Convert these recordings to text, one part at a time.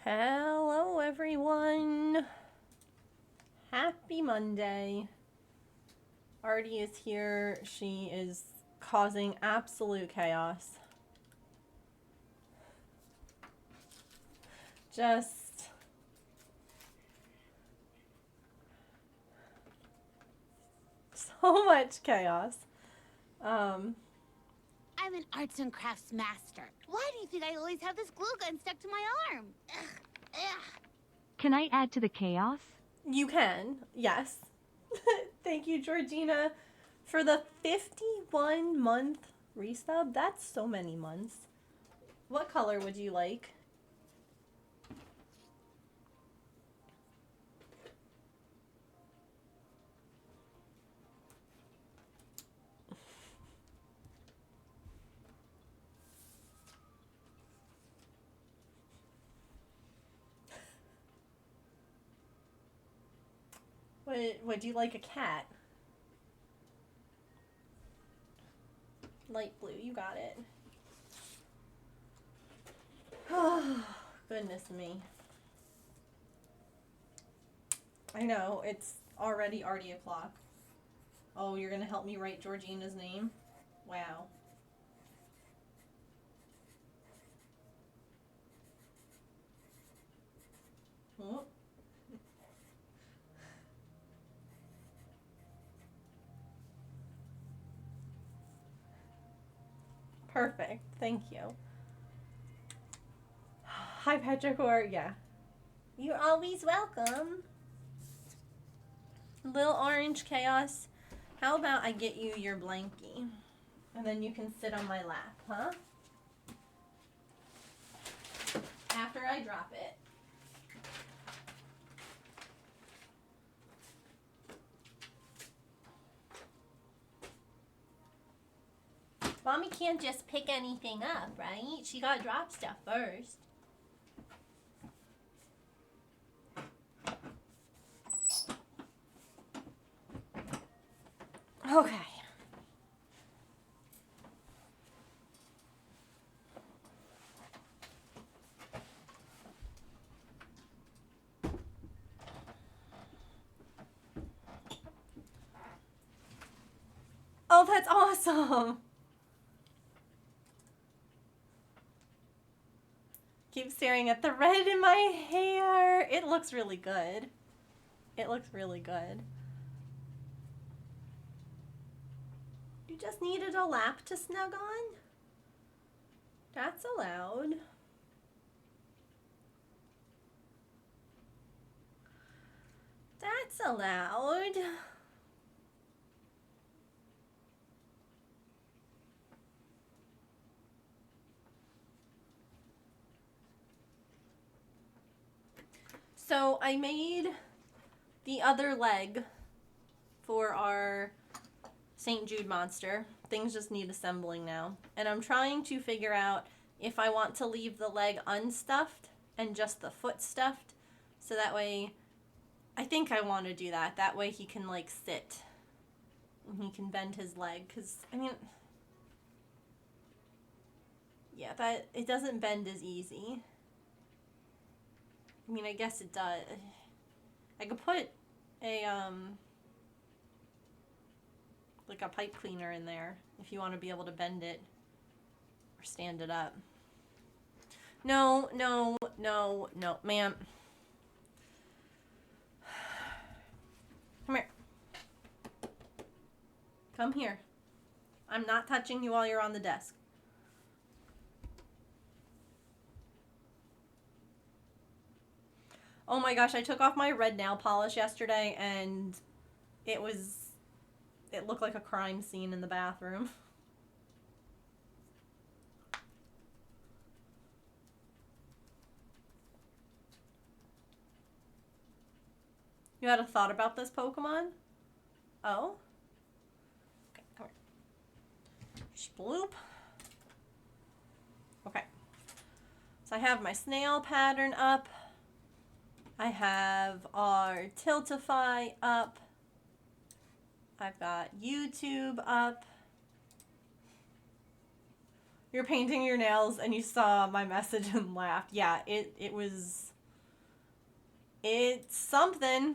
Hello everyone. Happy Monday. Artie is here. She is causing absolute chaos. Just so much chaos. I'm an arts and crafts master. Why do you think I always have this glue gun stuck to my arm? Ugh. Can I add to the chaos? You can, yes. Thank you, Georgina, for the 51-month resub. That's so many months. What color would you like? Would you like a cat? Light blue, you got it. Oh, goodness me. I know, it's already o'clock. Oh, you're gonna help me write Georgina's name? Wow. Oh. Perfect, thank you. Hi, Petrichor, yeah. You're always welcome. Little orange chaos. How about I get you your blankie? And then you can sit on my lap, huh? After I drop it. Mommy can't just pick anything up, right? She gotta drop stuff first. Okay. Oh, that's awesome. Keep staring at the red in my hair. It looks really good. It looks really good. You just needed a lap to snug on? That's allowed. That's allowed. So I made the other leg for our St. Jude monster. Things just need assembling now. And I'm trying to figure out if I want to leave the leg unstuffed and just the foot stuffed. So that way, I think I want to do that. That way he can like sit and he can bend his leg. Because, I mean, yeah, that it doesn't bend as easy. I mean, I guess it does. I could put a, like a pipe cleaner in there if you want to be able to bend it or stand it up. No, no, no, no, ma'am. Come here. Come here. I'm not touching you while you're on the desk. Oh my gosh, I took off my red nail polish yesterday and it looked like a crime scene in the bathroom. You had a thought about this Pokemon? Oh? Okay, come here. Sploop. Okay. So I have my snail pattern up. I have our Tiltify up. I've got YouTube up. You're painting your nails and you saw my message and laughed. Yeah, it was It's something.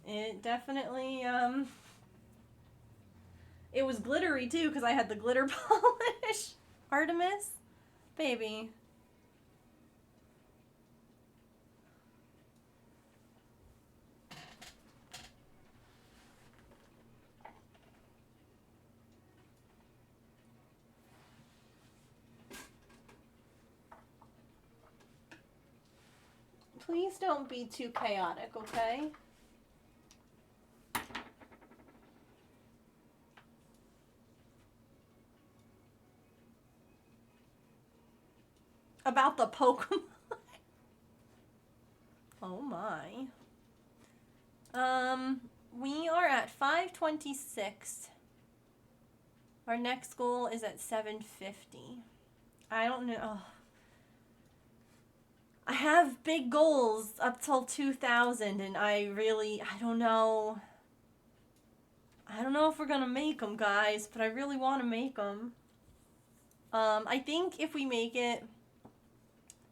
It definitely, it was glittery too because I had the glitter polish. Artemis? Baby. Please don't be too chaotic, okay? About the Pokemon. Oh my. We are at 526. Our next goal is at 750. I don't know. Oh. I have big goals up till 2000 and I don't know. I don't know if we're gonna make them, guys, but I really want to make them. I think if we make it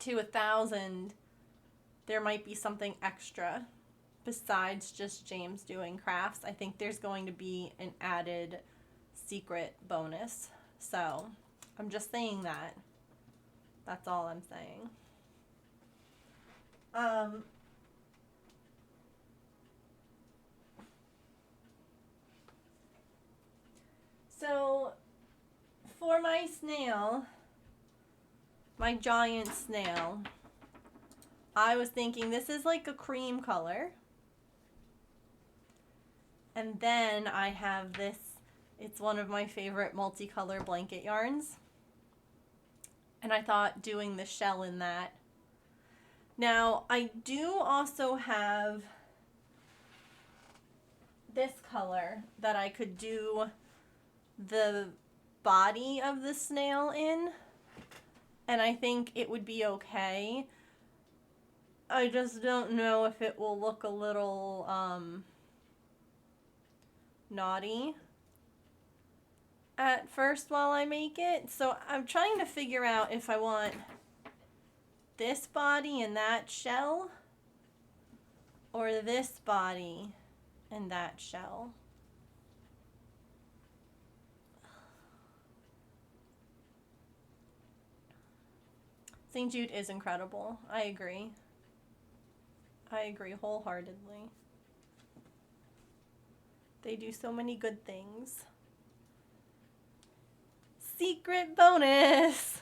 to 1,000, there might be something extra besides just James doing crafts. I think there's going to be an added secret bonus. So, I'm just saying that. That's all I'm saying. So, for my snail, my giant snail, I was thinking this is like a cream color. And then I have this, it's one of my favorite multicolor blanket yarns. And I thought doing the shell in that. Now, I do also have this color that I could do the body of the snail in. And I think it would be okay. I just don't know if it will look a little naughty at first while I make it. So I'm trying to figure out if I want this body and that shell or this body and that shell. St. Jude is incredible. I agree. I agree wholeheartedly. They do so many good things. Secret bonus!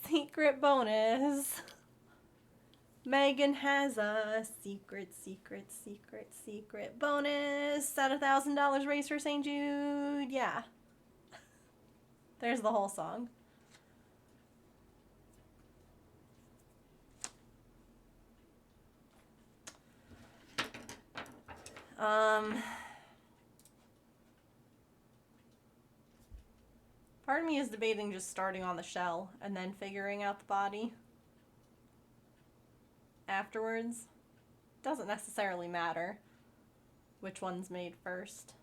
Secret bonus! Megan has a secret bonus at $1,000 race for St. Jude. Yeah. There's the whole song. Part of me is debating just starting on the shell and then figuring out the body afterwards. Doesn't necessarily matter which one's made first.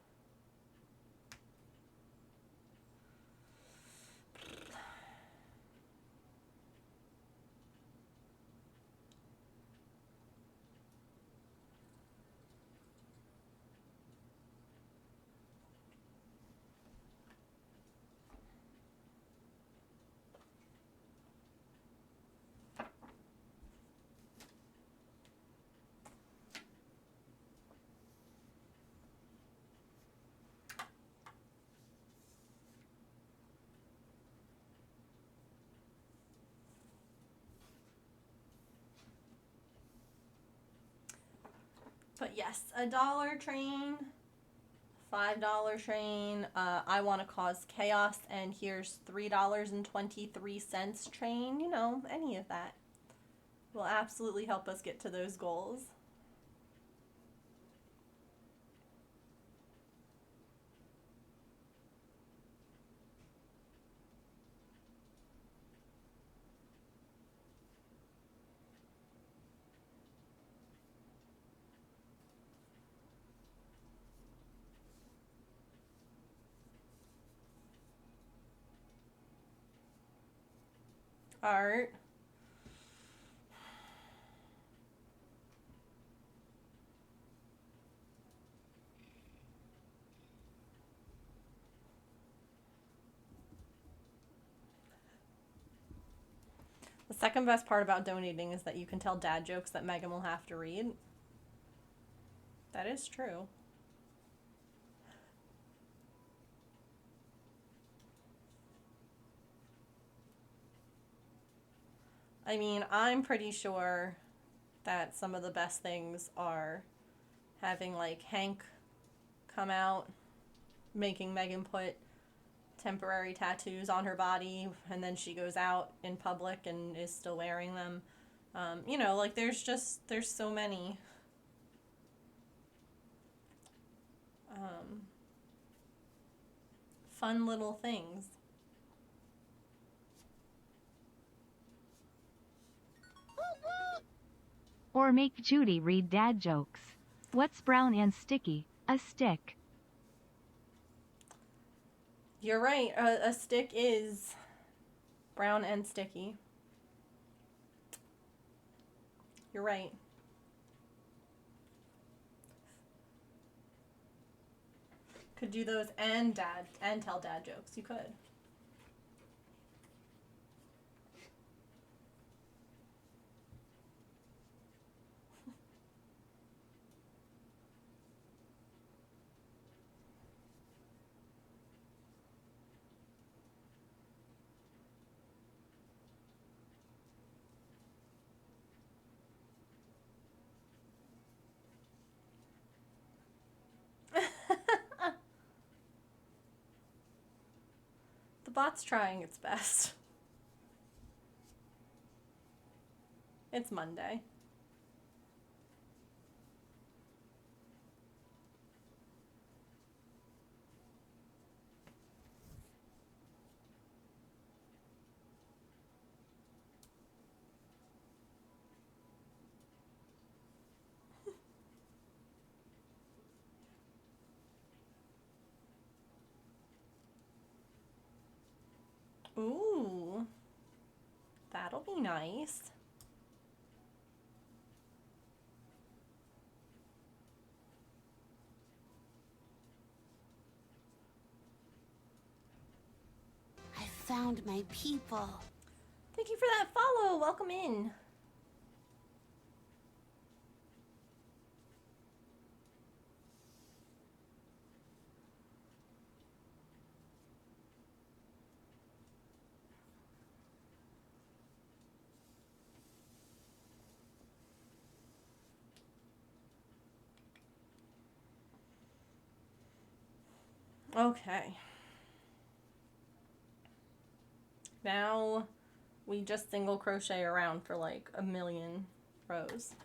But yes, $1 train, $5 train, I want to cause chaos, and here's $3.23 train. You know, any of that will absolutely help us get to those goals. Art. second best part about donating is that you can tell dad jokes that Megan will have to read. That is true. I mean, I'm pretty sure that some of the best things are having, like, Hank come out, making Megan put temporary tattoos on her body, and then she goes out in public and is still wearing them. You know, like, there's so many fun little things. Or make Judy read dad jokes. What's brown and sticky? A stick. You're right. A stick is brown and sticky. You're right. Could do those and tell dad jokes. You could. The bot's trying its best. It's Monday. Ooh. That'll be nice. I found my people. Thank you for that follow. Welcome in. Okay. Now we just single crochet around for like a million rows.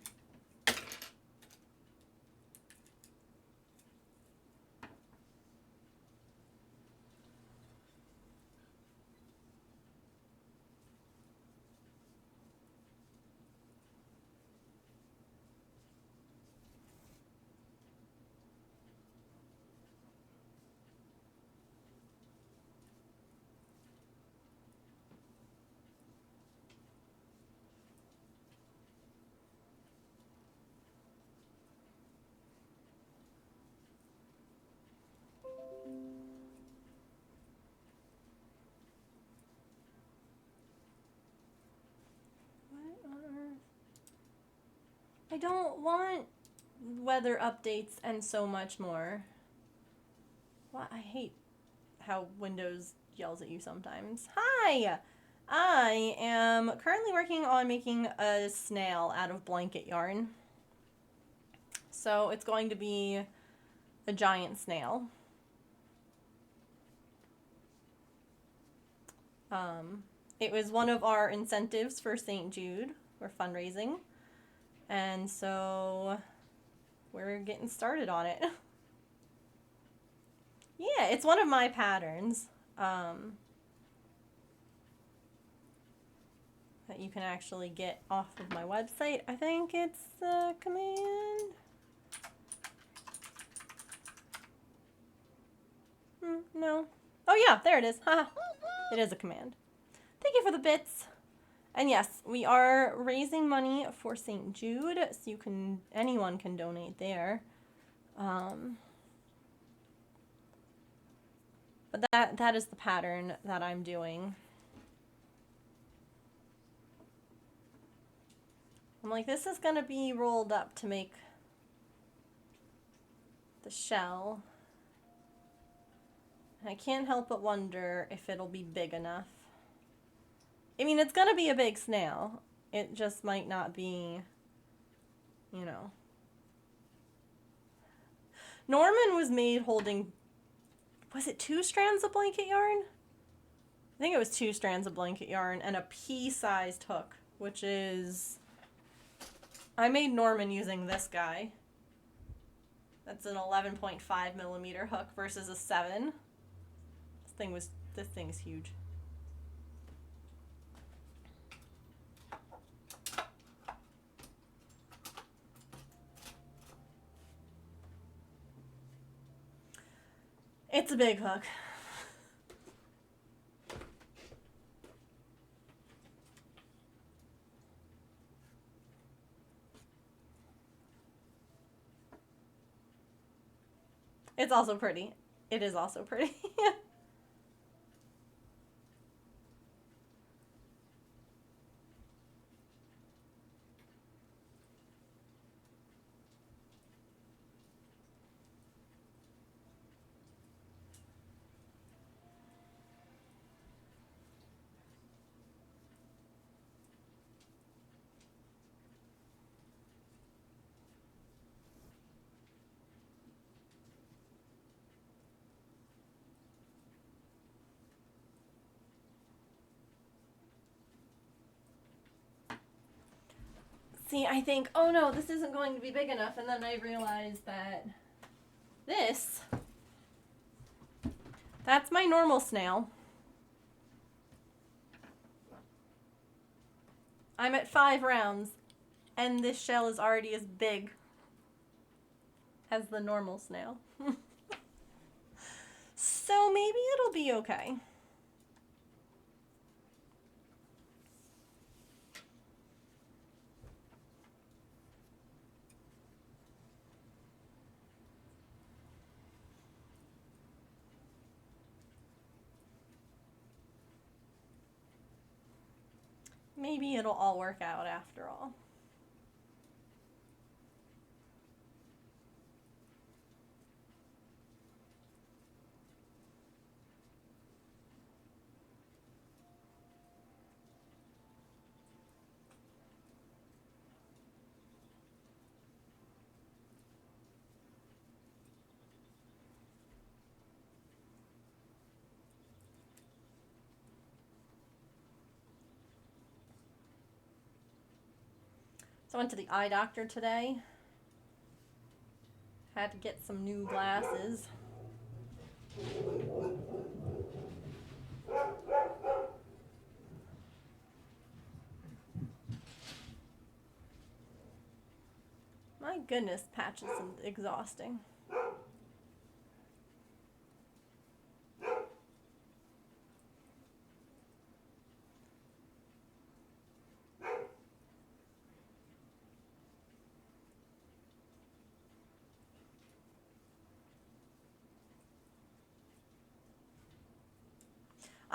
What on earth? I don't want weather updates and so much more. What? I hate how Windows yells at you sometimes. Hi! I am currently working on making a snail out of blanket yarn. So it's going to be a giant snail. It was one of our incentives for St. Jude. We're fundraising. And so we're getting started on it. Yeah, it's one of my patterns that you can actually get off of my website. I think it's the command. No. Oh yeah, there it is. Haha. It is a command. Thank you for the bits. And yes, we are raising money for St. Jude, so anyone can donate there. But that is the pattern that I'm doing. I'm like, this is gonna be rolled up to make the shell. And I can't help but wonder if it'll be big enough. I mean, it's gonna be a big snail. It just might not be, you know. Norman was made holding, was it 2 strands of blanket yarn? I think it was 2 strands of blanket yarn and a pea-sized hook, which is, I made Norman using this guy. That's an 11.5 millimeter hook versus a 7. This thing's huge. It's a big hook. It's also pretty. It is also pretty. See, I think, oh no, this isn't going to be big enough, and then I realized that that's my normal snail. I'm at 5 rounds, and this shell is already as big as the normal snail. So maybe it'll be okay. Maybe it'll all work out after all. So I went to the eye doctor today. Had to get some new glasses. My goodness, Patch is exhausting.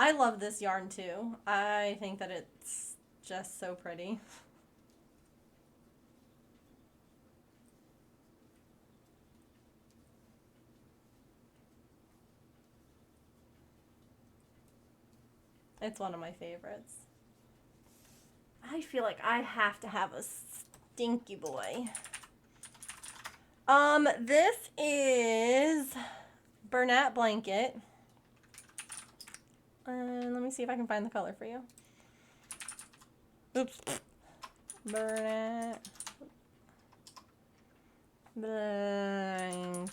I love this yarn too. I think that it's just so pretty. It's one of my favorites. I feel like I have to have a stinky boy. This is Bernat blanket. And let me see if I can find the color for you. Oops. Bernat blanket.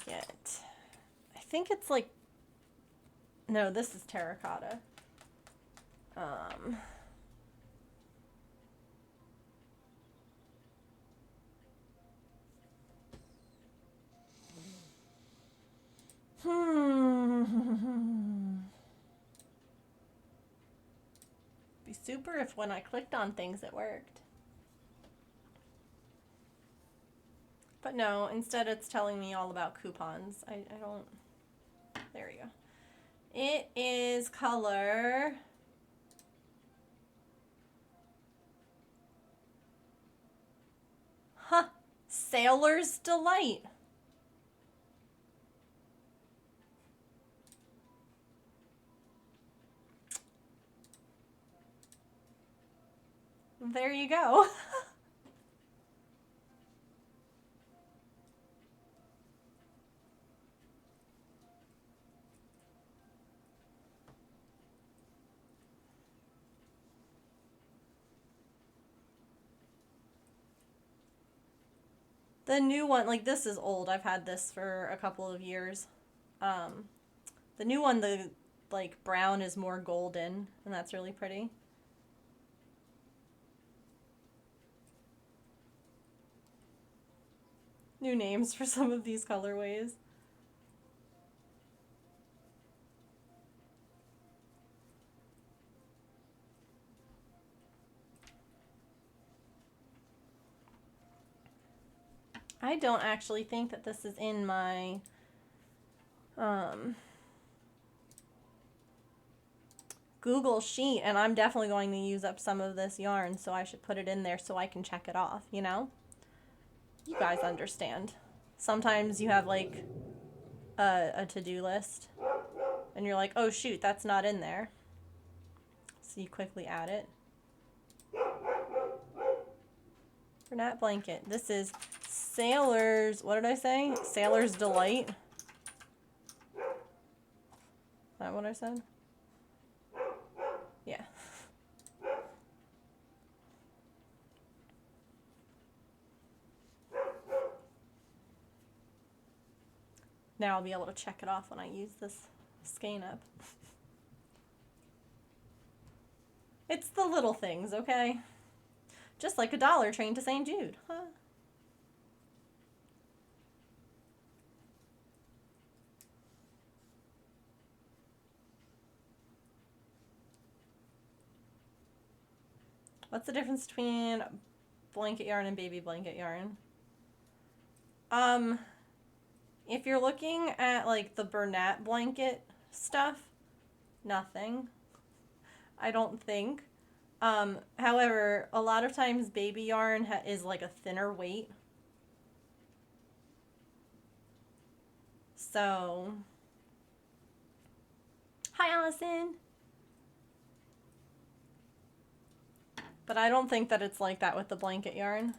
I think it's like, no, this is terracotta. Be super if when I clicked on things it worked. But no, instead it's telling me all about coupons. I don't, there we go. It is color Sailor's Delight. There you go. The new one, like this is old. I've had this for a couple of years. The new one, the like brown is more golden, and that's really pretty. New names for some of these colorways. I don't actually think that this is in my Google sheet, and I'm definitely going to use up some of this yarn, so I should put it in there so I can check it off, you know? You guys understand. Sometimes you have like a to-do list and you're like, oh shoot, that's not in there. So you quickly add it. Bernat blanket. This is Sailor's, what did I say? Sailor's Delight. Is that what I said? Yeah. Now I'll be able to check it off when I use this skein up. It's the little things, okay? Just like a dollar train to St. Jude, huh? What's the difference between blanket yarn and baby blanket yarn? If you're looking at like the Bernat blanket stuff, nothing. I don't think. However, a lot of times baby yarn is like a thinner weight. So, hi Allison. But I don't think that it's like that with the blanket yarn.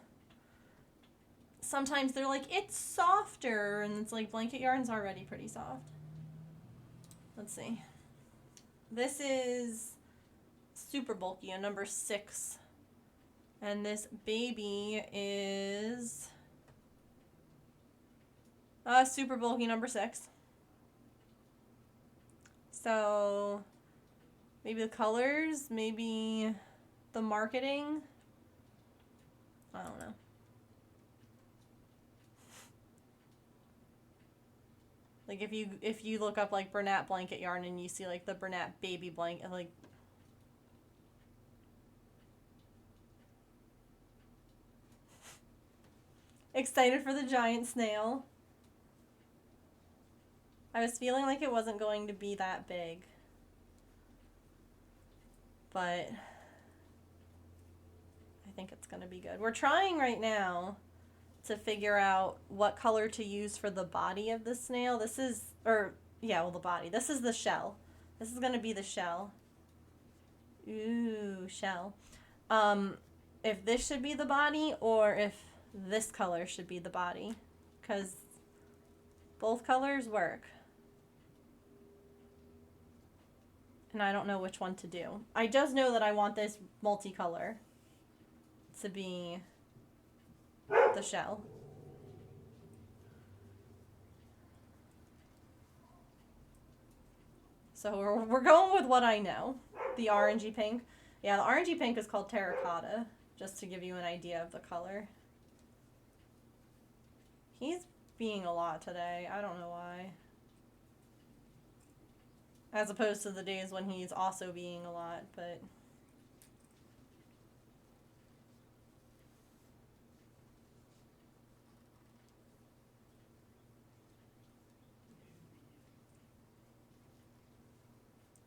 Sometimes they're like, it's softer, and it's like blanket yarn's already pretty soft. Let's see. This is super bulky, a number 6. And this baby is super bulky, number 6. So maybe the colors, maybe the marketing. I don't know. Like if you look up like Bernat blanket yarn and you see like the Bernat baby blanket, like excited for the giant snail. I was feeling like it wasn't going to be that big, but I think it's going to be good. We're trying right now to figure out what color to use for the body of the snail. This is, or yeah, well the body. This is the shell. This is going to be the shell. Ooh, shell. If this should be the body or if this color should be the body, because both colors work. And I don't know which one to do. I just know that I want this multicolor to be the shell. So we're going with what I know. The orangey pink. Yeah, the orangey pink is called terracotta, just to give you an idea of the color. He's being a lot today. I don't know why. As opposed to the days when he's also being a lot, but...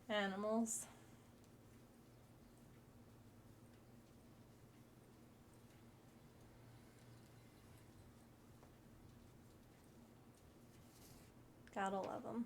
Animals. Gotta love them.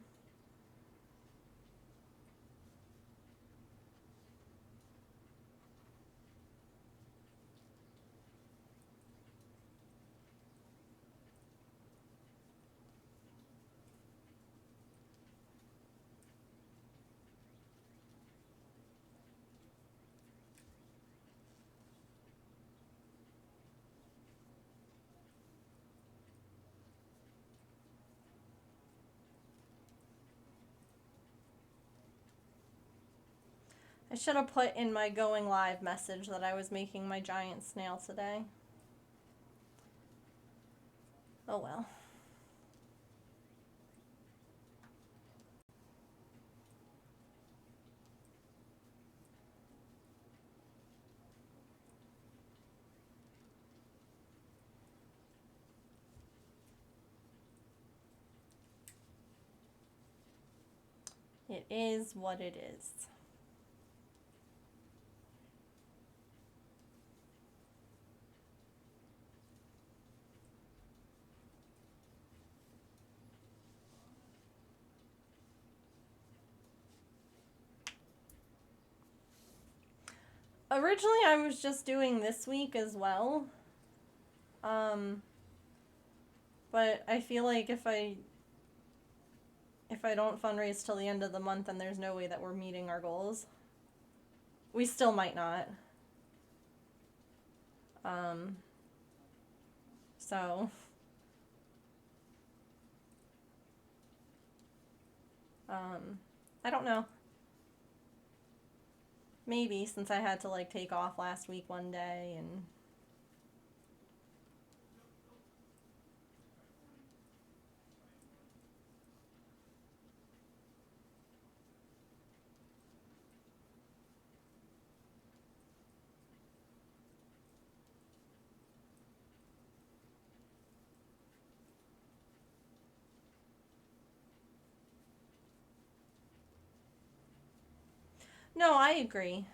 I should have put in my going live message that I was making my giant snail today. Oh well. It is what it is. Originally, I was just doing this week as well. But I feel like if I don't fundraise till the end of the month, then there's no way that we're meeting our goals. We still might not. So I don't know. Maybe, since I had to like take off last week one day and no, I agree.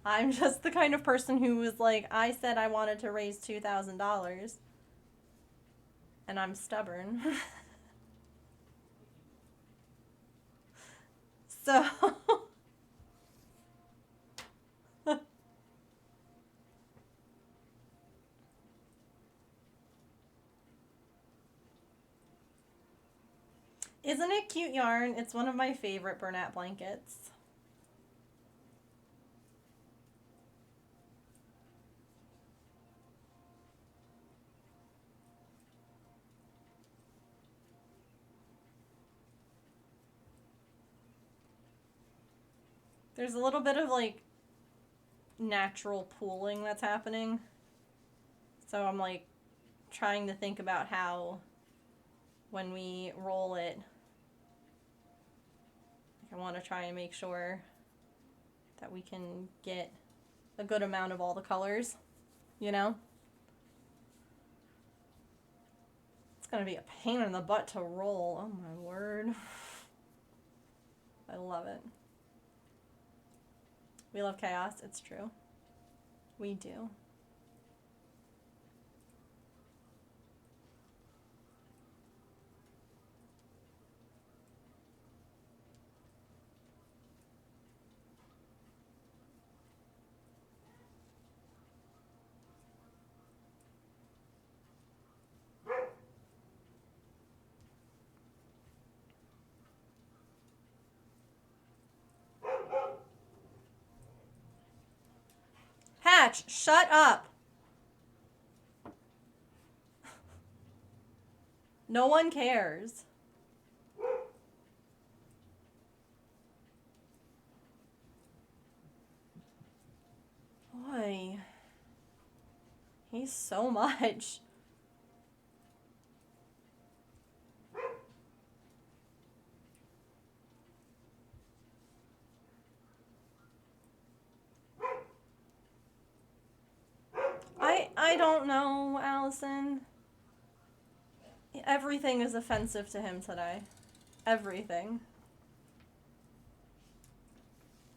I'm just the kind of person who was like, I said I wanted to raise $2,000 and I'm stubborn. So isn't it cute yarn? It's one of my favorite Bernat blankets. There's a little bit of like natural pooling that's happening. So I'm like trying to think about how when we roll it, I want to try and make sure that we can get a good amount of all the colors, you know? It's gonna be a pain in the butt to roll. Oh my word. I love it. We love chaos. It's true. We do. Hatch, shut up. No one cares. Boy. He's so much. I don't know, Allison. Everything is offensive to him today. Everything.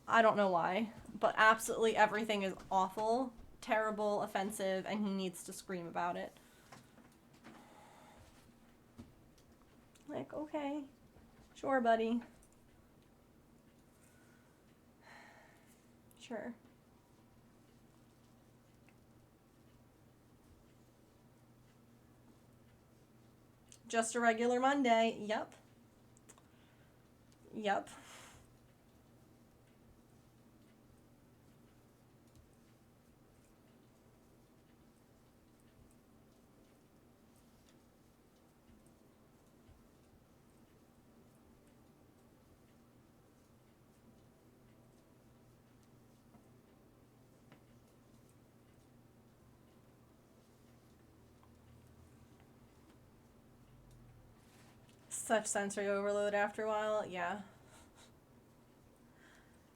I don't know why, but absolutely everything is awful, terrible, offensive, and he needs to scream about it. Like, okay. Sure, buddy. Sure. Just a regular Monday. Yep. Yep. Such sensory overload after a while. Yeah.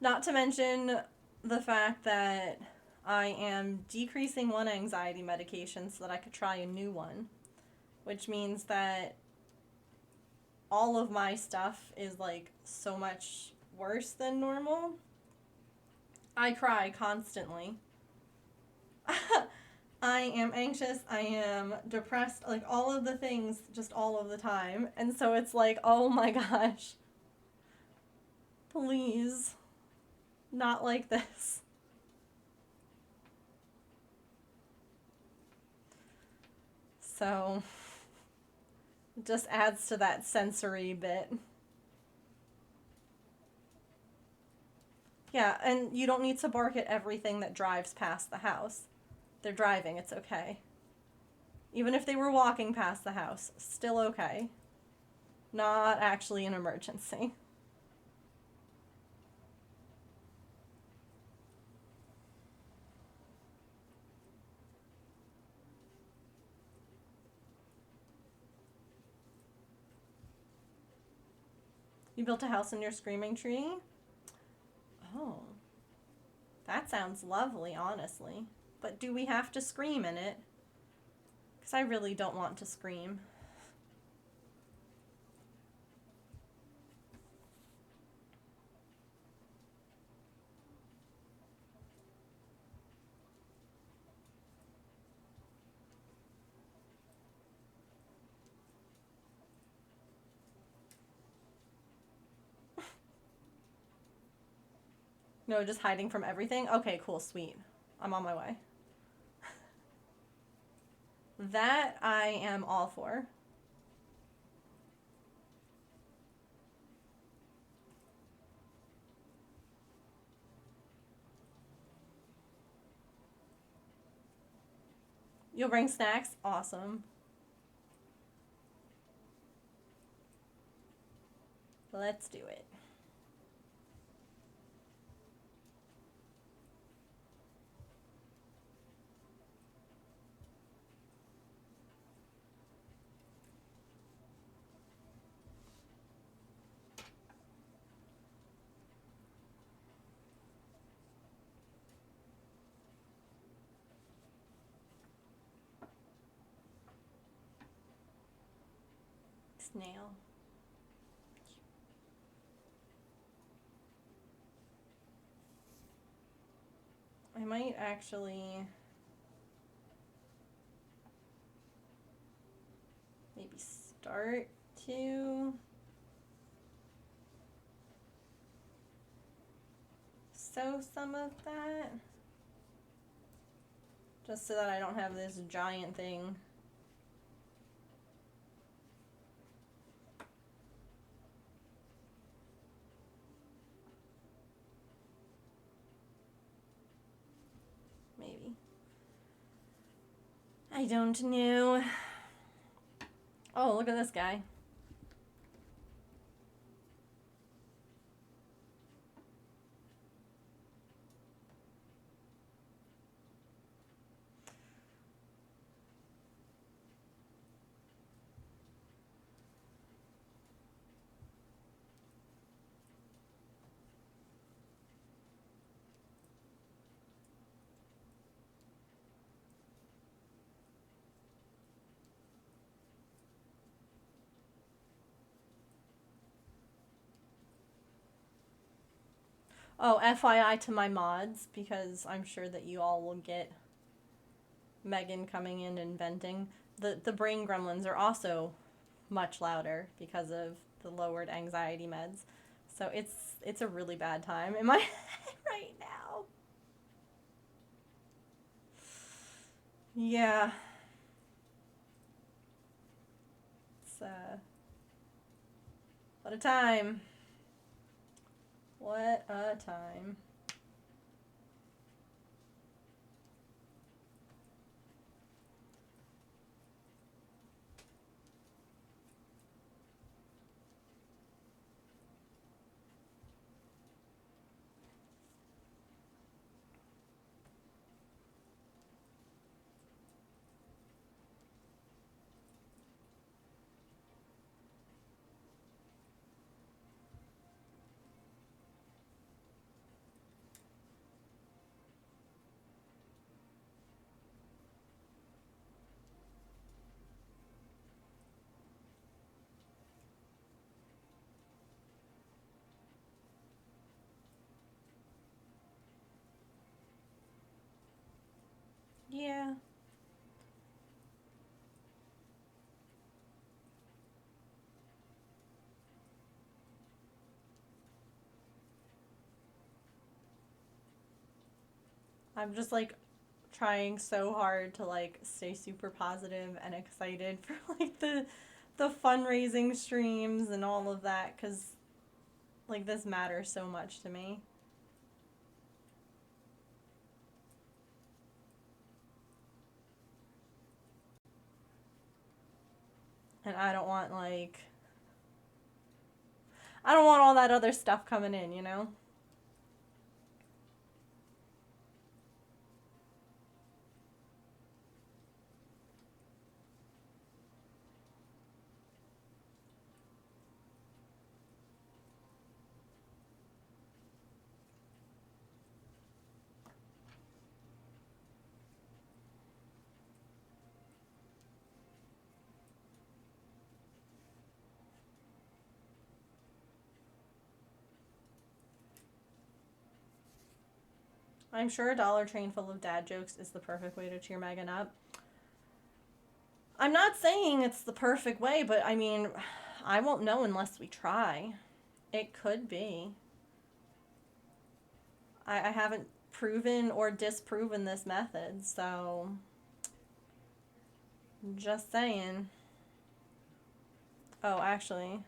Not to mention the fact that I am decreasing one anxiety medication so that I could try a new one, which means that all of my stuff is like so much worse than normal. I cry constantly. I am anxious, I am depressed, like all of the things just all of the time. And so it's like, oh my gosh. Please. Not like this. So it just adds to that sensory bit. Yeah, and you don't need to bark at everything that drives past the house. They're driving, it's okay. Even if they were walking past the house, still okay. Not actually an emergency. You built a house in your screaming tree? Oh. That sounds lovely, honestly. But do we have to scream in it? Because I really don't want to scream. No, just hiding from everything? Okay, cool, sweet. I'm on my way. That I am all for. You'll bring snacks? Awesome. Let's do it. Snail. I might actually maybe start to sew some of that. Just so that I don't have this giant thing. Maybe. I don't know. Oh, look at this guy. Oh, FYI to my mods, because I'm sure that you all will get Megan coming in and venting. The brain gremlins are also much louder because of the lowered anxiety meds. So it's a really bad time in my head right now. Yeah. It's what a time. What a time. Yeah. I'm just like trying so hard to like stay super positive and excited for like the fundraising streams and all of that, cuz like this matters so much to me. And I don't want like I don't want all that other stuff coming in, you know? I'm sure a Dollar Train full of dad jokes is the perfect way to cheer Megan up. I'm not saying it's the perfect way, but I mean, I won't know unless we try. It could be. I haven't proven or disproven this method, so just saying. Oh, actually,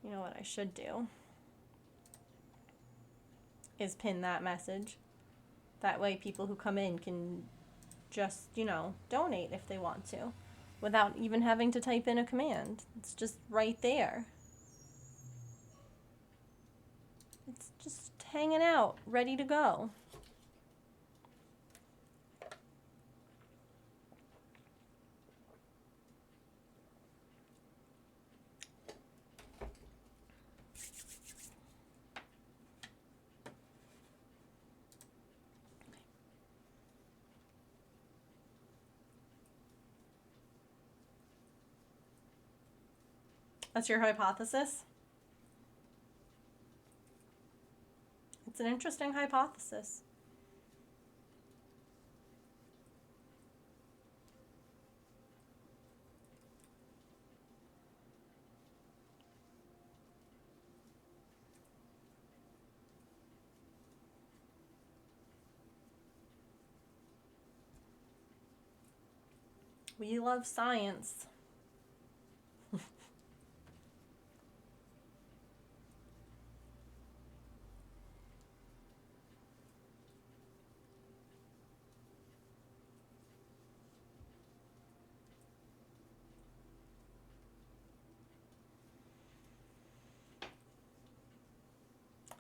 you know what I should do? Is pin that message. That way people who come in can just, you know, donate if they want to without even having to type in a command. It's just right there. It's just hanging out, ready to go. That's your hypothesis? It's an interesting hypothesis. We love science.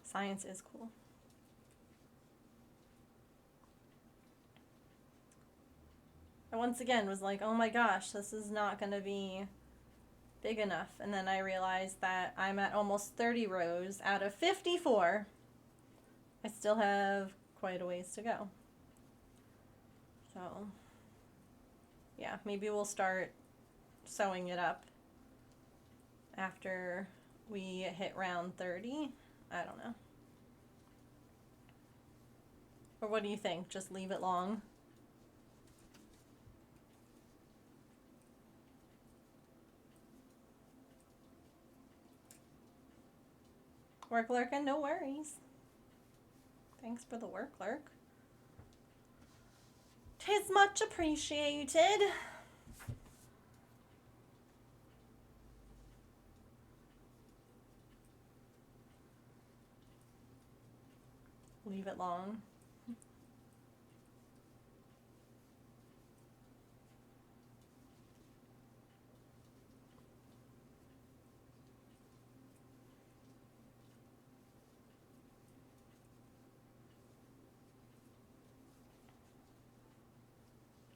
Science is cool. I once again was like, oh my gosh, this is not going to be big enough. And then I realized that I'm at almost 30 rows out of 54. I still have quite a ways to go. So, yeah, maybe we'll start sewing it up after we hit round 30. I don't know. Or what do you think? Just leave it long? Work lurking, no worries. Thanks for the work lurk. 'Tis much appreciated. Leave it long.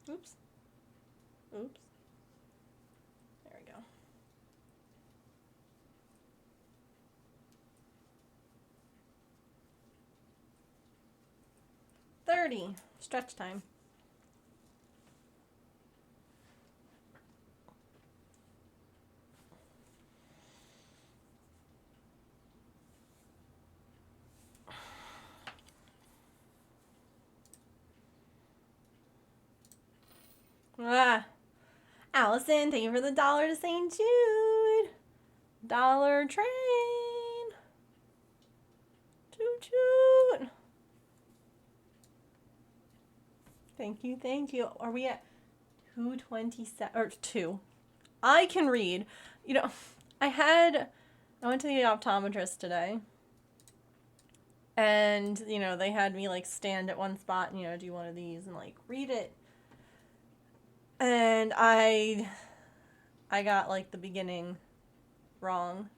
Oops. Oops. There we go. $30. Stretch time. Ah. Allison, thank you for the $1 to St. Jude. Dollar Train. Toot toot. Thank you, thank you. Are we at 227 or 2? I can read. You know, I went to the optometrist today. And, you know, they had me like stand at one spot and, you know, do one of these and like read it. And I got like the beginning wrong.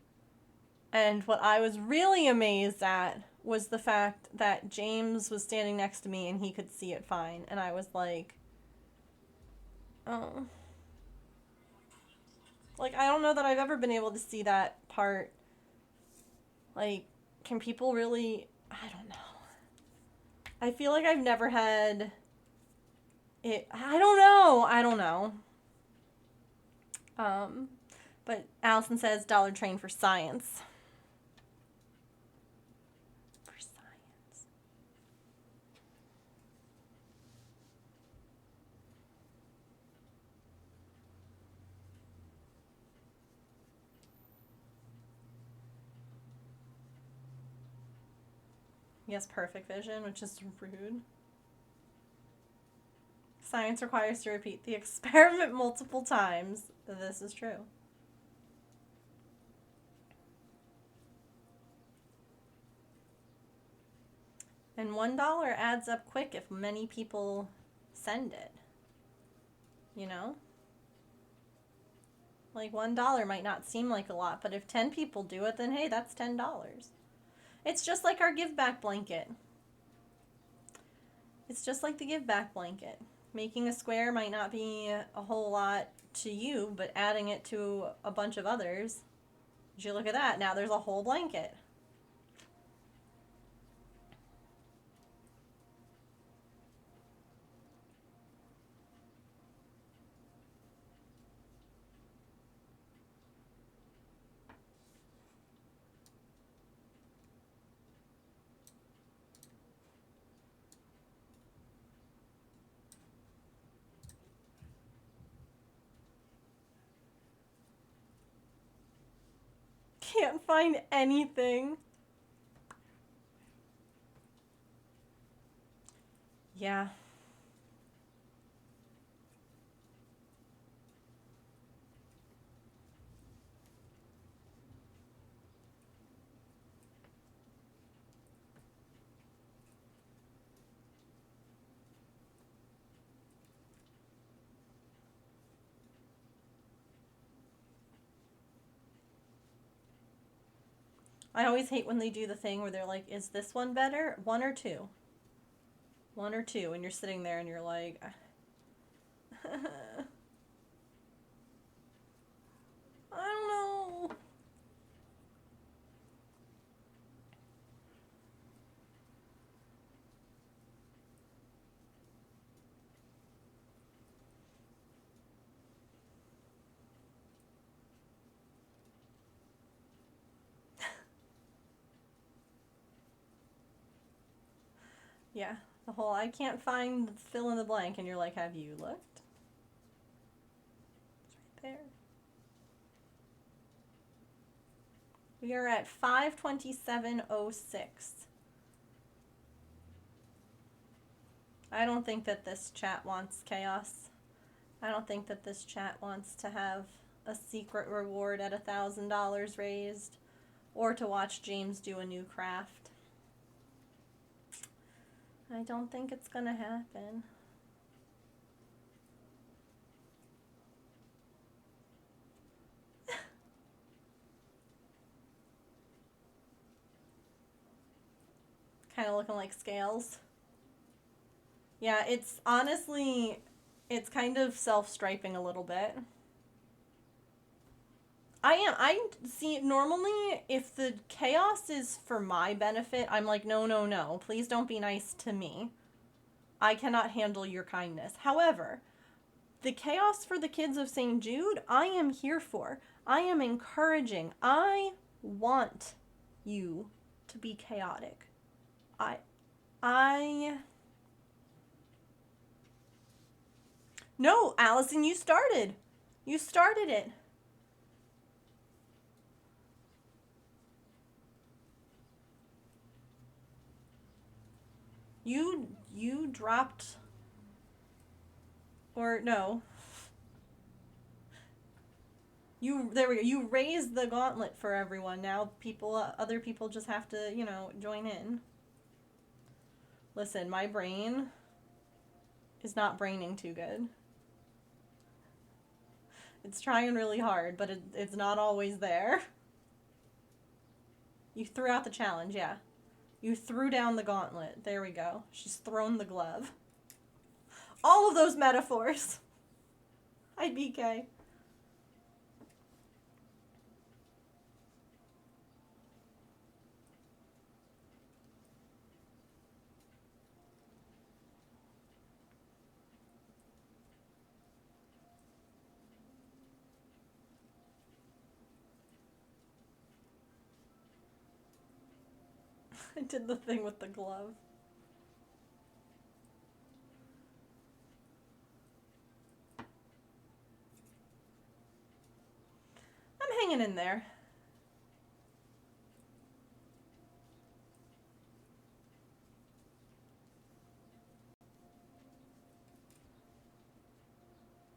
And what I was really amazed at was the fact that James was standing next to me and he could see it fine. And I was like, oh. Like, I don't know that I've ever been able to see that part. Like, can people really... I don't know. I feel like I've never had it... I don't know. But Allison says Dollar Train for science. For science. Yes, perfect vision, which is rude. Science requires to repeat the experiment multiple times. This is true. And $1 adds up quick if many people send it. You know? Like $1 might not seem like a lot, but if 10 people do it, then hey, that's $10. It's just like our give back blanket. It's just like the give back blanket. Making a square might not be a whole lot to you, but adding it to a bunch of others, as you look at that, now there's a whole blanket. Can't find anything. Yeah. I always hate when they do the thing where they're like, is this one better? 1 or 2? 1 or 2, and you're sitting there and you're like... I don't know. Yeah, the whole I can't find the fill in the blank, and you're like, have you looked? It's right there. We are at 5:27:06. I don't think that this chat wants chaos. I don't think that this chat wants to have a secret reward at $1,000 raised, or to watch James do a new craft. I don't think it's gonna happen. Kind of looking like scales. Yeah, it's honestly, it's kind of self-striping a little bit. I see, normally if the chaos is for my benefit, I'm like, no, no, no, please don't be nice to me. I cannot handle your kindness. However, the chaos for the kids of St. Jude, I am here for. I am encouraging. I want you to be chaotic. I... No, Allison, you started. You started it. You dropped, or no. There we go. You raised the gauntlet for everyone. Now other people just have to, join in. Listen, my brain is not braining too good. It's trying really hard, but it's not always there. You threw out the challenge, yeah. You threw down the gauntlet. There we go. She's thrown the glove. All of those metaphors. Hi, BK. I did the thing with the glove. I'm hanging in there.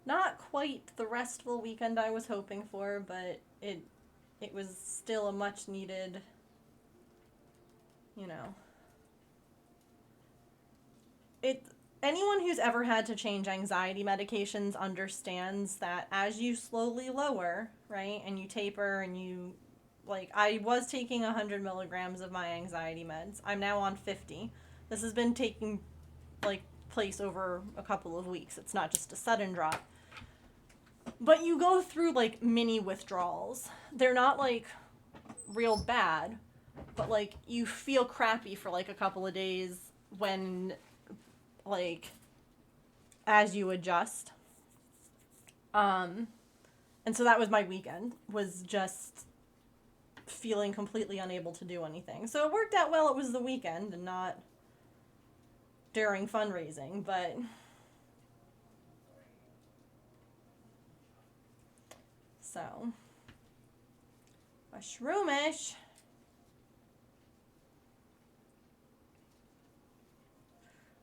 Not quite the restful weekend I was hoping for, but it was still a much needed, anyone who's ever had to change anxiety medications understands that as you slowly lower, right, and you taper and you, I was taking 100 milligrams of my anxiety meds. I'm now on 50. This has been taking, place over a couple of weeks. It's not just a sudden drop. But you go through, mini withdrawals. They're not, real bad, but, you feel crappy for, a couple of days when, as you adjust. And so that was my weekend, was just feeling completely unable to do anything. So it worked out well it was the weekend and not during fundraising, but... So, mushroomish.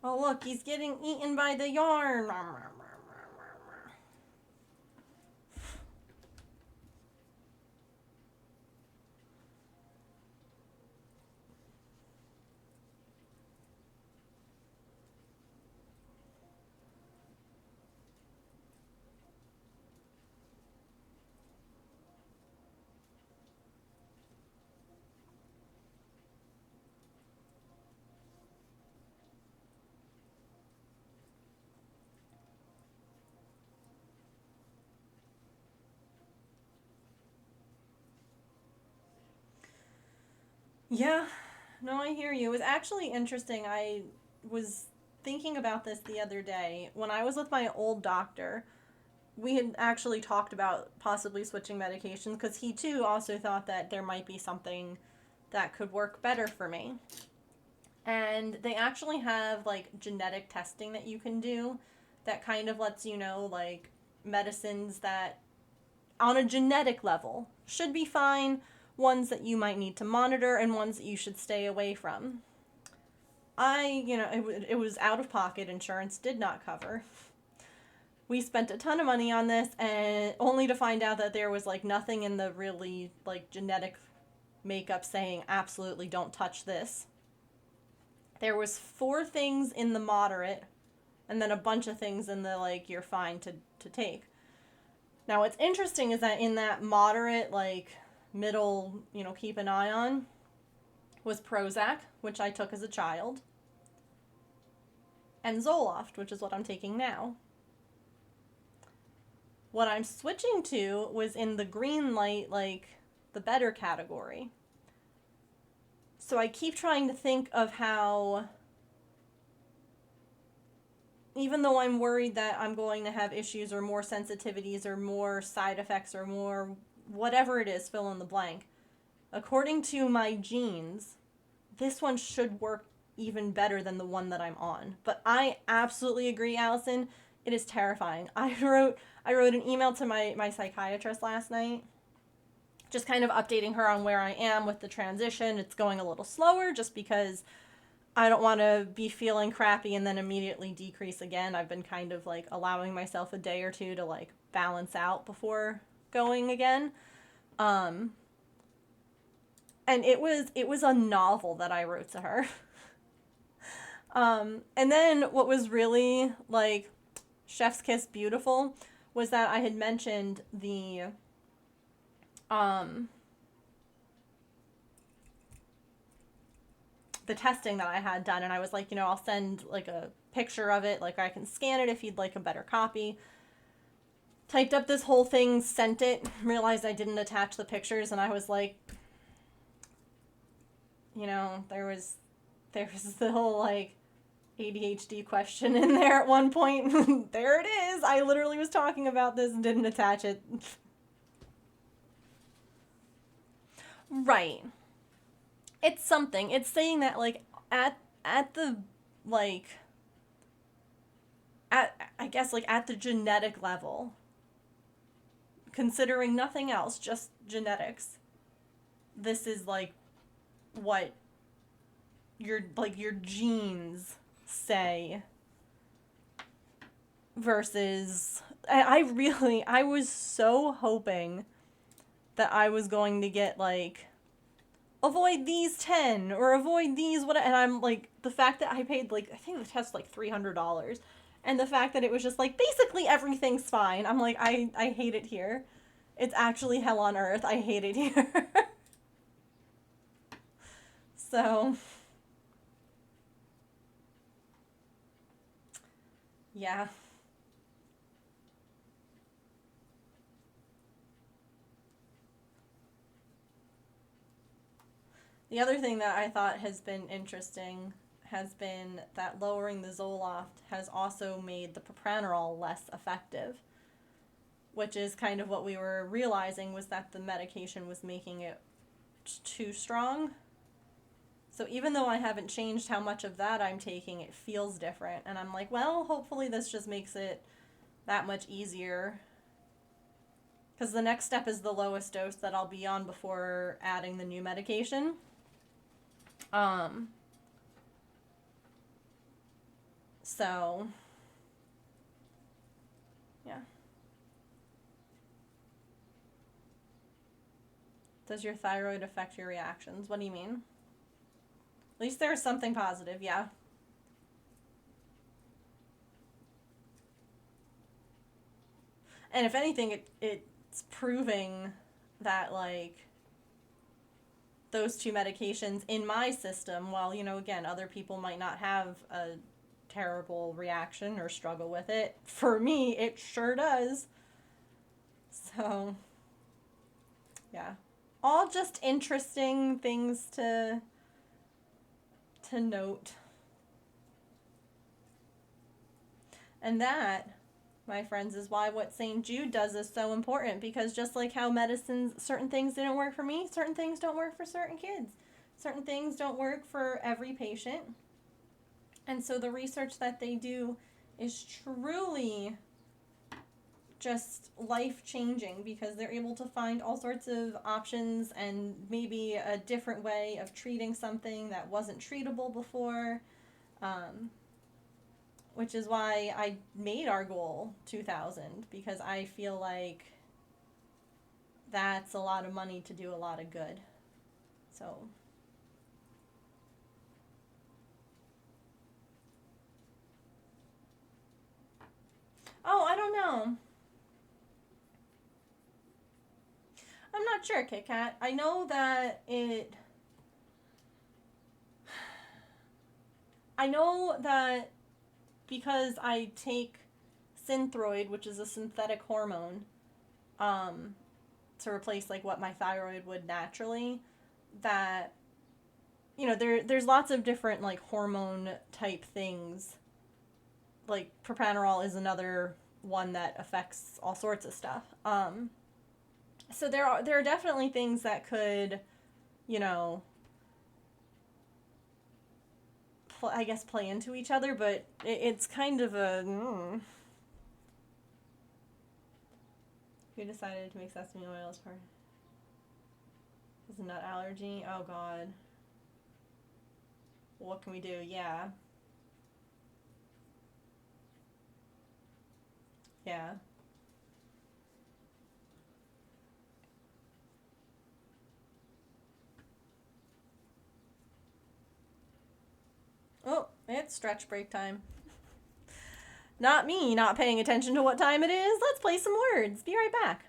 Oh look, he's getting eaten by the yarn. Yeah, no, I hear you. It was actually interesting. I was thinking about this the other day. When I was with my old doctor, we had actually talked about possibly switching medications because he too also thought that there might be something that could work better for me. And they actually have genetic testing that you can do that kind of lets you know medicines that on a genetic level should be fine ones that you might need to monitor, and ones that you should stay away from. It was out of pocket. Insurance did not cover. We spent a ton of money on this, and only to find out that there was like nothing in the really like genetic makeup saying absolutely don't touch this. There was 4 things in the moderate, and then a bunch of things in the like you're fine to take. Now what's interesting is that in that moderate, like middle, keep an eye on, was Prozac, which I took as a child, and Zoloft, which is what I'm taking now. What I'm switching to was in the green light, like the better category. So I keep trying to think of how, even though I'm worried that I'm going to have issues or more sensitivities or more side effects or more whatever it is, fill in the blank, according to my genes, this one should work even better than the one that I'm on. But I absolutely agree, Allison. It is terrifying. I wrote an email to my psychiatrist last night, just kind of updating her on where I am with the transition. It's going a little slower just because I don't want to be feeling crappy and then immediately decrease again. I've been kind of like allowing myself a day or two to like balance out before going again. And it was a novel that I wrote to her. And then what was really like chef's kiss beautiful was that I had mentioned the testing that I had done, and I was like, I'll send like a picture of it, like I can scan it if you'd like a better copy. Typed up this whole thing, sent it, realized I didn't attach the pictures, and I was like, there was the whole like ADHD question in there at one point. There it is. I literally was talking about this and didn't attach it. Right. It's something. It's saying that like at the like I guess like at the genetic level, considering nothing else, just genetics, this is like what your genes say versus I was so hoping that I was going to get like avoid these 10 or avoid these what, and I'm like, the fact that I paid like I think the test like $300, and the fact that it was just like basically everything's fine. I'm like, I hate it here. It's actually hell on earth. I hate it here. So yeah. The other thing that I thought has been interesting has been that lowering the Zoloft has also made the propranolol less effective, which is kind of what we were realizing, was that the medication was making it too strong. So even though I haven't changed how much of that I'm taking, it feels different. And I'm like, well, hopefully this just makes it that much easier. Because the next step is the lowest dose that I'll be on before adding the new medication. So, yeah. Does your thyroid affect your reactions? What do you mean? At least there's something positive, yeah. And if anything, it's proving that, like, those two medications in my system, while, again, other people might not have a terrible reaction or struggle with it, for me, it sure does. So, yeah. All just interesting things to note. And that, my friends, is why what St. Jude does is so important, because just like how medicines, certain things didn't work for me, certain things don't work for certain kids. Certain things don't work for every patient. And so the research that they do is truly just life changing because they're able to find all sorts of options and maybe a different way of treating something that wasn't treatable before. Which is why I made our goal 2,000, because I feel like that's a lot of money to do a lot of good. So oh, I don't know. I'm not sure, Kit Kat. I know that I know that because I take Synthroid, which is a synthetic hormone, um, to replace like what my thyroid would naturally, that there's lots of different like hormone type things. Like propranolol is another one that affects all sorts of stuff. So there are definitely things that could, you know, I guess play into each other, but it's kind of a. Who decided to make sesame oil as part? Is a nut allergy? Oh God. What can we do? Yeah. Yeah. Oh, it's stretch break time. Not me not paying attention to what time it is. Let's play some words. Be right back.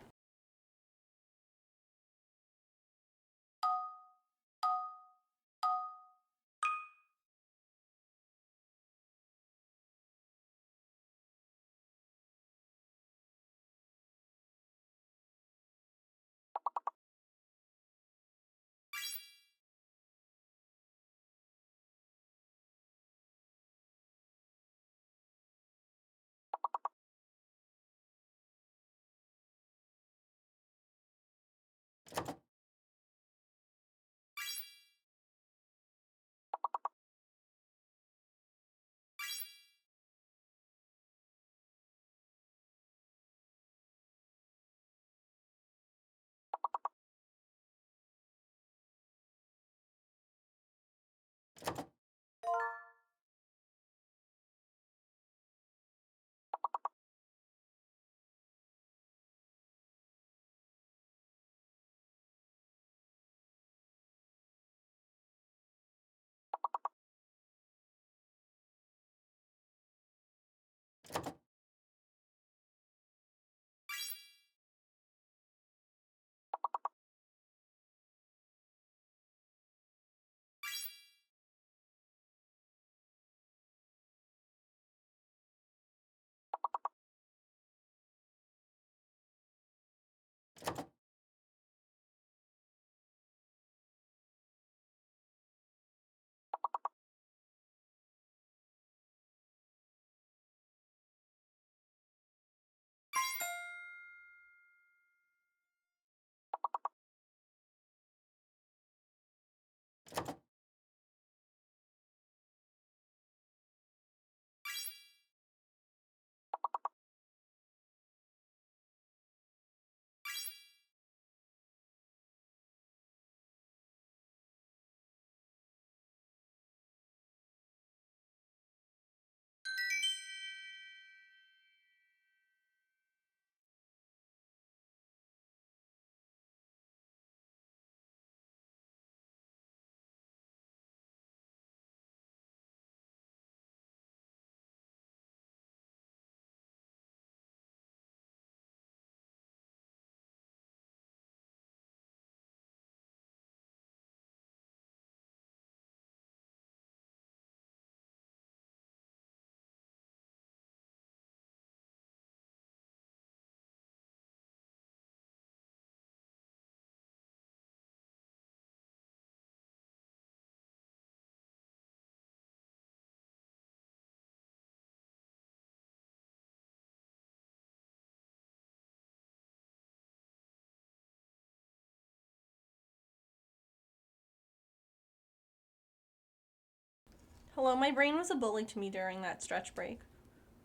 Hello, my brain was a bully to me during that stretch break.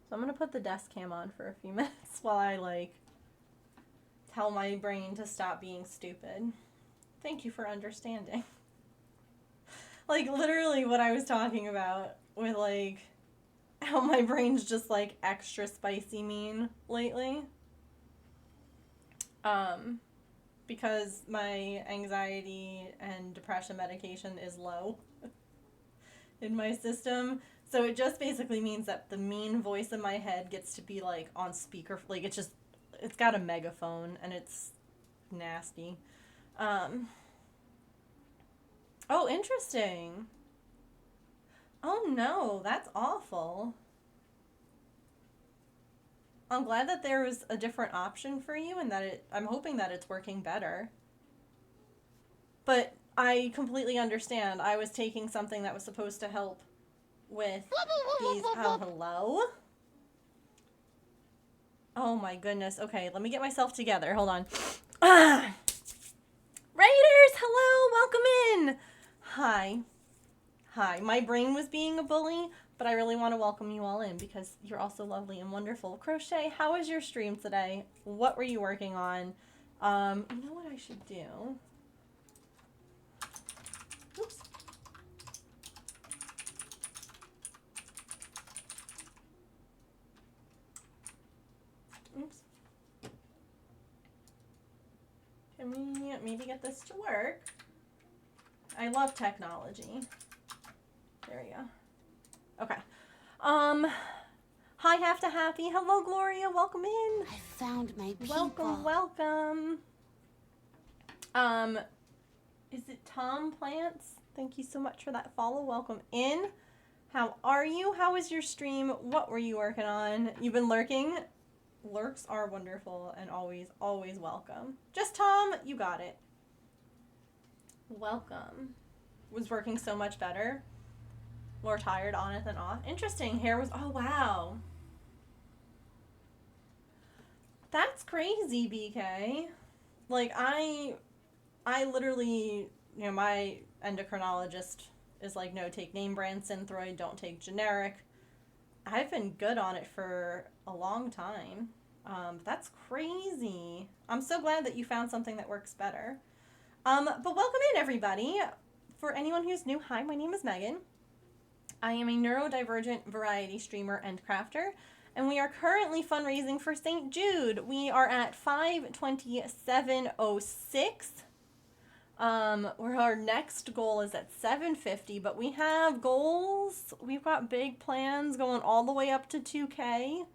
So I'm gonna put the desk cam on for a few minutes while I, like, tell my brain to stop being stupid. Thank you for understanding. Like, literally what I was talking about with, like, how my brain's just, like, extra spicy mean lately. Because my anxiety and depression medication is low in my system. So it just basically means that the mean voice in my head gets to be, like, on speaker. Like, it's got a megaphone, and it's nasty. Oh, interesting. Oh, no, that's awful. I'm glad that there was a different option for you and that I'm hoping that it's working better. But I completely understand. I was taking something that was supposed to help with these. Oh, hello? Oh my goodness. Okay, let me get myself together. Hold on. Raiders, hello, welcome in. Hi. Hi. My brain was being a bully, but I really want to welcome you all in because you're also lovely and wonderful. Crochet, how was your stream today? What were you working on? You know what I should do? Oops. Oops. Can we maybe get this to work? I love technology. There we go. Okay. Hi, Have to Happy. Hello, Gloria. Welcome in. I found my people. Welcome, welcome. Is it Tom Plants? Thank you so much for that follow. Welcome in. How are you? How was your stream? What were you working on? You've been lurking? Lurks are wonderful and always, always welcome. Just Tom, you got it. Welcome. Was working so much better. More tired on it than off. Interesting. Hair was, oh wow. That's crazy, BK. Like, I literally, you know, my endocrinologist is like, no, take name brand Synthroid, don't take generic. I've been good on it for a long time. That's crazy. I'm so glad that you found something that works better. But welcome in, everybody. For anyone who's new, hi, my name is Megan. I am a neurodivergent variety streamer and crafter, and we are currently fundraising for St. Jude. We are at 527.06. Where our next goal is at 750, but we have goals. We've got big plans going all the way up to 2K.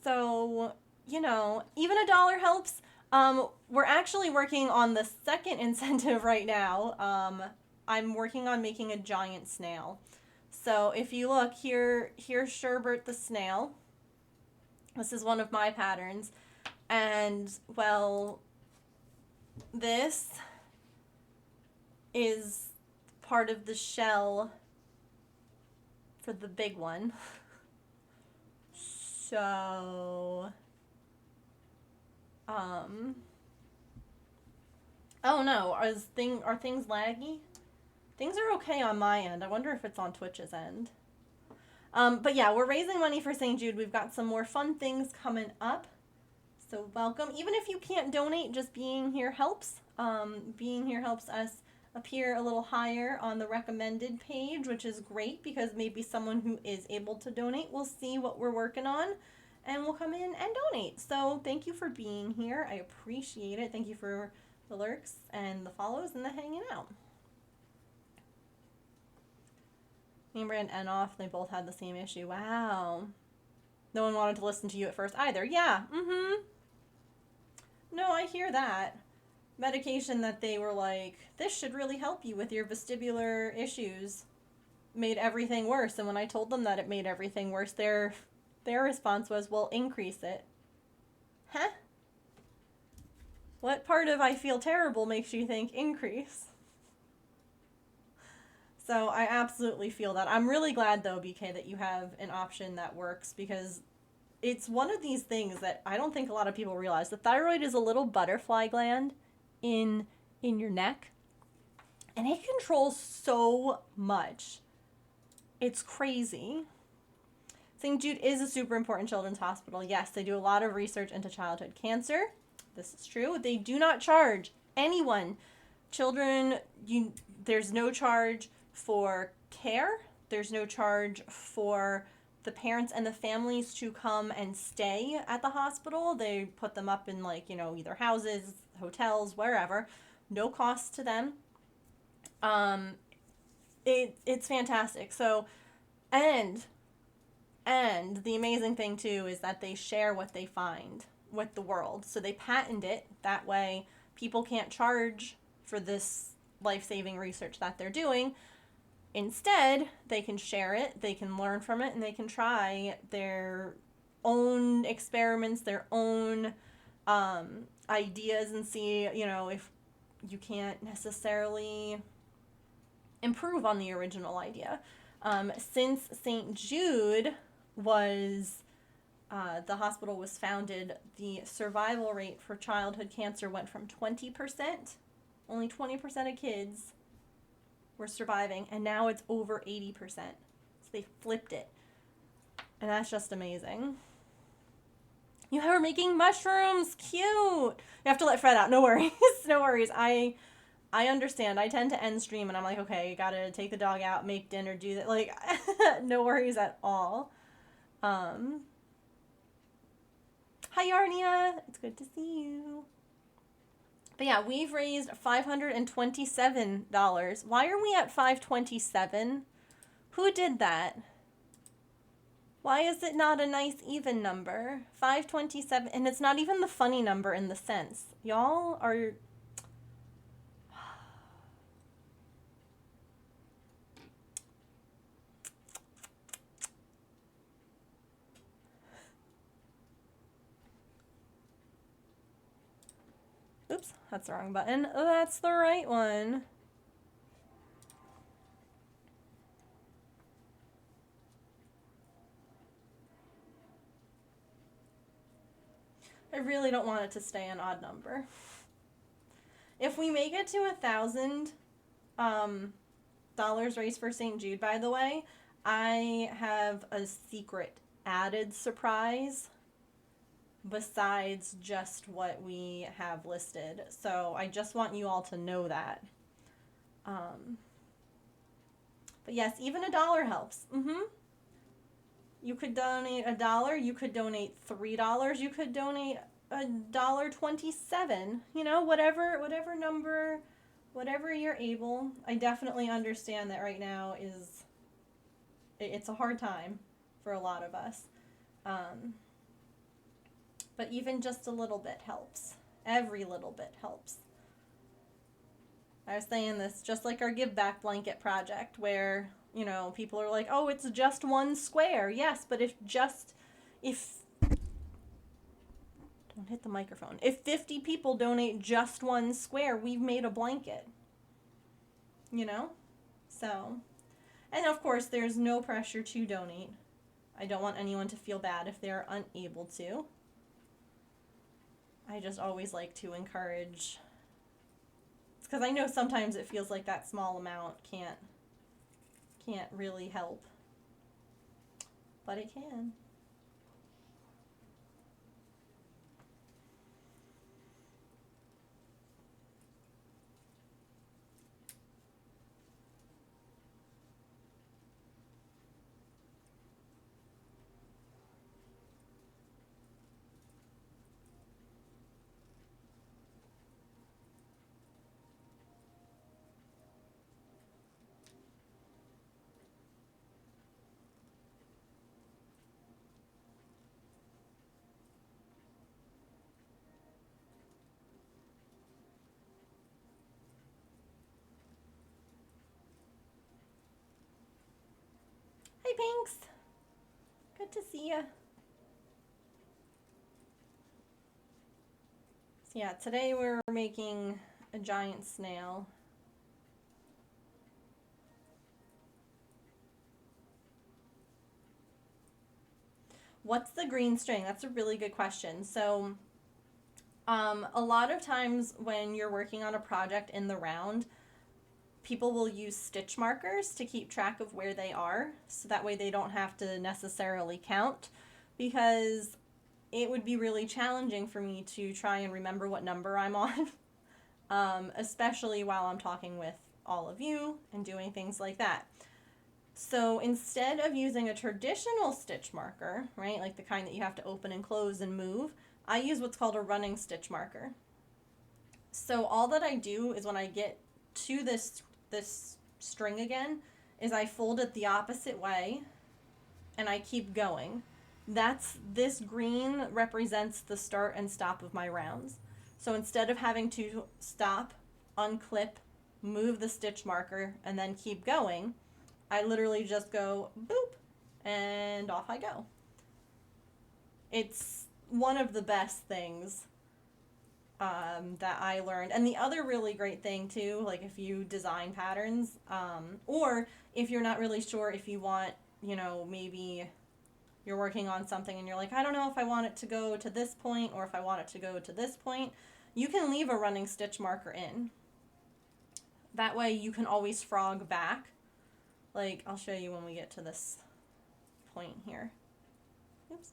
So, you know, even $1 helps. We're actually working on the second incentive right now. I'm working on making a giant snail. So if you look here, here's Sherbert the snail. This is one of my patterns. And, well, this is part of the shell for the big one. So, oh no, are things laggy? Things are okay on my end. I wonder if it's on Twitch's end. But yeah, we're raising money for St. Jude. We've got some more fun things coming up. So welcome. Even if you can't donate, just being here helps. Being here helps us appear a little higher on the recommended page, which is great because maybe someone who is able to donate will see what we're working on and will come in and donate. So thank you for being here. I appreciate it. Thank you for the lurks and the follows and the hanging out. Name brand and off, they both had the same issue. Wow. No one wanted to listen to you at first either. Yeah, No, I hear that. Medication that they were like, this should really help you with your vestibular issues, made everything worse. And when I told them that it made everything worse, their response was, well, increase it. Huh? What part of I feel terrible makes you think increase? So I absolutely feel that. I'm really glad, though, BK, that you have an option that works because it's one of these things that I don't think a lot of people realize. The thyroid is a little butterfly gland in your neck, and it controls so much. It's crazy. St. Jude is a super important children's hospital. Yes, they do a lot of research into childhood cancer. This is true. They do not charge anyone. Children, there's no charge for care. There's no charge for the parents and the families to come and stay at the hospital. They put them up in, like, you know, either houses, hotels, wherever. No cost to them. It's fantastic. So, and the amazing thing too is that they share what they find with the world. So they patent it. That way people can't charge for this life-saving research that they're doing. Instead, they can share it, they can learn from it, and they can try their own experiments, their own ideas, and see, you know, if you can't necessarily improve on the original idea. Since St. Jude was, the hospital was founded, the survival rate for childhood cancer went from 20%, only 20% of kids were surviving, and now it's over 80%. So they flipped it. And that's just amazing. You are making mushrooms. Cute. You have to let Fred out. No worries. No worries. I understand. I tend to end stream and I'm like, okay, you gotta take the dog out, make dinner, do that. Like, no worries at all. Hi, Yarnia. It's good to see you. But yeah, we've raised $527. Why are we at 527? Who did that? Why is it not a nice even number? 527, and it's not even the funny number in the sense. Y'all are... Oops, that's the wrong button. Oh, that's the right one. I really don't want it to stay an odd number. If we make it to $1,000 raised for St. Jude, by the way, I have a secret added surprise besides just what we have listed. So I just want you all to know that. But yes, even $1 helps. You could donate $1, you could donate $3, you could donate $1.27. You know, whatever number, whatever you're able. I definitely understand that right now it's a hard time for a lot of us. But even just a little bit helps. Every little bit helps. I was saying this, just like our Give Back Blanket project, where, you know, people are like, oh, it's just one square. Yes, but if don't hit the microphone. If 50 people donate just one square, we've made a blanket. You know? So, and of course, there's no pressure to donate. I don't want anyone to feel bad if they're unable to. I just always like to encourage, because I know sometimes it feels like that small amount can't really help, but it can. Hey, Pinks. Good to see ya. So yeah, today we're making a giant snail. What's the green string? That's a really good question. So a lot of times when you're working on a project in the round, people will use stitch markers to keep track of where they are, so that way they don't have to necessarily count, because it would be really challenging for me to try and remember what number I'm on, especially while I'm talking with all of you and doing things like that. So instead of using a traditional stitch marker, right, like the kind that you have to open and close and move, I use what's called a running stitch marker. So all that I do is when I get to this string again, is I fold it the opposite way and I keep going. This green represents the start and stop of my rounds. So instead of having to stop, unclip, move the stitch marker, and then keep going, I literally just go boop and off I go. It's one of the best things that I learned. And the other really great thing too, like if you design patterns, or if you're not really sure if you want, maybe you're working on something and you're like, I don't know if I want it to go to this point or if I want it to go to this point, you can leave a running stitch marker in. That way you can always frog back. Like, I'll show you when we get to this point here. Oops.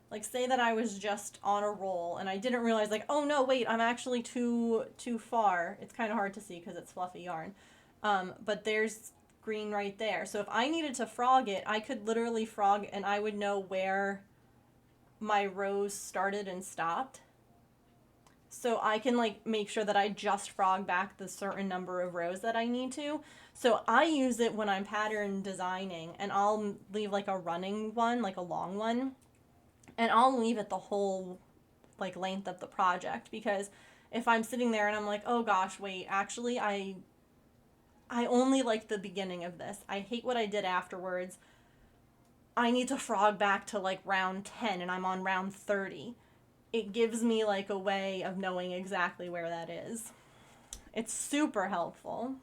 Like, say that I was just on a roll and I didn't realize, like, oh no, wait, I'm actually too far. It's kind of hard to see because it's fluffy yarn. But there's green right there. So if I needed to frog it, I could literally frog and I would know where my rows started and stopped. So I can like make sure that I just frog back the certain number of rows that I need to. So I use it when I'm pattern designing, and I'll leave like a running one, like a long one, and I'll leave it the whole like length of the project, because if I'm sitting there and I'm like, oh gosh, wait, actually I only like the beginning of this. I hate what I did afterwards. I need to frog back to like round 10 and I'm on round 30. It gives me like a way of knowing exactly where that is. It's super helpful.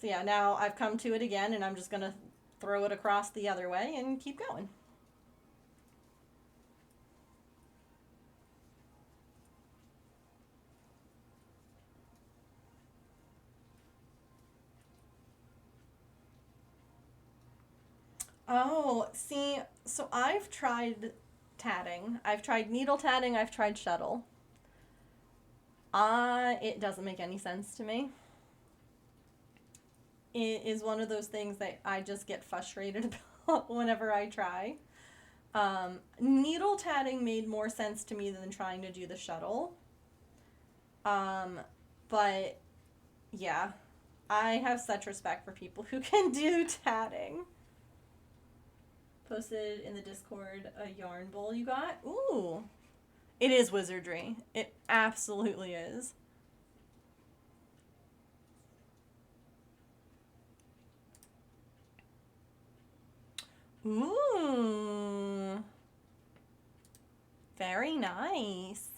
So yeah, now I've come to it again and I'm just going to throw it across the other way and keep going. Oh, see, so I've tried tatting. I've tried needle tatting, I've tried shuttle. It doesn't make any sense to me. It is one of those things that I just get frustrated about whenever I try. Needle tatting made more sense to me than trying to do the shuttle. But yeah, I have such respect for people who can do tatting. Posted in the Discord a yarn bowl you got. Ooh. It is wizardry. It absolutely is. Ooh. Very nice.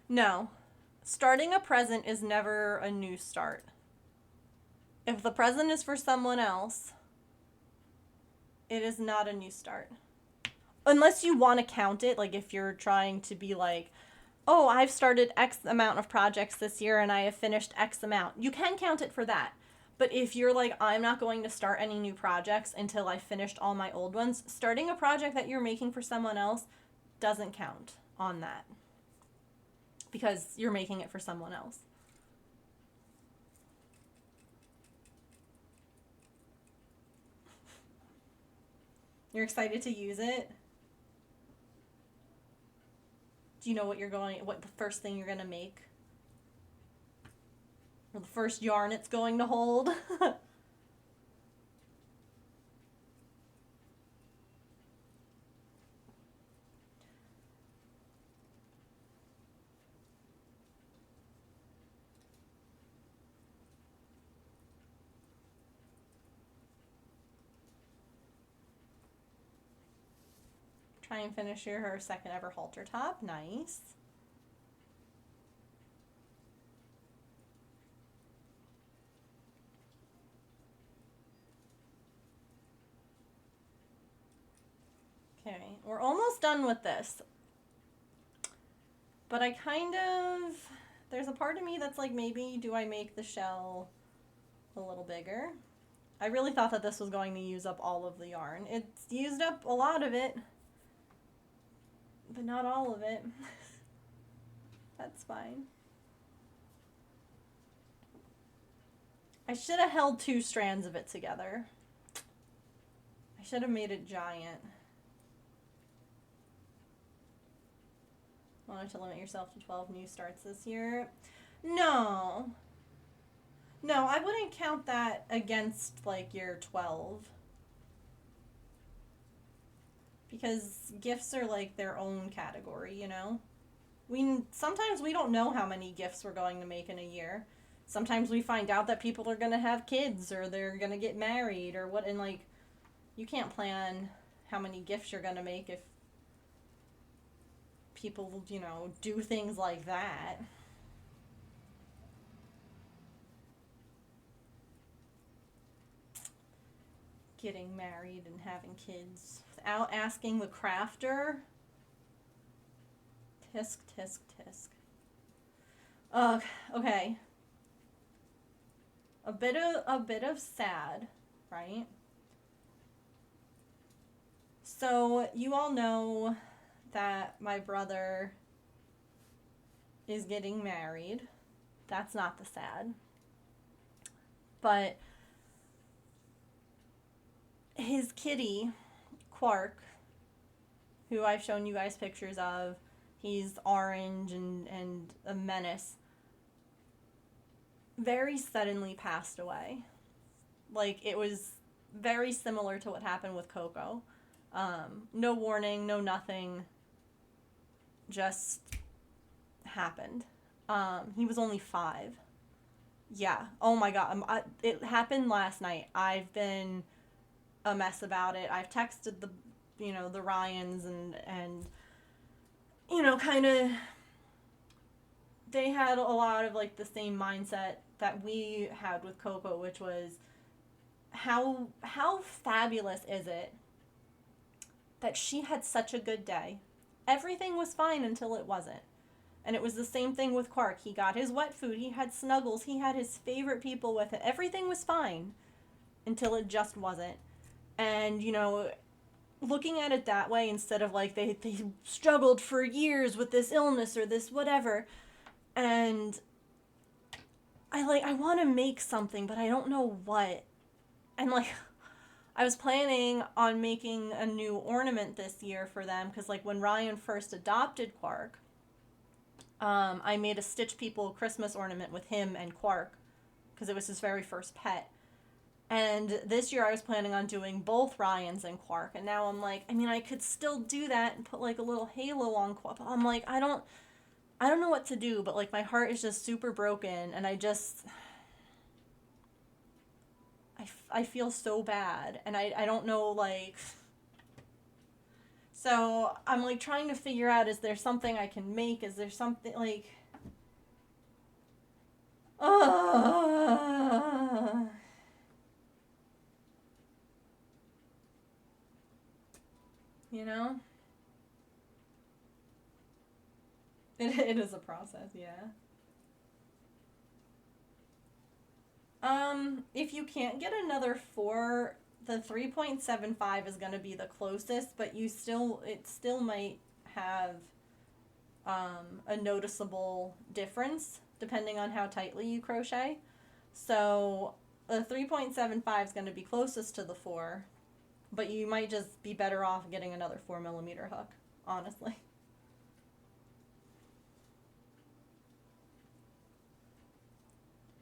No. Starting a present is never a new start. If the present is for someone else, it is not a new start. Unless you want to count it, like if you're trying to be like, oh, I've started X amount of projects this year and I have finished X amount. You can count it for that. But if you're like, I'm not going to start any new projects until I finished all my old ones, starting a project that you're making for someone else doesn't count on that, because you're making it for someone else. You're excited to use it? Do you know what the first thing you're going to make? Or the first yarn it's going to hold? Try and finish her second ever halter top. Nice. done with this. But I kind of, there's a part of me that's like, maybe do I make the shell a little bigger? I really thought that this was going to use up all of the yarn. It's used up a lot of it, but not all of it. That's fine. I should have held 2 strands of it together. I should have made it giant. Wanted to limit yourself to 12 new starts this year. No. No, I wouldn't count that against, like, year 12. Because gifts are, like, their own category, you know? Sometimes we don't know how many gifts we're going to make in a year. Sometimes we find out that people are going to have kids or they're going to get married or what, and, like, you can't plan how many gifts you're going to make if people, you know, do things like that. Getting married and having kids without asking the crafter. Tisk, tisk, tisk. Okay. A bit of sad, right? So you all know that my brother is getting married. That's not the sad. But his kitty, Quark, who I've shown you guys pictures of, he's orange and a menace, very suddenly passed away. Like, it was very similar to what happened with Coco. No warning, no nothing. Just happened. He was only 5. Yeah. Oh my god. It happened last night. I've been a mess about it. I've texted the Ryans and kind of, they had a lot of, like, the same mindset that we had with Coco, which was, how fabulous is it that she had such a good day? Everything was fine until it wasn't. And it was the same thing with Quark. He got his wet food, he had snuggles, he had his favorite people with it. Everything was fine until it just wasn't. And, looking at it that way, instead of, like, they struggled for years with this illness or this whatever, and I want to make something, but I don't know what. And, like, I was planning on making a new ornament this year for them, because, like, when Ryan first adopted Quark, I made a Stitch People Christmas ornament with him and Quark, because it was his very first pet. And this year I was planning on doing both Ryans and Quark, and now I'm like, I could still do that and put, like, a little halo on Quark. I'm like, I don't know what to do, but, like, my heart is just super broken, and I feel so bad, and I don't know, like, so I'm, like, trying to figure out, is there something I can make? Is there something, like, you know? It is a process, yeah. If you can't get another 4, the 3.75 is going to be the closest, but it still might have a noticeable difference depending on how tightly you crochet. So the 3.75 is going to be closest to the 4, but you might just be better off getting another 4mm hook, honestly.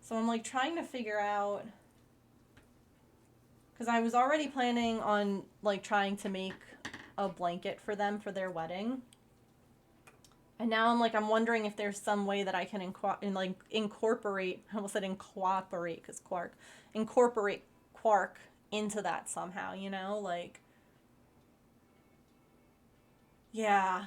So I'm, like, trying to figure out, because I was already planning on, like, trying to make a blanket for them for their wedding. And now I'm wondering if there's some way that I can incorporate, I almost said incorporate, because Quark, incorporate Quark into that somehow, like, yeah.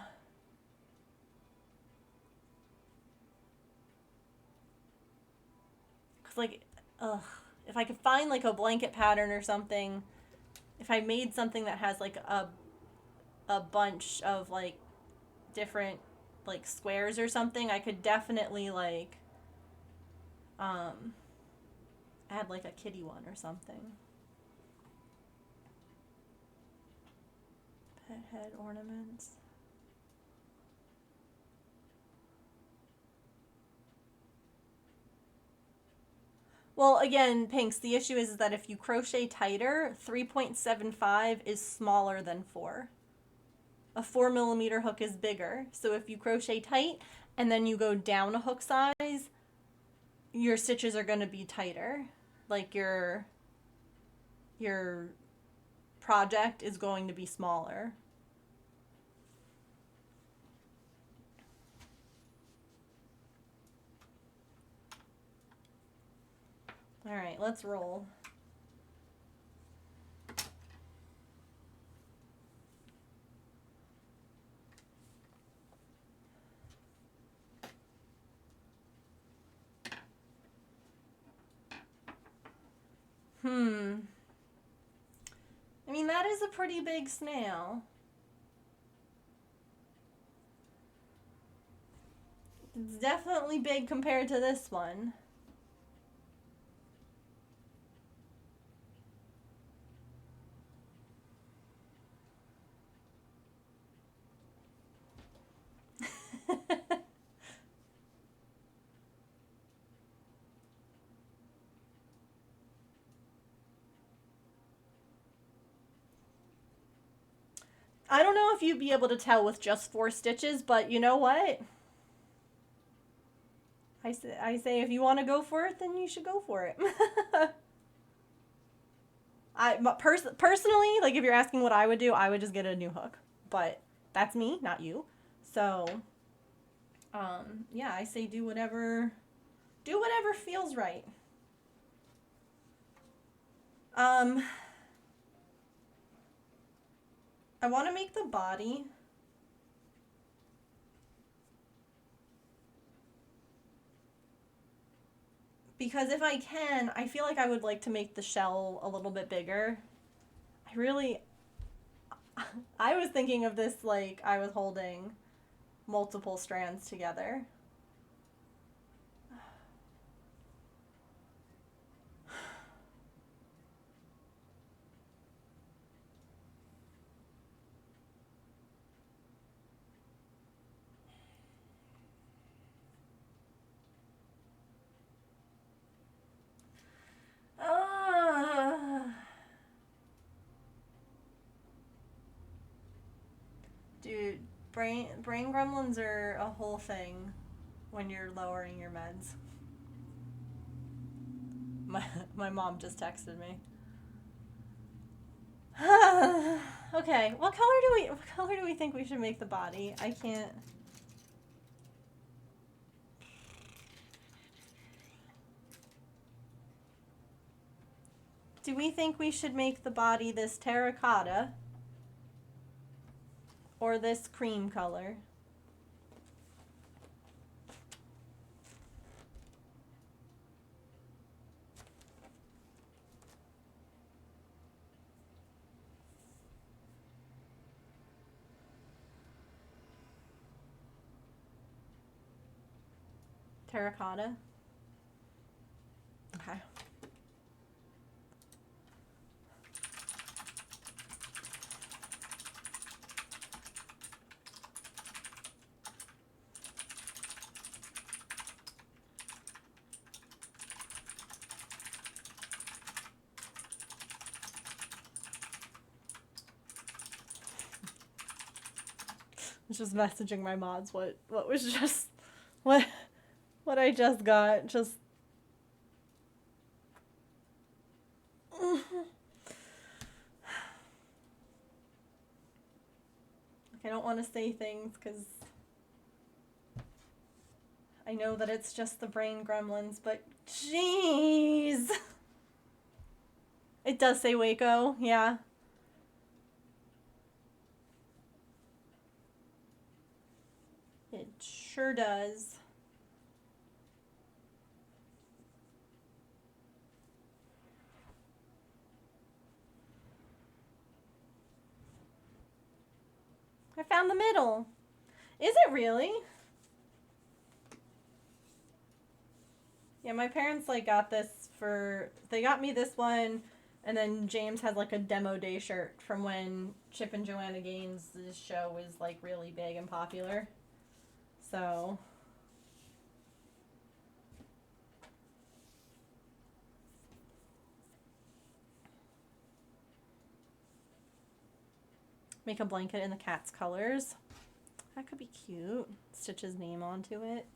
Because, like, if I could find, like, a blanket pattern or something, if I made something that has, like, a bunch of like different like squares or something, I could definitely like add like a kitty one or something. Pet head ornaments. Well, again, Pinks, the issue is that if you crochet tighter, 3.75 is smaller than 4. A 4mm hook is bigger. So if you crochet tight and then you go down a hook size, your stitches are going to be tighter. Like your project is going to be smaller. All right, let's roll. I mean, that is a pretty big snail. It's definitely big compared to this one. I don't know if you'd be able to tell with just 4 stitches, but you know what? I say if you want to go for it, then you should go for it. Personally, like if you're asking what I would do, I would just get a new hook. But that's me, not you. So, yeah, I say do whatever feels right. I want to make the body. Because if I can, I feel like I would like to make the shell a little bit bigger. I was thinking of this like I was holding multiple strands together. Dude, brain gremlins are a whole thing when you're lowering your meds. My mom just texted me. Okay, what color do we think we should make the body? I can't. Do we think we should make the body this terracotta or this cream color? Terracotta? Okay. I was just messaging my mods what was just what I just got. Just like I don't want to say things because I know that it's just the brain gremlins, but jeez. It does say Waco, yeah. It sure does. down the middle. Is it really? Yeah, my parents like got this they got me this one, and then James had like a demo day shirt from when Chip and Joanna Gaines' show was like really big and popular. So make a blanket in the cat's colors. That could be cute. Stitch his name onto it.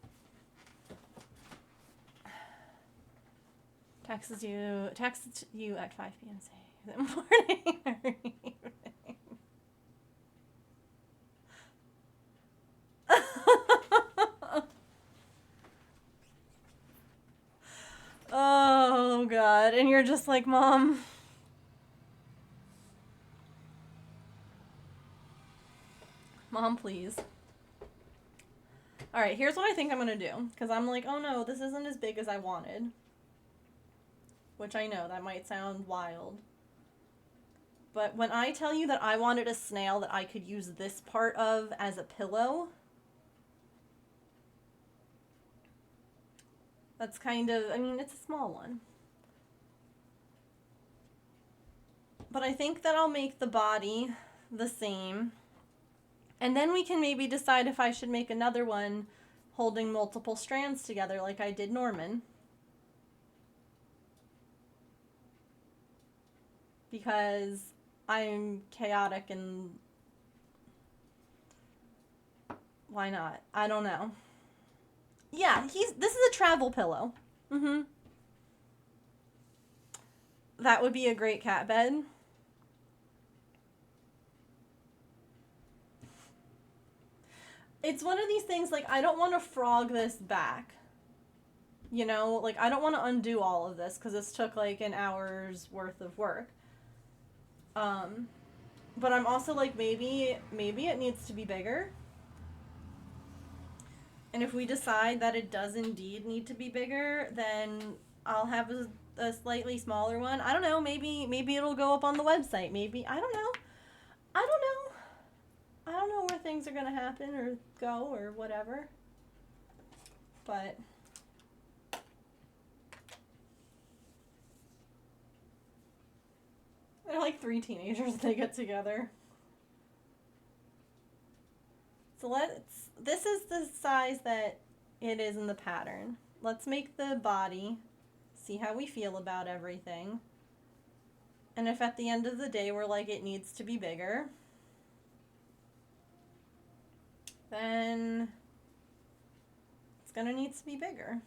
Texts you at 5 p.m. Say, is it morning or evening? Oh, God. And you're just like, Mom. Mom, please. Alright, here's what I think I'm going to do. Because I'm like, oh no, this isn't as big as I wanted. Which I know, that might sound wild. But when I tell you that I wanted a snail that I could use this part of as a pillow, that's kind of, I mean, it's a small one. But I think that I'll make the body the same. And then we can maybe decide if I should make another one holding multiple strands together like I did Norman. Because I'm chaotic and why not? I don't know. Yeah, this is a travel pillow. Mm-hmm. That would be a great cat bed. It's one of these things, like, I don't want to frog this back. You know, like, I don't want to undo all of this because this took, like, an hour's worth of work. But I'm also like, maybe it needs to be bigger. And if we decide that it does indeed need to be bigger, then I'll have a slightly smaller one. I don't know, maybe it'll go up on the website. Maybe, I don't know. I don't know where things are going to happen or go or whatever. But they're like 3 teenagers, they get together. So this is the size that it is in the pattern. Let's make the body, see how we feel about everything. And if at the end of the day we're like, it needs to be bigger, then it's gonna need to be bigger.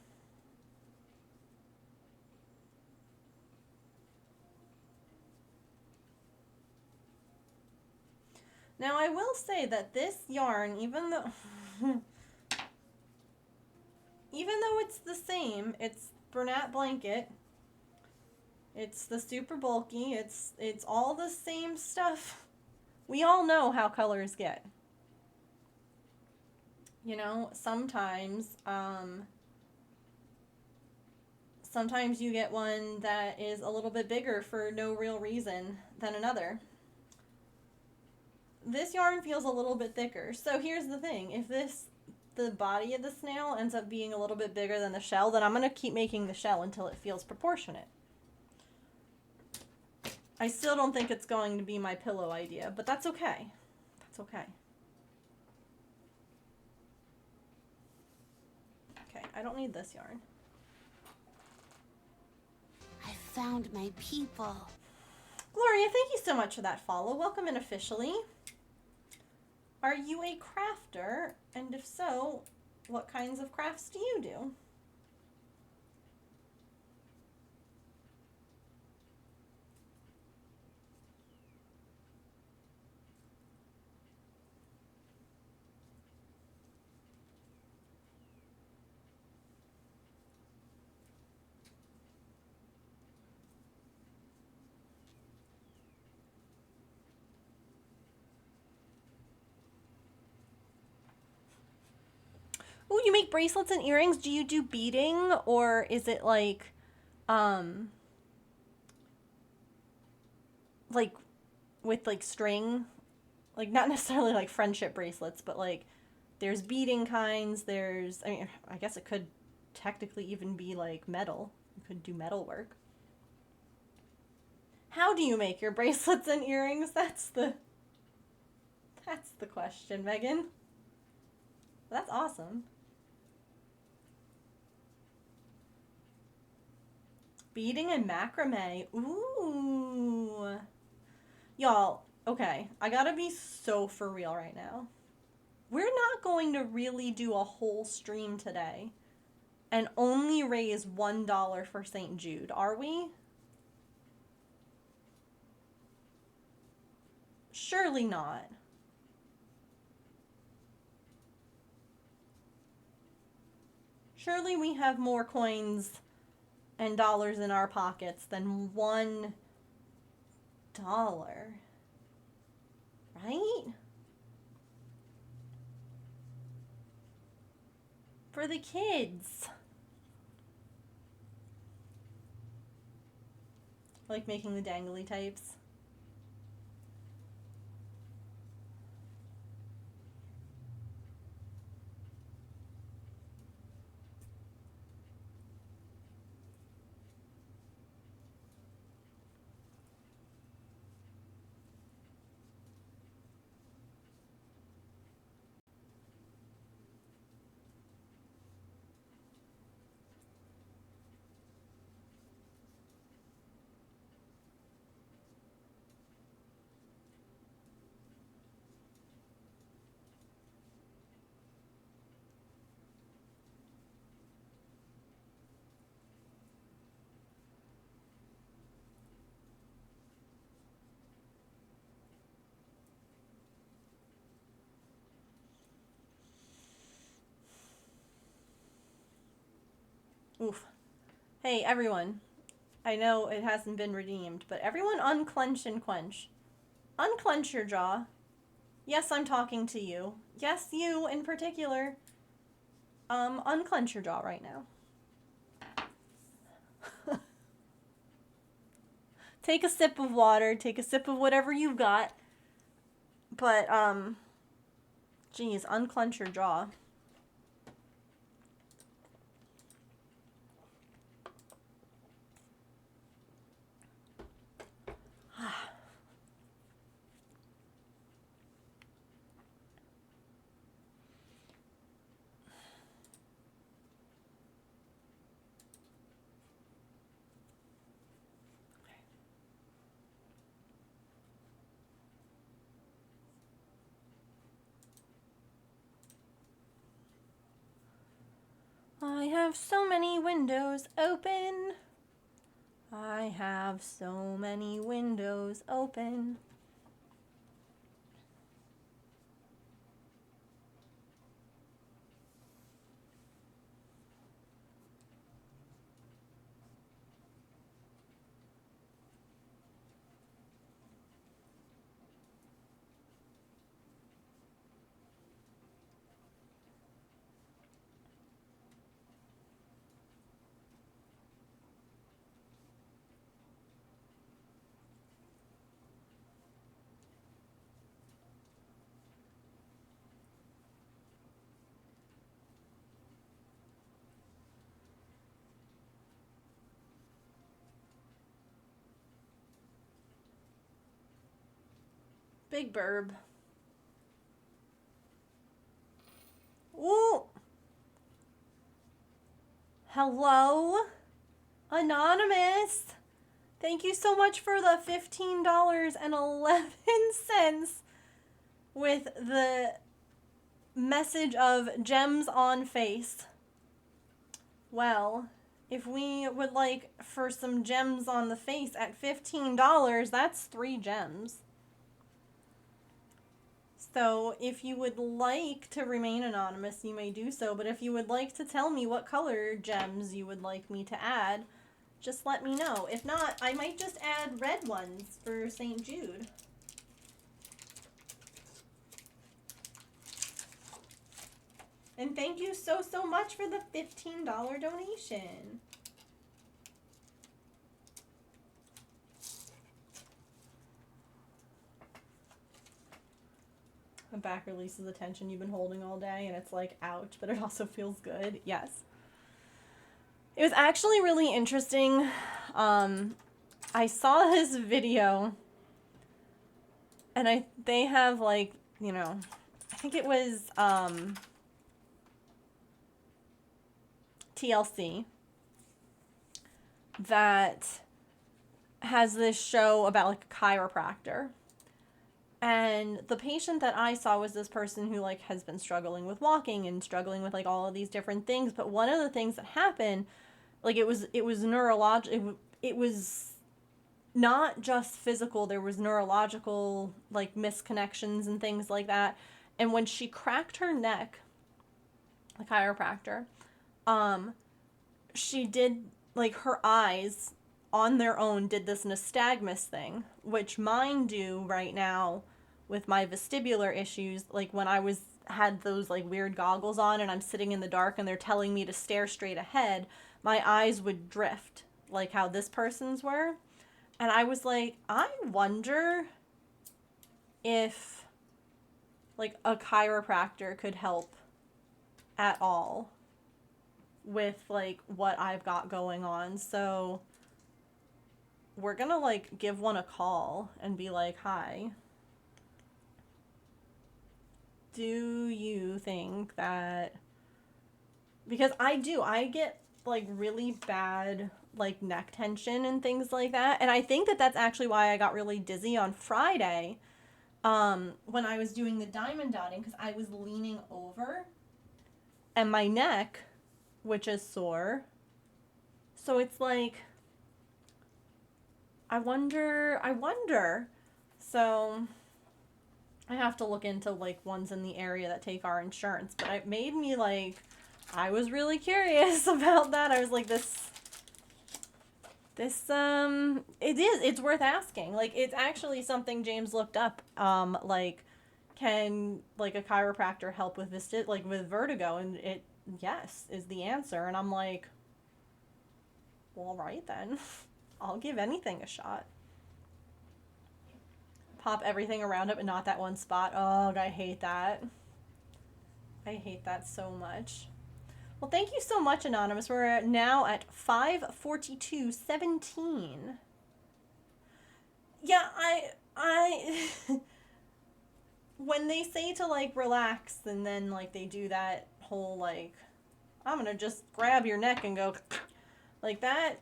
Now I will say that this yarn, even though it's the same, it's Bernat blanket, it's the super bulky, it's all the same stuff. We all know how colors get. You know, sometimes you get one that is a little bit bigger for no real reason than another. This yarn feels a little bit thicker. So here's the thing. If the body of the snail ends up being a little bit bigger than the shell, then I'm going to keep making the shell until it feels proportionate. I still don't think it's going to be my pillow idea, but that's okay. That's okay. Okay, I don't need this yarn. I found my people. Gloria, thank you so much for that follow. Welcome in officially. Are you a crafter? And if so, what kinds of crafts do you do? Oh, you make bracelets and earrings. Do you do beading, or is it like with like string like, not necessarily like friendship bracelets, but like there's beading kinds, there's, I mean, I guess it could technically even be like metal. You could do metal work. How do you make your bracelets and earrings? That's the question, Megan. That's awesome. Beading and macrame. Ooh. Y'all, okay, I gotta be so for real right now. We're not going to really do a whole stream today and only raise $1 for St. Jude, are we? Surely not. Surely we have more coins and dollars in our pockets than $1. Right? For the kids. Like making the dangly types. Oof. Hey, everyone. I know it hasn't been redeemed, but everyone unclench and quench. Unclench your jaw. Yes, I'm talking to you. Yes, you in particular. Unclench your jaw right now. Take a sip of water, take a sip of whatever you've got. But, geez, unclench your jaw. I have so many windows open. I have so many windows open. Big burb. Ooh. Hello? Anonymous. Thank you so much for the $15.11 with the message of gems on face. Well, if we would like for some gems on the face at $15, that's 3 gems. So if you would like to remain anonymous, you may do so. But if you would like to tell me what color gems you would like me to add, just let me know. If not, I might just add red ones for St. Jude. And thank you so much for the $15 donation. back releases the tension you've been holding all day, and it's like, ouch, but it also feels good. Yes. It was actually really interesting. I saw this video, and they have, like, you know, I think it was TLC that has this show about, like, a chiropractor. And the patient that I saw was this person who, like, has been struggling with walking and struggling with, like, all of these different things. But one of the things that happened, like, it was neurological. It was not just physical. There was neurological, like, misconnections and things like that. And when she cracked her neck, the chiropractor, she did, like, her eyes on their own did this nystagmus thing, which mine do right now with my vestibular issues. Like, when I had those, like, weird goggles on and I'm sitting in the dark and they're telling me to stare straight ahead, my eyes would drift, like how this person's were. And I was like, I wonder if, like, a chiropractor could help at all with, like, what I've got going on. So we're gonna, like, give one a call and be like, hi, do you think that, because I get, like, really bad, like, neck tension and things like that, and I think that that's actually why I got really dizzy on Friday, when I was doing the diamond dotting, because I was leaning over, and my neck, which is sore, so it's like, I wonder, so I have to look into, like, ones in the area that take our insurance, but it made me, like, I was really curious about that. I was like, it's worth asking. Like, it's actually something James looked up, like, can, like, a chiropractor help with with vertigo, and it, yes, is the answer, and I'm like, well, all right then. I'll give anything a shot. Pop everything around it, but not that one spot. Oh, I hate that. I hate that so much. Well, thank you so much, Anonymous. We're now at 5:42:17. Yeah, I when they say to, like, relax, and then, like, they do that whole, like, I'm gonna just grab your neck and go like that,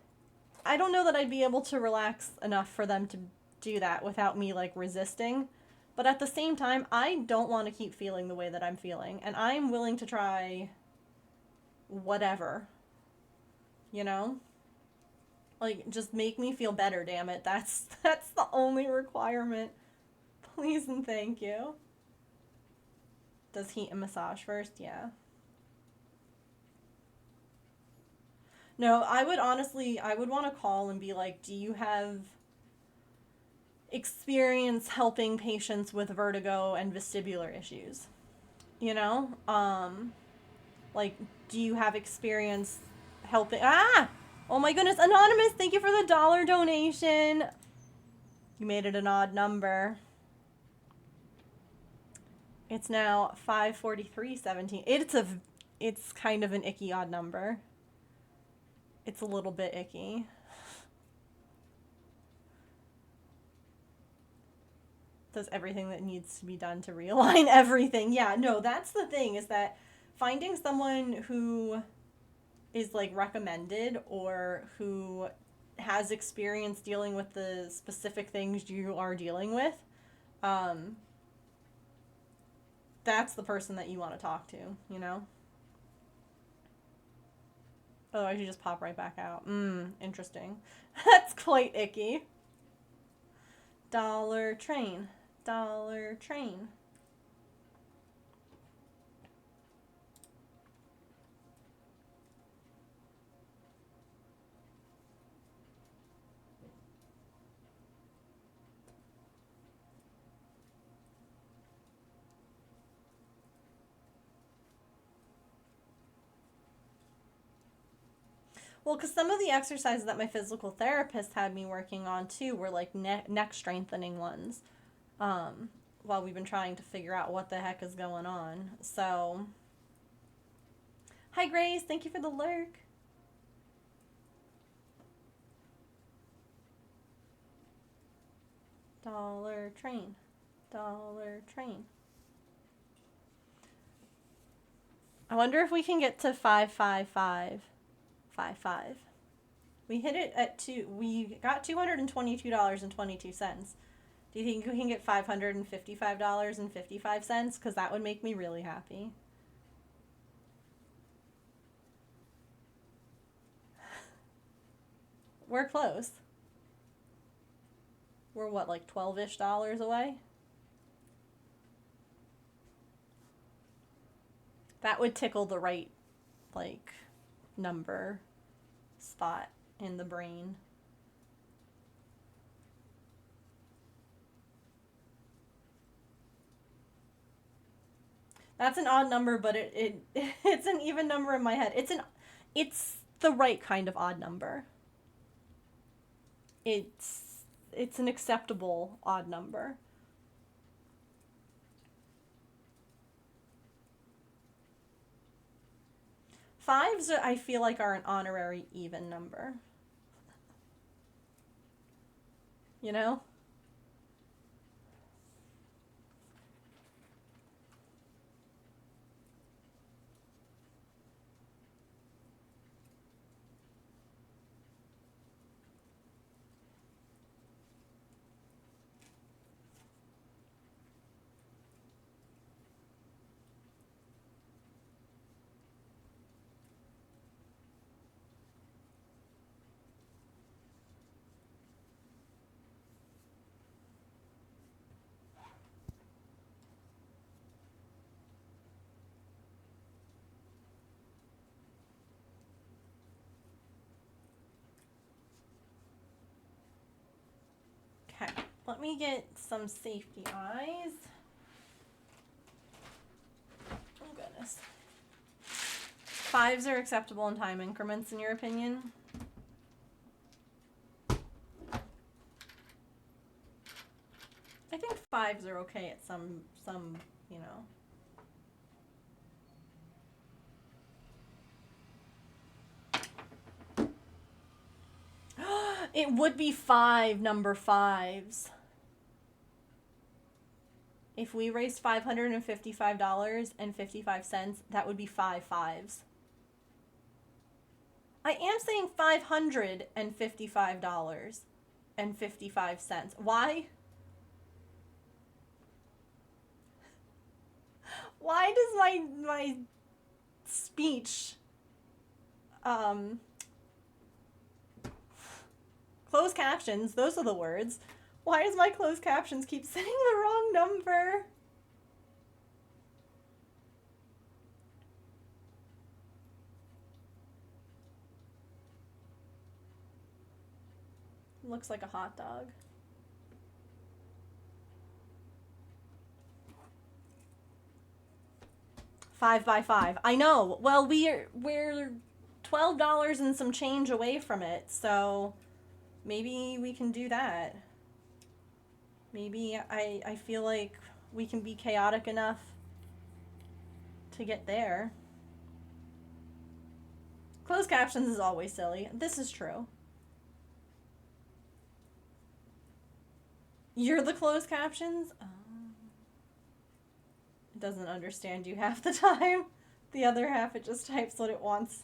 I don't know that I'd be able to relax enough for them to do that without me, like, resisting. But at the same time, I don't want to keep feeling the way that I'm feeling, and I'm willing to try whatever, you know? Like, just make me feel better, damn it. That's the only requirement. Please and thank you. Does heat and massage first? Yeah. No, I would want to call and be like, do you have experience helping patients with vertigo and vestibular issues? You know? Like, do you have experience helping? Oh my goodness, Anonymous, thank you for the $1 donation. You made it an odd number. It's now 5:43:17. It's kind of an icky odd number. It's a little bit icky. Does everything that needs to be done to realign everything. Yeah, no, that's the thing, is that finding someone who is, like, recommended or who has experience dealing with the specific things you are dealing with, that's the person that you want to talk to, you know? Otherwise you just pop right back out. Interesting. That's quite icky. Dollar Train. Dollar Train. Well, because some of the exercises that my physical therapist had me working on, too, were, like, neck strengthening ones. while we've been trying to figure out what the heck is going on. So, hi Grace, thank you for the lurk. Dollar train. Dollar train. I wonder if we can get to 55555. We hit it at we got $222.22. Do you think we can get $555.55? Because that would make me really happy. We're close. We're what, like $12-ish away? That would tickle the right, like, number spot in the brain. That's an odd number, but it's an even number in my head. It's the right kind of odd number. It's an acceptable odd number. Fives, I feel like, are an honorary even number. You know? Okay, let me get some safety eyes. Oh, goodness. Fives are acceptable in time increments, in your opinion? I think fives are okay at some, you know. It would be number fives. If we raised $555.55, that would be 5 fives. I am saying $555.55. Why? Why does my speech closed captions, those are the words. Why does my closed captions keep saying the wrong number? Looks like a hot dog. Five by 5. I know. Well, we're $12 and some change away from it, so maybe we can do that. Maybe I feel like we can be chaotic enough to get there. Closed captions is always silly. This is true. You're the closed captions? Oh. It doesn't understand you half the time. The other half, it just types what it wants.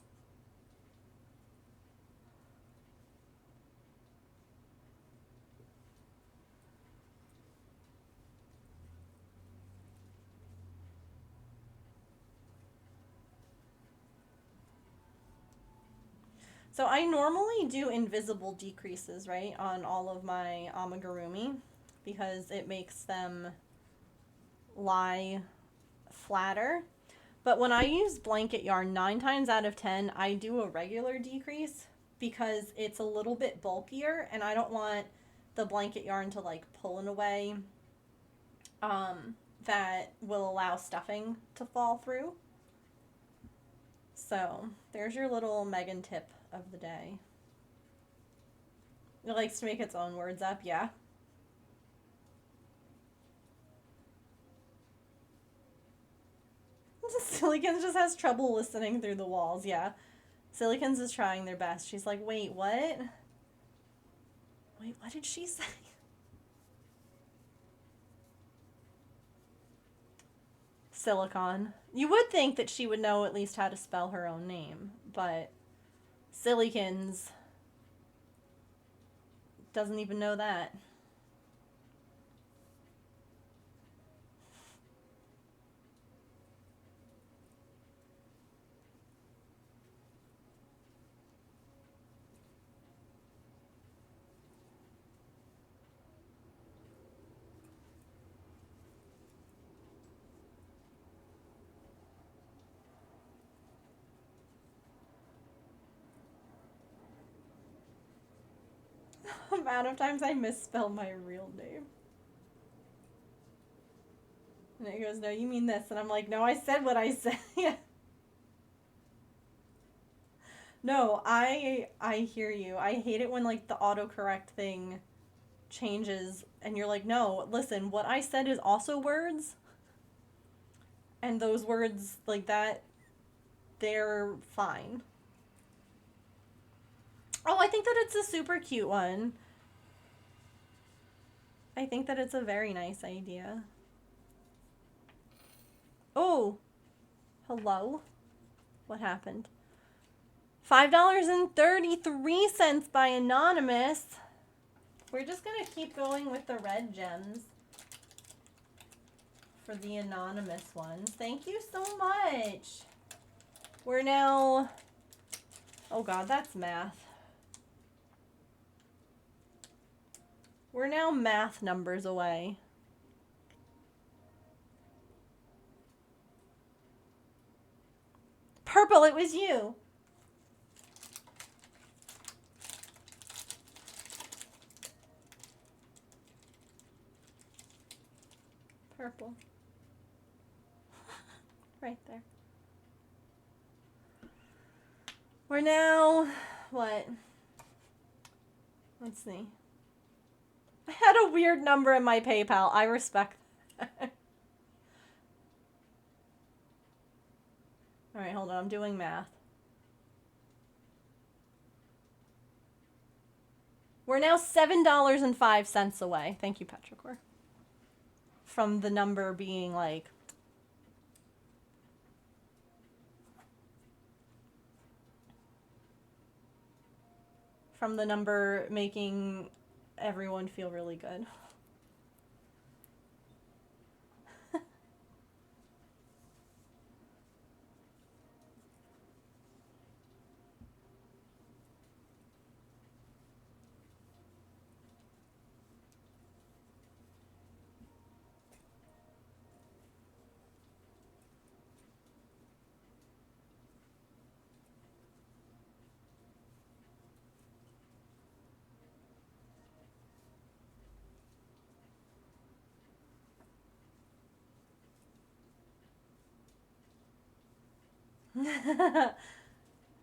So I normally do invisible decreases, right, on all of my amigurumi because it makes them lie flatter. But when I use blanket yarn, 9 times out of 10, I do a regular decrease because it's a little bit bulkier and I don't want the blanket yarn to like pull in a way that will allow stuffing to fall through. So there's your little Megan tip of the day. It likes to make its own words up, yeah. Silicons just has trouble listening through the walls, yeah. Silicons is trying their best. She's like, wait, what? Wait, what did she say? Silicon. You would think that she would know at least how to spell her own name, but Silicons doesn't even know that. Amount of times I misspell my real name. And it goes, no, you mean this. And I'm like, no, I said what I said. Yeah. No, I hear you. I hate it when, like, the autocorrect thing changes and you're like, no, listen, what I said is also words. And those words, like that, they're fine. Oh, I think that it's a super cute one. I think that it's a very nice idea. Oh, hello? What happened? $5.33 by Anonymous. We're just gonna keep going with the red gems for the anonymous ones. Thank you so much. We're now, oh God, that's math. We're now math numbers away. Purple, it was you. Purple. Right there. We're now, what? Let's see. I had a weird number in my PayPal. I respect that. All right, hold on. I'm doing math. We're now $7.05 away. Thank you, Petrichor. From the number being like... From the number making everyone feel really good.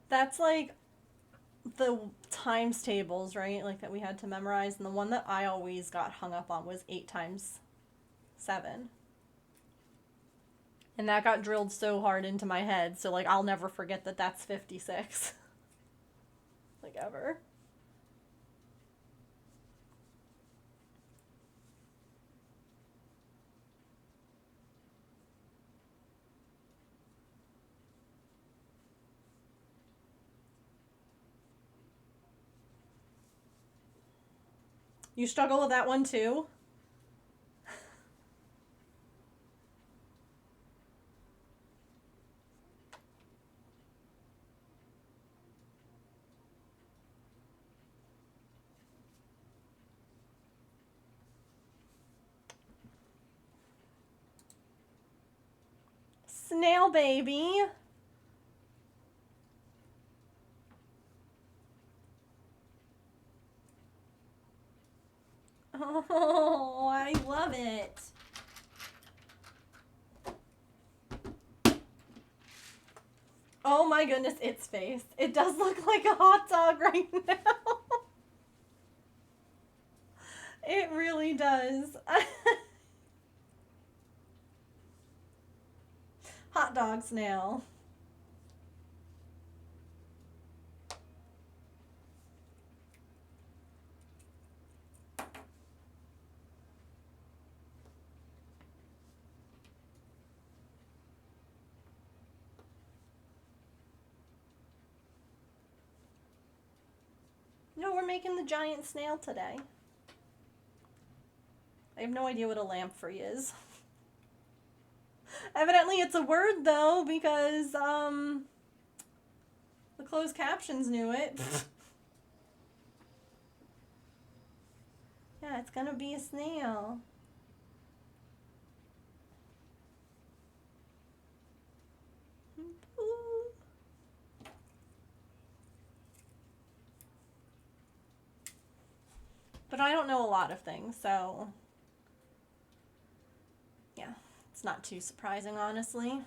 That's like the times tables, right? Like that we had to memorize. And the one that I always got hung up on was 8 times 7. And that got drilled so hard into my head. So like I'll never forget that that's 56. Like ever. You struggle with that one too? Snail baby. Oh, I love it. Oh my goodness, its face. It does look like a hot dog right now. It really does. Hot hot dog snail. No, we're making the giant snail today. I have no idea what a lamprey is. Evidently it's a word though, because the closed captions knew it. Yeah, it's gonna be a snail. But I don't know a lot of things, so yeah, it's not too surprising, honestly.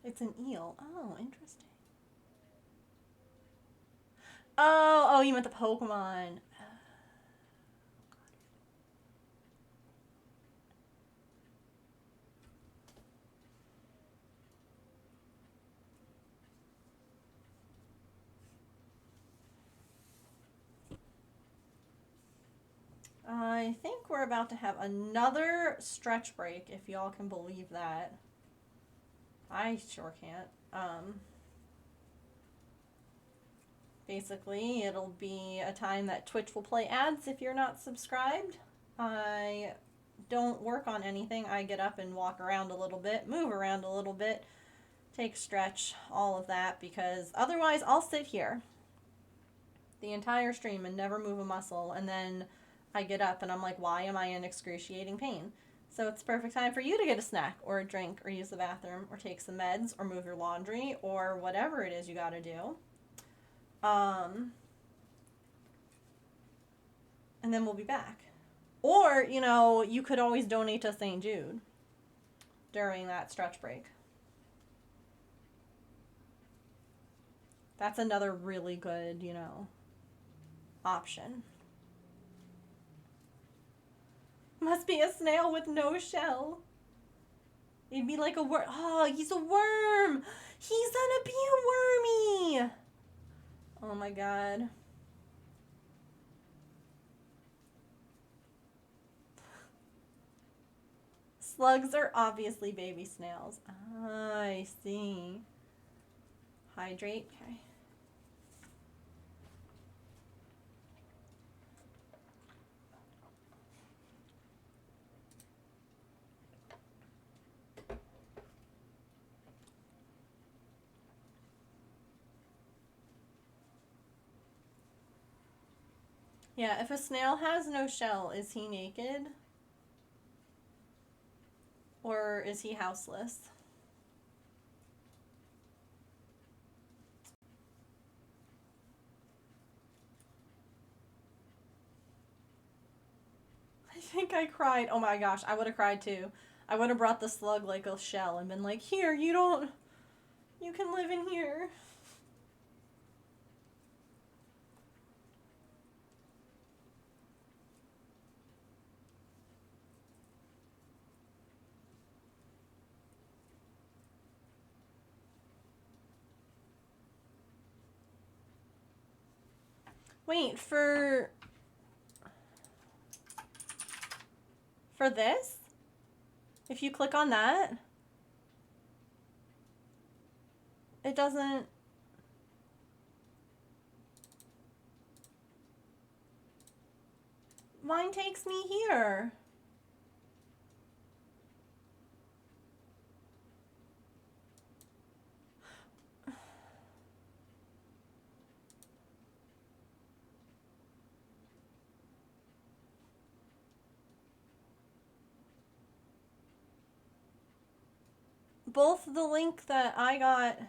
It's an eel. Oh, interesting. Oh, you meant the Pokemon. I think we're about to have another stretch break, if y'all can believe that. I sure can't. Basically, it'll be a time that Twitch will play ads if you're not subscribed. I don't work on anything. I get up and walk around a little bit, move around a little bit, take stretch, all of that, because otherwise I'll sit here the entire stream and never move a muscle, and then I get up and I'm like, why am I in excruciating pain? So it's the perfect time for you to get a snack or a drink or use the bathroom or take some meds or move your laundry or whatever it is you gotta do. And then we'll be back. Or, you know, you could always donate to St. Jude during that stretch break. That's another really good, you know, option. Must be a snail with no shell. It'd be like a worm. Oh, he's a worm. He's gonna be a wormy. Oh my god. Slugs are obviously baby snails. I see. Hydrate. Okay. Yeah, if a snail has no shell, is he naked? Or is he houseless? I think I cried. Oh my gosh, I would have cried too. I would have brought the slug like a shell and been like, here, you can live in here. Wait, for this? If you click on that, it doesn't... Mine takes me here. Both the link that I got,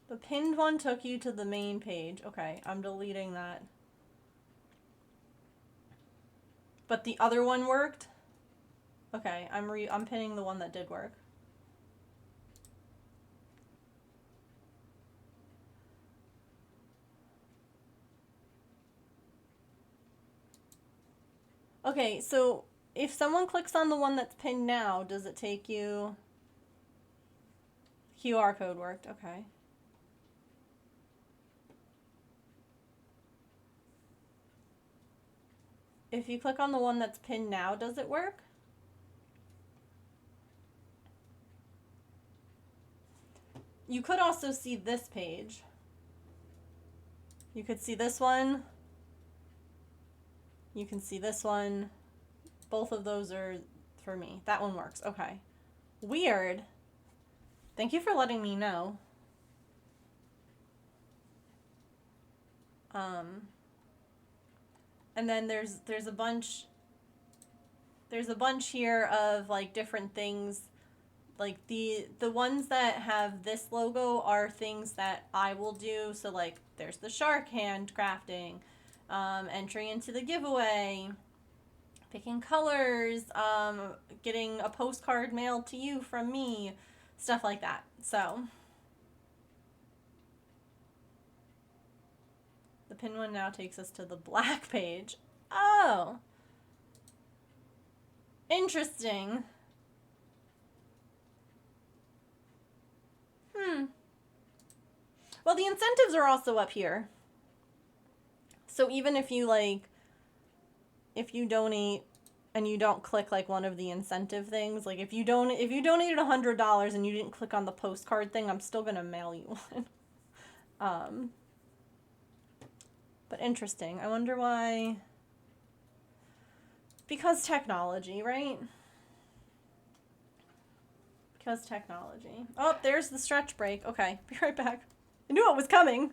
the pinned one took you to the main page. Okay, I'm deleting that. But the other one worked? Okay, I'm pinning the one that did work. Okay, so if someone clicks on the one that's pinned now, does it take you? QR code worked, okay. If you click on the one that's pinned now, does it work? You could also see this page. You could see this one. You can see this one. Both of those are for me. That one works. Okay. Weird. Thank you for letting me know. And then there's a bunch here of like different things. Like the ones that have this logo are things that I will do. So like there's the shark handcrafting, entry into the giveaway, picking colors, getting a postcard mailed to you from me, stuff like that. So the pin one now takes us to the black page. Oh, interesting. Well, the incentives are also up here. So even if you if you donate and you don't click like one of the incentive things, like if you donated $100 and you didn't click on the postcard thing, I'm still gonna mail you one. But interesting. I wonder why. Because technology, right? Because technology. Oh, there's the stretch break. Okay, be right back. I knew it was coming.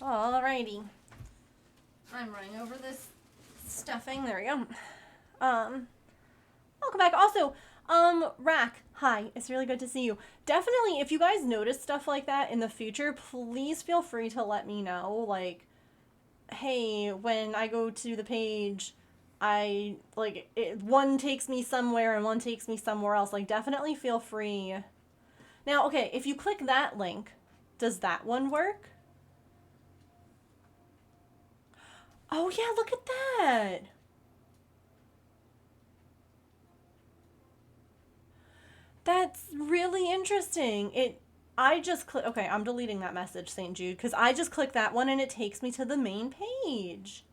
Alrighty. I'm running over this stuffing. There we go. Welcome back. Also, Rack, hi. It's really good to see you. Definitely, if you guys notice stuff like that in the future, please feel free to let me know. Like, hey, when I go to the page, one takes me somewhere and one takes me somewhere else. Like, definitely feel free. Now, okay, if you click that link, does that one work? Oh, yeah, look at that. That's really interesting. I just click, okay, I'm deleting that message, St. Jude, because I just clicked that one and it takes me to the main page.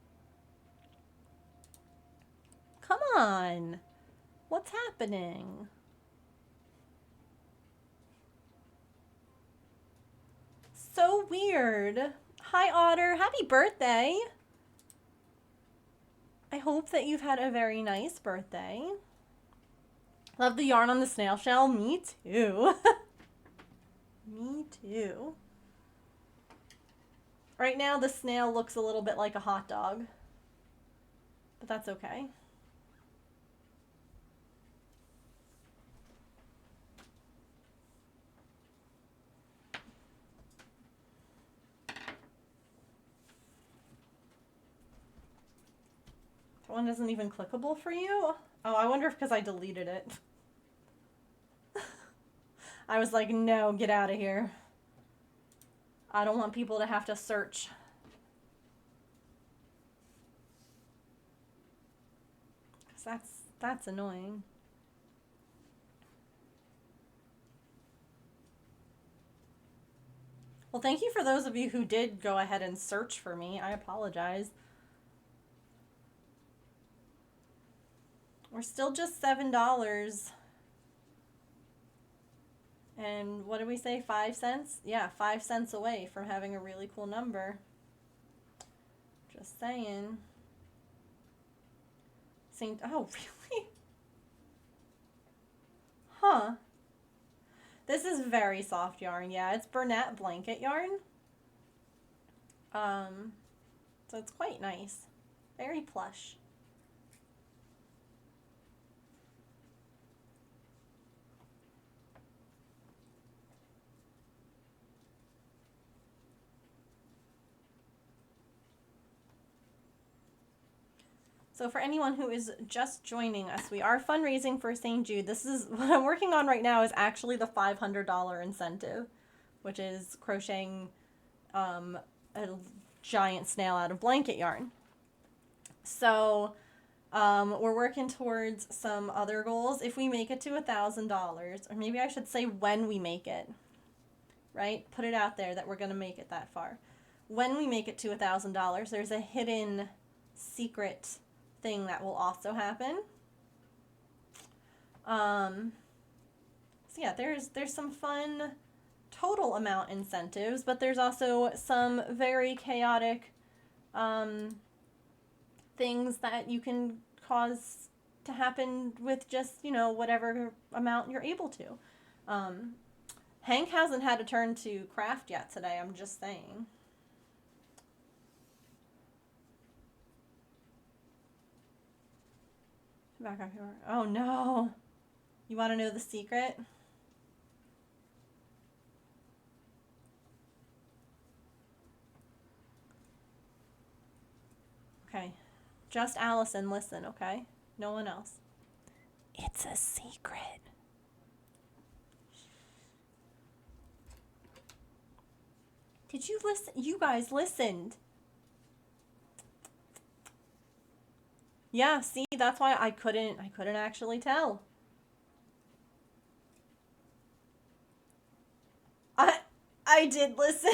Come on. What's happening? So weird. Hi, Otter. Happy birthday. I hope that you've had a very nice birthday. Love the yarn on the snail shell. Me too. Me too. Right now, the snail looks a little bit like a hot dog. But that's okay. That one isn't even clickable for you? Oh, I wonder if because I deleted it. I was like, no, get out of here. I don't want people to have to search. Because that's annoying. Well, thank you for those of you who did go ahead and search for me. I apologize. We're still just $7. And what did we say? 5 cents? Yeah, 5 cents away from having a really cool number. Just saying. Oh, really? Huh. This is very soft yarn. Yeah, it's Bernat blanket yarn. So it's quite nice. Very plush. So for anyone who is just joining us, we are fundraising for St. Jude. This is what I'm working on right now is actually the $500 incentive, which is crocheting a giant snail out of blanket yarn. So we're working towards some other goals. If we make it to $1,000, or maybe I should say when we make it, right? Put it out there that we're going to make it that far. When we make it to $1,000, there's a hidden secret thing that will also happen. So yeah, there's some fun total amount incentives, but there's also some very chaotic things that you can cause to happen with just, you know, whatever amount you're able to. Hank hasn't had a turn to craft yet today, I'm just saying. Back up here. Oh no. You want to know the secret? Okay. Just Allison, listen, okay? No one else. It's a secret. Did you listen? You guys listened. Yeah, see, that's why I couldn't actually tell. I did listen.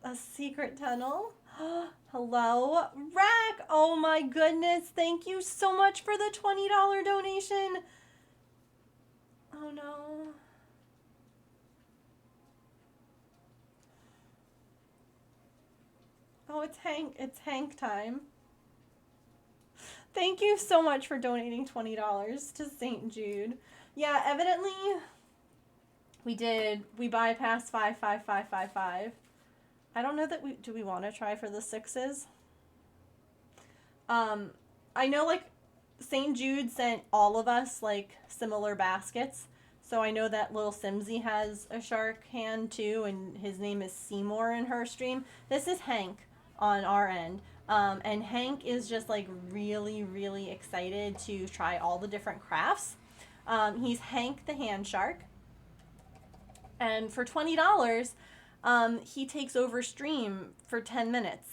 a secret tunnel. Hello, Rack. Oh my goodness. Thank you so much for the $20 donation. Oh no. Oh, it's Hank time. Thank you so much for donating $20 to St. Jude. Yeah, evidently we bypassed 55555. I don't know that do we want to try for the 6s? I know, like, St. Jude sent all of us, like, similar baskets. So I know that little Simsy has a shark hand too, and his name is Seymour in her stream. This is Hank on our end. And Hank is just like really, really excited to try all the different crafts. He's Hank the hand shark. And for $20, he takes over stream for 10 minutes.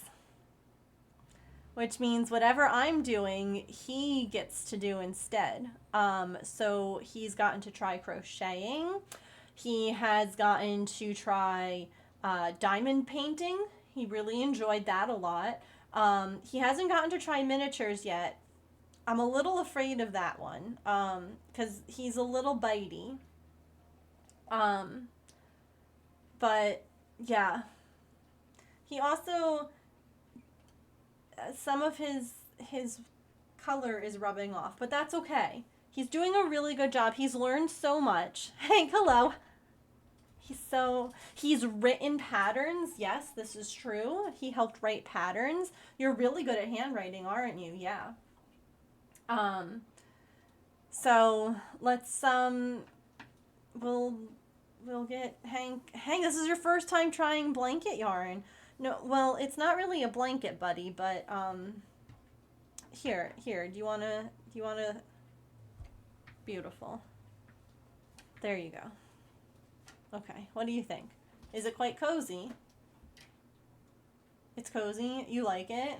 Which means whatever I'm doing, he gets to do instead. So he's gotten to try crocheting. He has gotten to try diamond painting. He really enjoyed that a lot. He hasn't gotten to try miniatures yet. I'm a little afraid of that one because he's a little bitey. But yeah, he also, some of his color is rubbing off, but that's okay. He's doing a really good job. He's learned so much. Hank, hello. He's written patterns. Yes, this is true. He helped write patterns. You're really good at handwriting, aren't you? Yeah. So let's we'll get Hank. Hank, this is your first time trying blanket yarn. No, well, it's not really a blanket, buddy, but here, do you want to beautiful. There you go. Okay, what do you think? Is it quite cozy? It's cozy? You like it?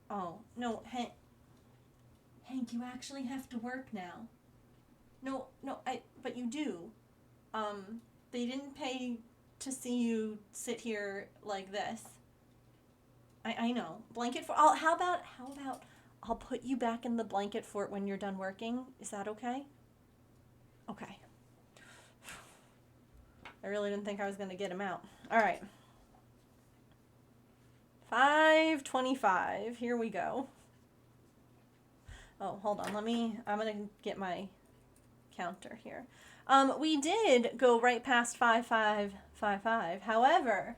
Oh, no, Hank, you actually have to work now. No, but you do. They didn't pay to see you sit here like this. I know. Blanket fort. How about I'll put you back in the blanket fort when you're done working? Is that okay? Okay. I really didn't think I was going to get him out. All right. 5:25. Here we go. Oh, hold on. I'm going to get my counter here. We did go right past 5555. However,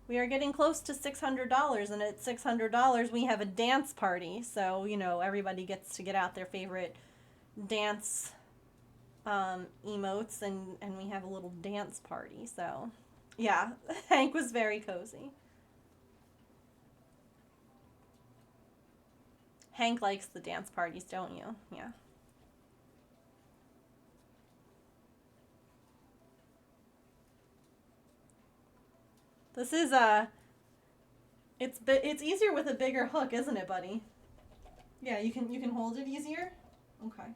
we are getting close to $600, and at $600 we have a dance party. So, you know, everybody gets to get out their favorite dance emotes, and we have a little dance party. So, yeah, Hank was very cozy. Hank likes the dance parties, don't you? Yeah. This is it's easier with a bigger hook, isn't it, buddy? Yeah, you can hold it easier? Okay.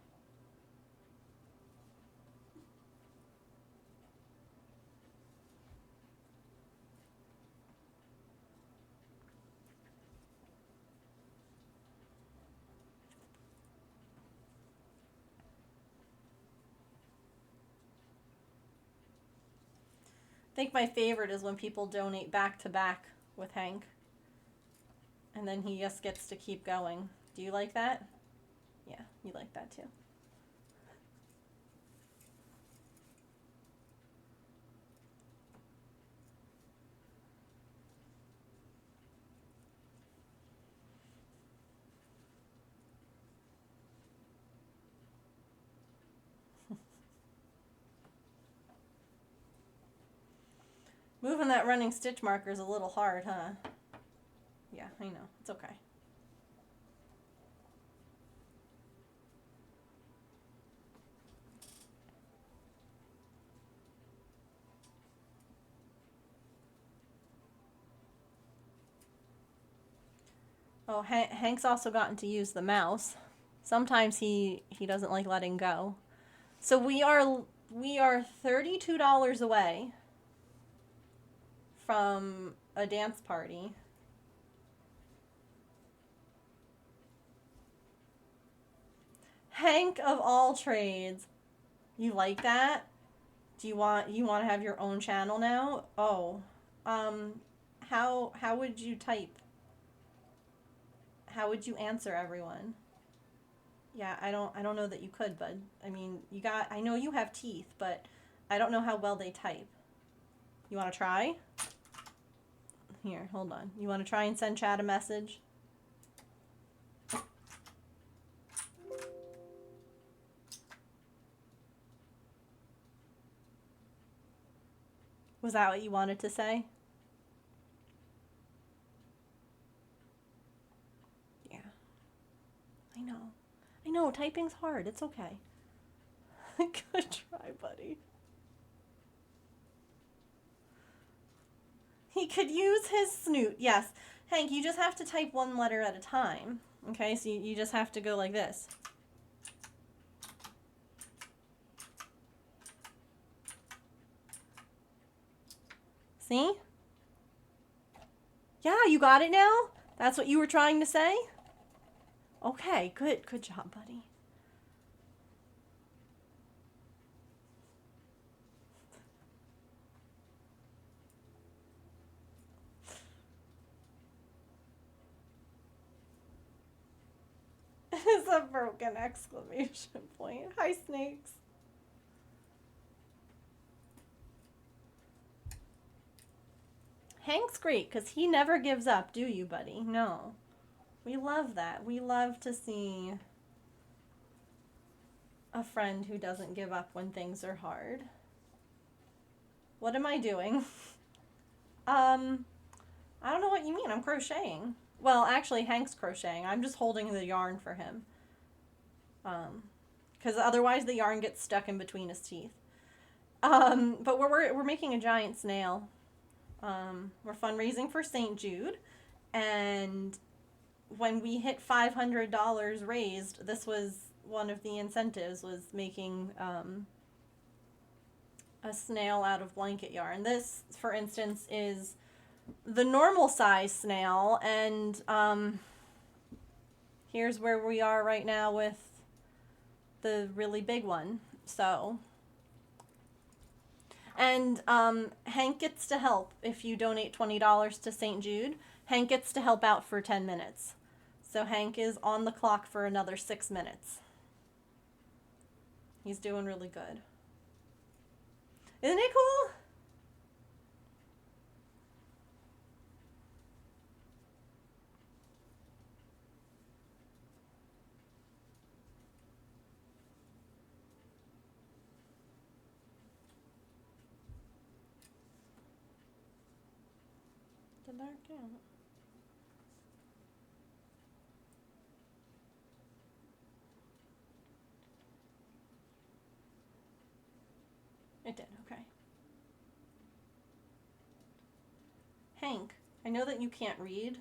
I think my favorite is when people donate back to back with Hank. And then he just gets to keep going. Do you like that? Yeah, you like that too. Moving that running stitch marker is a little hard, huh? Yeah, I know. It's okay. Oh, Hank's also gotten to use the mouse. Sometimes he doesn't like letting go. So we are $32 away from a dance party. Hank of all trades. You like that? Do you want to have your own channel now? Oh. How would you type? How would you answer everyone? Yeah, I don't know that you could, bud. I mean, I know you have teeth, but I don't know how well they type. You want to try? Here, hold on. You want to try and send chat a message? Was that what you wanted to say? Yeah. I know. I know, typing's hard. It's okay. Good try, buddy. He could use his snoot. Yes. Hank, you just have to type one letter at a time. Okay, so you just have to go like this. See? Yeah, you got it now? That's what you were trying to say? Okay, good. Good job, buddy. It's a broken exclamation point. Hi, snakes. Hank's great because he never gives up, do you, buddy? No. We love that. We love to see a friend who doesn't give up when things are hard. What am I doing? I don't know what you mean. I'm crocheting. Well, actually, Hank's crocheting. I'm just holding the yarn for him. Because otherwise the yarn gets stuck in between his teeth. But we're making a giant snail. We're fundraising for St. Jude, and when we hit $500 raised, this was one of the incentives, was making a snail out of blanket yarn. This, for instance, is the normal size snail, and here's where we are right now with the really big one. So, and Hank gets to help if you donate $20 to St. Jude. Hank gets to help out for 10 minutes. So Hank is on the clock for another 6 minutes. He's doing really good. Isn't it cool? Did that count? It did, okay. Hank, I know that you can't read,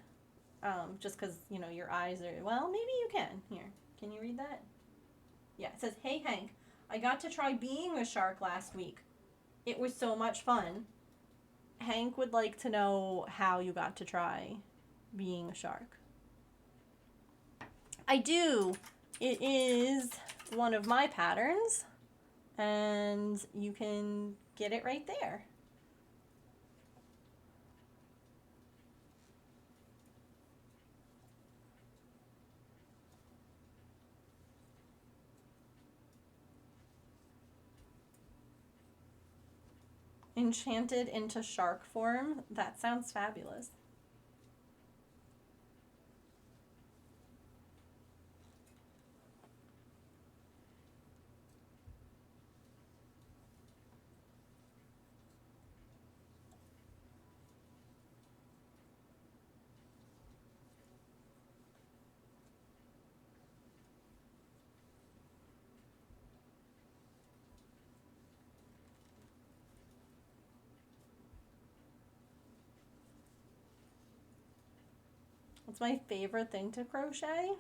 just because, you know, your eyes are, well, maybe you can. Here, can you read that? Yeah, it says, "Hey Hank, I got to try being a shark last week. It was so much fun." Hank would like to know how you got to try being a shark. I do. It is one of my patterns, and you can get it right there. Enchanted into shark form. That sounds fabulous. What's my favorite thing to crochet?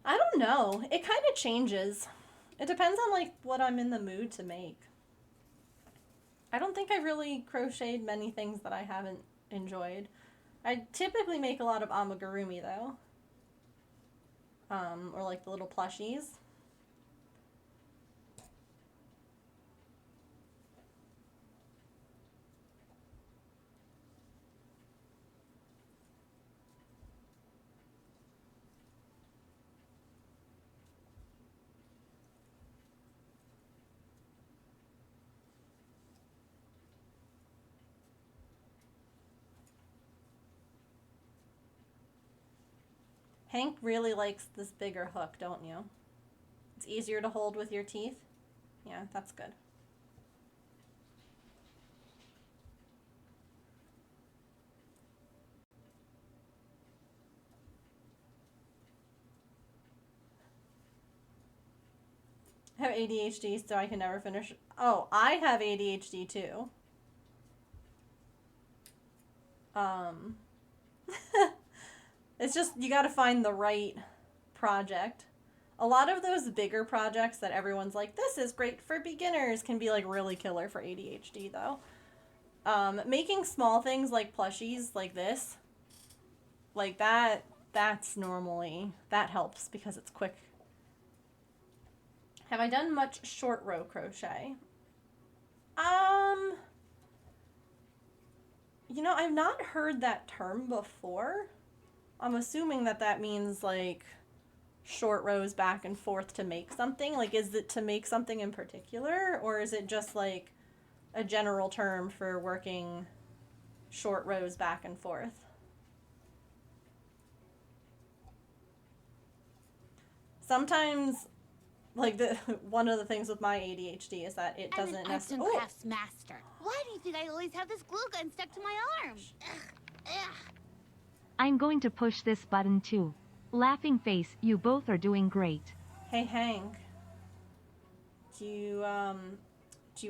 I don't know. It kind of changes. It depends on like what I'm in the mood to make. I don't think I've really crocheted many things that I haven't enjoyed. I typically make a lot of amigurumi though. Or like the little plushies. Hank really likes this bigger hook, don't you? It's easier to hold with your teeth. Yeah, that's good. have ADHD, so I can never finish. Oh, I have ADHD too. It's just, you gotta find the right project. A lot of those bigger projects that everyone's like, this is great for beginners, can be like really killer for ADHD though. Making small things like plushies like this, like that's normally, that helps because it's quick. Have I done much short row crochet? You know, I've not heard that term before. I'm assuming that that means like short rows back and forth to make something. Like, is it to make something in particular, or is it just like a general term for working short rows back and forth? Sometimes, like, one of the things with my ADHD is that it doesn't I'm an arts and necessarily. crafts master. Why do you think I always have this glue gun stuck to my arm? Ugh. I'm going to push this button too. Laughing face, you both are doing great. Hey Hank, do you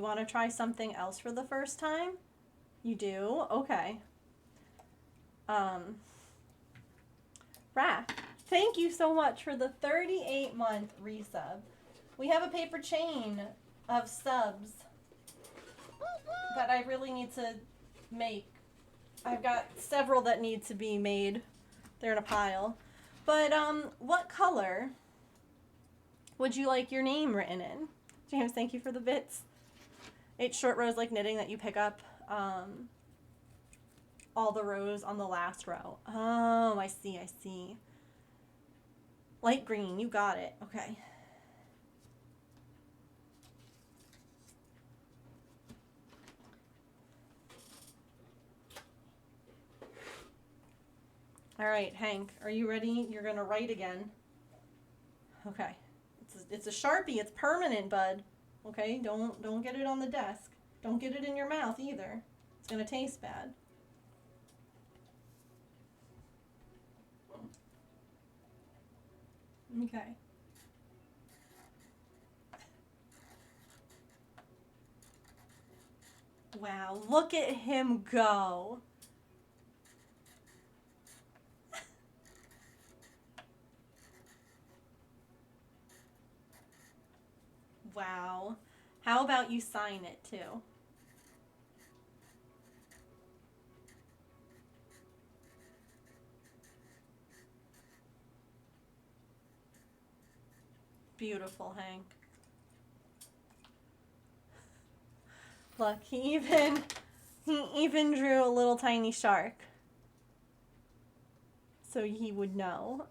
want to try something else for the first time? You do? Okay. Raph, thank you so much for the 38-month resub. We have a paper chain of subs that I really need to make. I've got several that need to be made. They're in a pile. But, what color would you like your name written in? James, thank you for the bits. 8 short rows like knitting that you pick up all the rows on the last row. Oh, I see, I see. Light green, you got it. Okay. All right, Hank, are you ready? You're going to write again. Okay. It's a Sharpie. It's permanent, bud. Okay? Don't get it on the desk. Don't get it in your mouth either. It's going to taste bad. Okay. Wow, look at him go. Wow. How about you sign it too? Beautiful, Hank. Look, he even drew a little tiny shark. So he would know.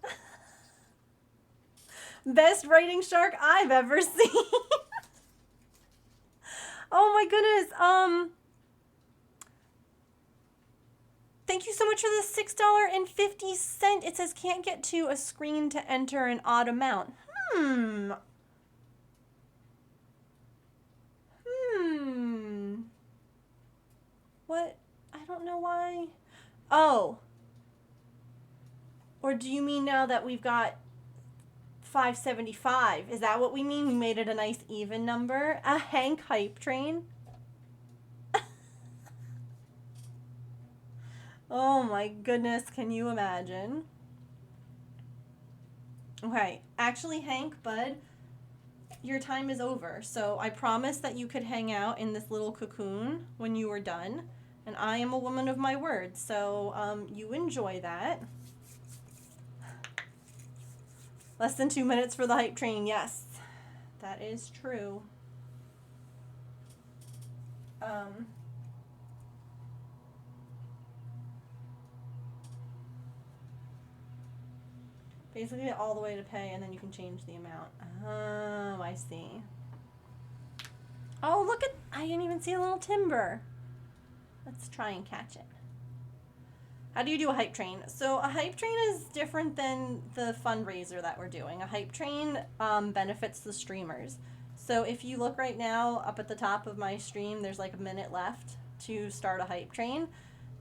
Best writing shark I've ever seen. Oh my goodness. Thank you so much for the $6.50. It says can't get to a screen to enter an odd amount. What? I don't know why. Oh. Or do you mean now that we've got 575? Is that what we mean? We made it a nice even number? A Hank hype train? Oh my goodness, can you imagine? Okay, actually, Hank, bud, your time is over. So I promised that you could hang out in this little cocoon when you were done. And I am a woman of my word, so you enjoy that. Less than 2 minutes for the hype train. Yes, that is true. Basically all the way to pay, and then you can change the amount. Oh, I see. Oh, look at, I didn't even see a little timber. Let's try and catch it. How do you do a hype train? So a hype train is different than the fundraiser that we're doing. A hype train benefits the streamers. So if you look right now up at the top of my stream, there's like a minute left to start a hype train.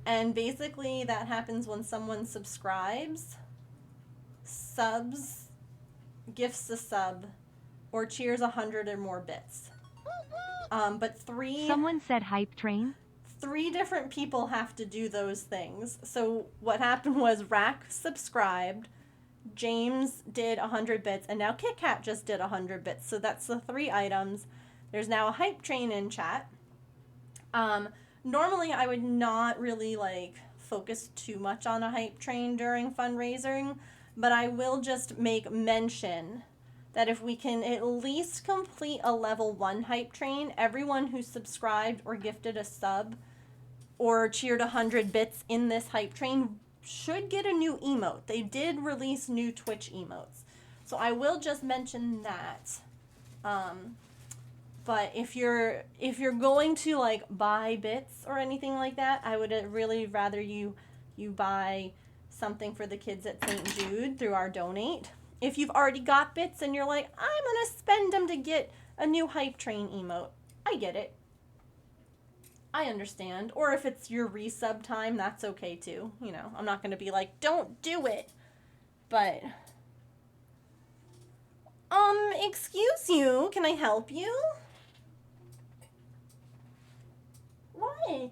And basically that happens when someone subscribes, gifts a sub, or cheers 100 or more bits. But three Someone said hype train. different people have to do those things. So what happened was Rack subscribed, James did 100 bits, and now Kit Kat just did 100 bits. So that's the 3 items. There's now a hype train in chat. Normally I would not really like focus too much on a hype train during fundraising, but I will just make mention that if we can at least complete a level 1 hype train, everyone who subscribed or gifted a sub or cheered 100 bits in this hype train should get a new emote. They did release new Twitch emotes. So I will just mention that. But if you're going to like buy bits or anything like that, I would really rather you buy something for the kids at St. Jude through our donate. If you've already got bits and you're like, I'm gonna spend them to get a new hype train emote, I get it. I understand. Or if it's your resub time, that's okay too. You know, I'm not gonna be like, don't do it. But excuse you, can I help you? What?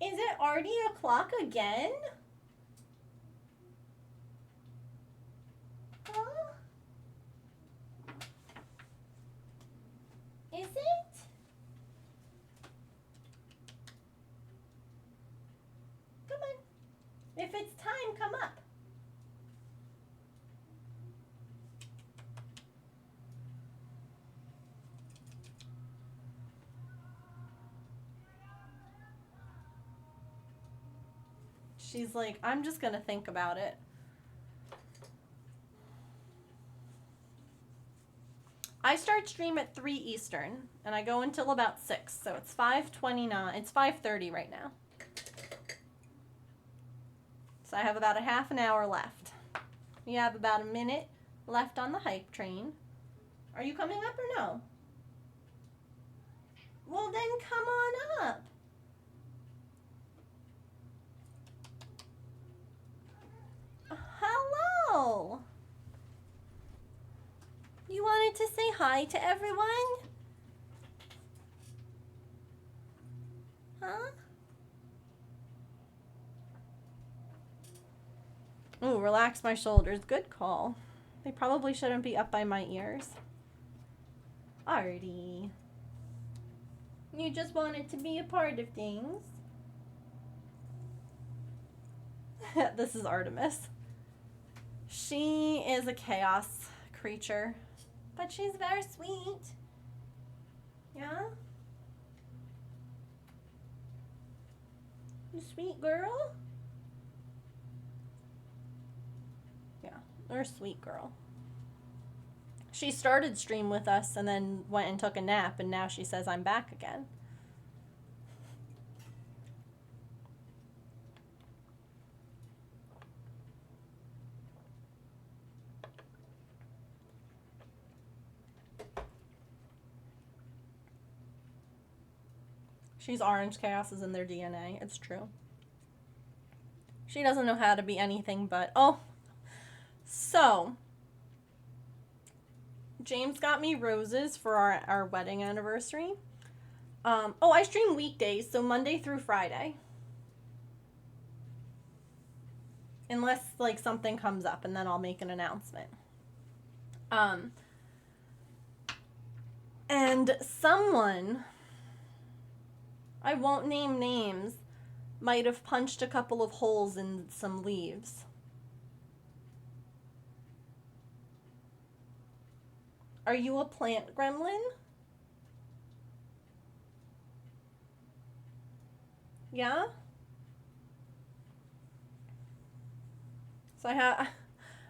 Is it already o'clock again? Huh? Is it? Come on. If it's time, come up. She's like, I'm just gonna think about it. I start stream at 3 Eastern, and I go until about 6, so it's 5:29. It's 5:30 right now. So I have about a half an hour left. We have about a minute left on the hype train. Are you coming up or no? Well, then come on up. Hello. You wanted to say hi to everyone? Huh? Ooh, relax my shoulders. Good call. They probably shouldn't be up by my ears. Artie. You just wanted to be a part of things. This is Artemis. She is a chaos creature, but she's very sweet. Yeah? You sweet girl? Yeah, you're a sweet girl. She started stream with us and then went and took a nap, and now she says I'm back again. She's orange. Chaos is in their DNA. It's true. She doesn't know how to be anything but... Oh. So. James got me roses for our wedding anniversary. Oh, I stream weekdays, so Monday through Friday. Unless, like, something comes up, and then I'll make an announcement. And someone... I won't name names, might have punched a couple of holes in some leaves. Are you a plant gremlin? Yeah? So I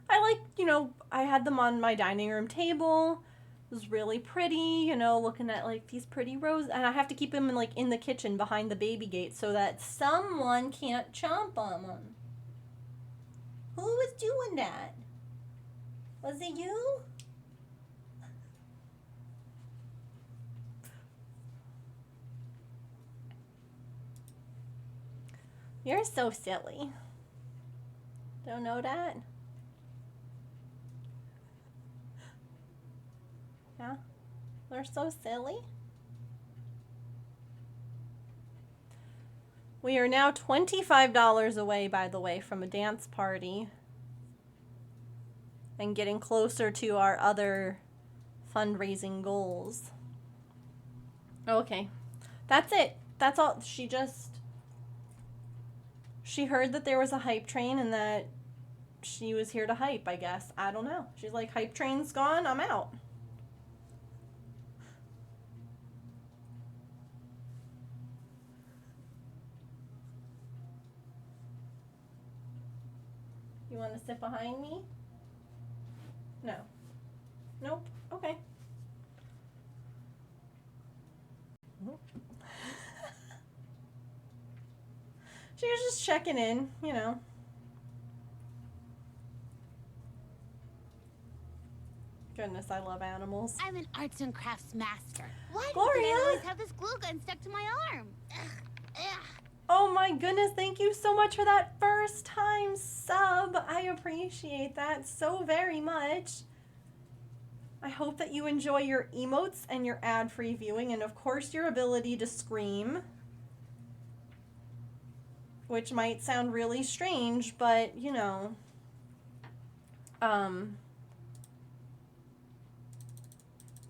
like, you know, I had them on my dining room table. It was really pretty, you know, looking at like these pretty roses, and I have to keep them in like in the kitchen behind the baby gate so that someone can't chomp on them. Who was doing that? Was it you? You're so silly. Don't know that? Yeah, they're so silly. We are now $25 away, by the way, from a dance party. And getting closer to our other fundraising goals. Okay. That's it. That's all. She heard that there was a hype train and that she was here to hype, I guess. I don't know. She's like, hype train's gone, I'm out. You want to sit behind me? No. Nope. Okay. She was just checking in, you know. Goodness, I love animals. I'm an arts and crafts master. Why do Gloria! you think I always have this glue gun stuck to my arm? Ugh. Oh my goodness, thank you so much for that first time sub. I appreciate that so very much. I hope that you enjoy your emotes and your ad-free viewing and of course your ability to scream. Which might sound really strange, but you know,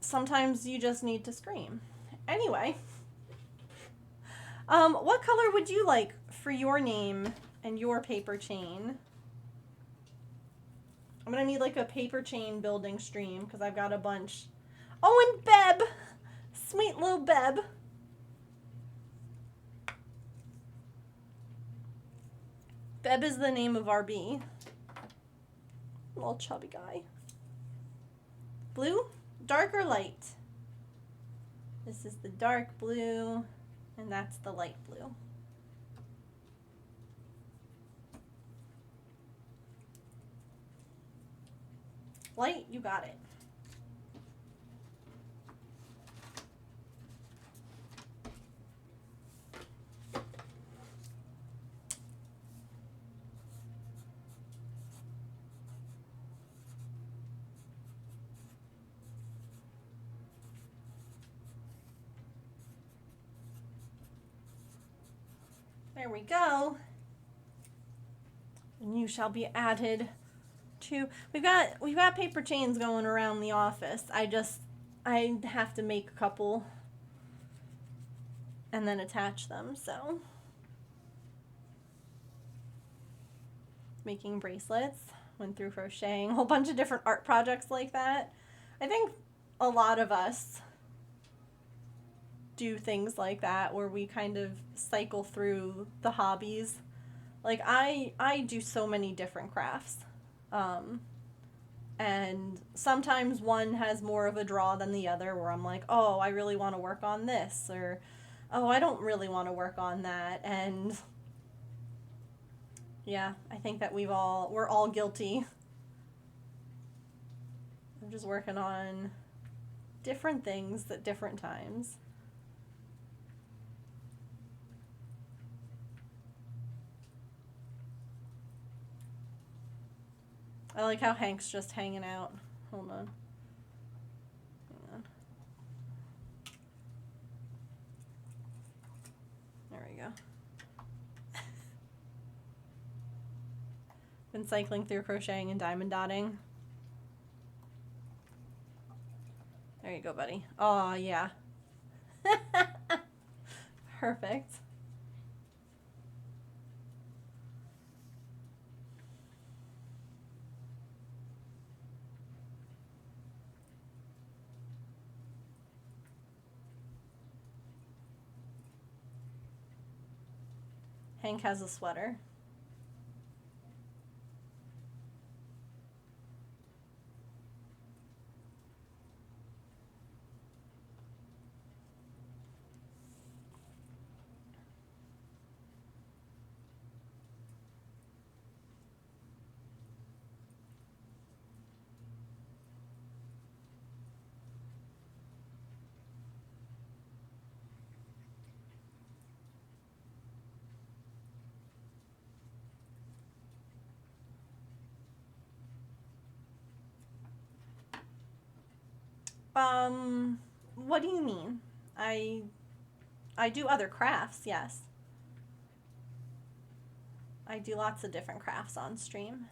sometimes you just need to scream. Anyway, what color would you like for your name and your paper chain? I'm gonna need like a paper chain building stream because I've got a bunch. Oh, and Beb! Sweet little Beb. Beb is the name of our bee. Little chubby guy. Blue? Dark or light? This is the dark blue, and that's the light blue. Light, you got it. There we go. And you shall be added to. We've got paper chains going around the office. I have to make a couple and then attach them, so. Making bracelets, went through crocheting, a whole bunch of different art projects like that. I think a lot of us do things like that where we kind of cycle through the hobbies. Like I do so many different crafts. And sometimes one has more of a draw than the other where I'm like, oh, I really want to work on this, or oh, I don't really want to work on that. And yeah, I think that we're all guilty. I'm just working on different things at different times. I like how Hank's just hanging out. Hold on. Hang on. There we go. Been cycling through crocheting and diamond dotting. There you go, buddy. Oh, yeah. Perfect. Hank has a sweater. What do you mean? I do other crafts, yes. I do lots of different crafts on stream.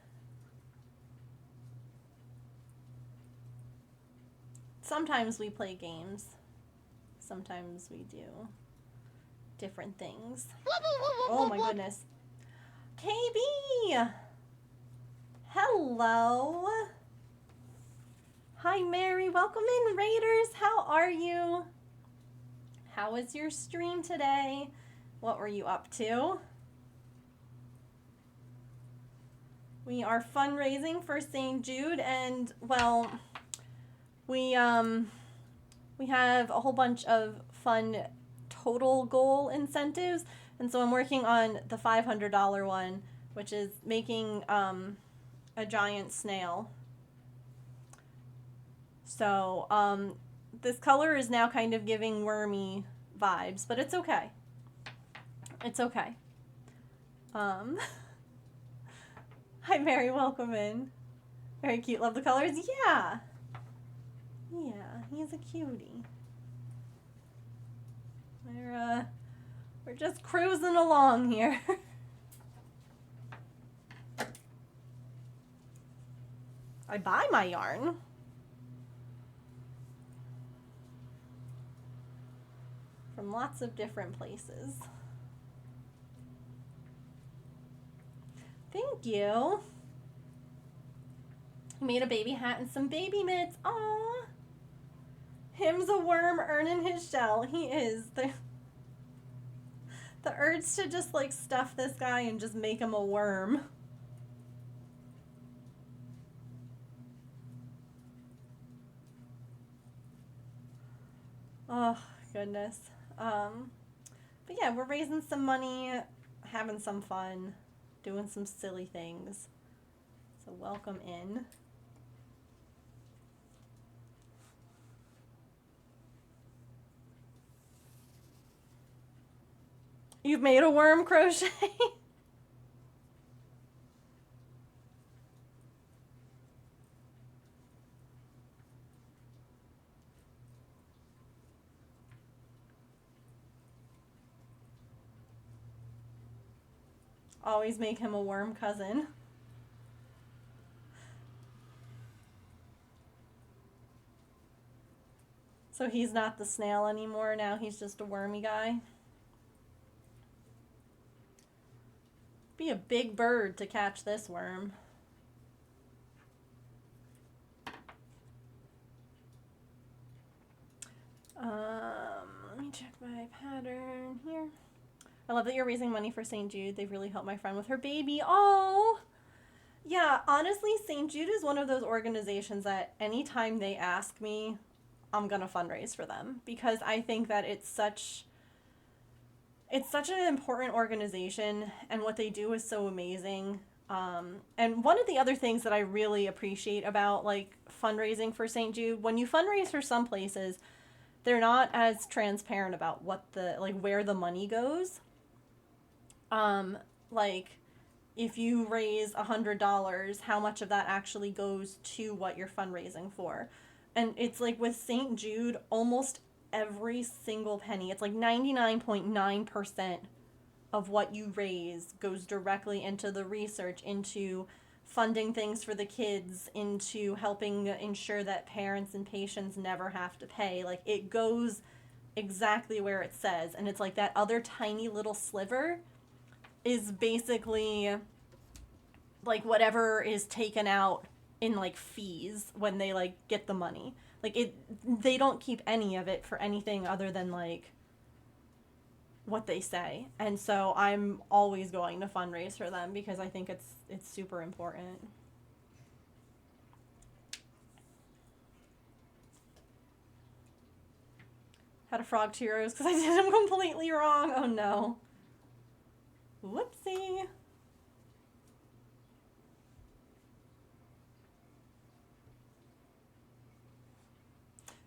Sometimes we play games. Sometimes we do different things. Oh my goodness. KB! Hello! Hi Mary, welcome in Raiders. How are you? How was your stream today? What were you up to? We are fundraising for St. Jude, and well, we have a whole bunch of fun total goal incentives, and so I'm working on the $500 one, which is making a giant snail. So this color is now kind of giving wormy vibes, but it's okay. It's okay. Hi Mary, welcome in. Very cute, love the colors. Yeah. Yeah, he's a cutie. We're just cruising along here. I buy my yarn. From lots of different places. Thank you. He made a baby hat and some baby mitts. Aww. Him's a worm earning his shell. He is. The urge to just like stuff this guy and just make him a worm. Oh, goodness. But yeah, we're raising some money, having some fun, doing some silly things. So welcome in. You've made a worm crochet? Always make him a worm cousin. So he's not the snail anymore, now he's just a wormy guy. Be a big bird to catch this worm. Let me check my pattern here. I love that you're raising money for St. Jude. They've really helped my friend with her baby. Oh! Yeah, honestly, St. Jude is one of those organizations that anytime they ask me, I'm gonna fundraise for them. Because I think that it's such an important organization, and what they do is so amazing. And one of the other things that I really appreciate about like fundraising for St. Jude, when you fundraise for some places, they're not as transparent about what where the money goes. Like if you raise $100, how much of that actually goes to what you're fundraising for? And it's like with St. Jude, almost every single penny, it's like 99.9% of what you raise goes directly into the research, into funding things for the kids, into helping ensure that parents and patients never have to pay. Like it goes exactly where it says, and it's like that other tiny little sliver is basically like whatever is taken out in like fees when they like get the money. Like they don't keep any of it for anything other than like what they say. And so I'm always going to fundraise for them because I think it's super important. Had a frog to yours because I did them completely wrong. Oh no. Whoopsie.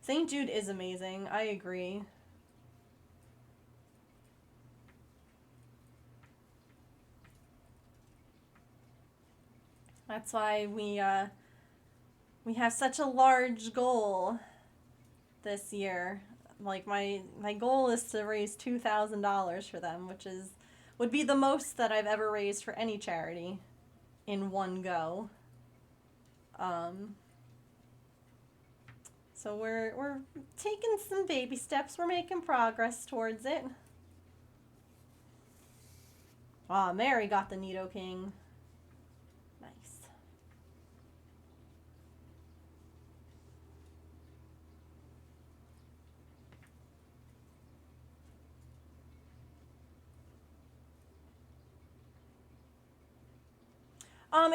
St. Jude is amazing. I agree. That's why we have such a large goal this year. Like my goal is to raise $2,000 for them, which would be the most that I've ever raised for any charity in one go. So we're taking some baby steps. We're making progress towards it. Ah, Mary got the Nidoking. Nice.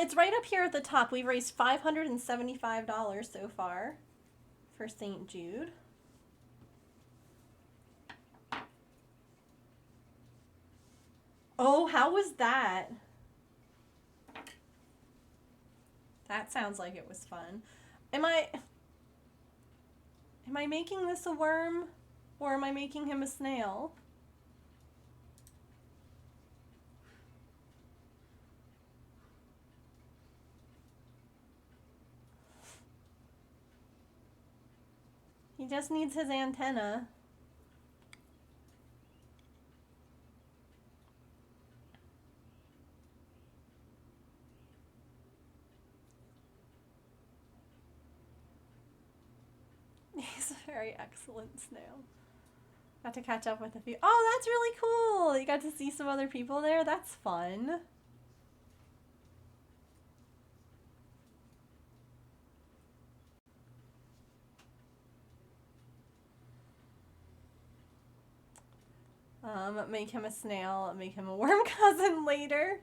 It's right up here at the top. We've raised $575 so far for St. Jude. Oh, how was that? That sounds like it was fun. Am I making this a worm, or am I making him a snail? He just needs his antenna. He's a very excellent snail. Got to catch up with a few. Oh, that's really cool. You got to see some other people there. That's fun. Make him a snail, make him a worm cousin later.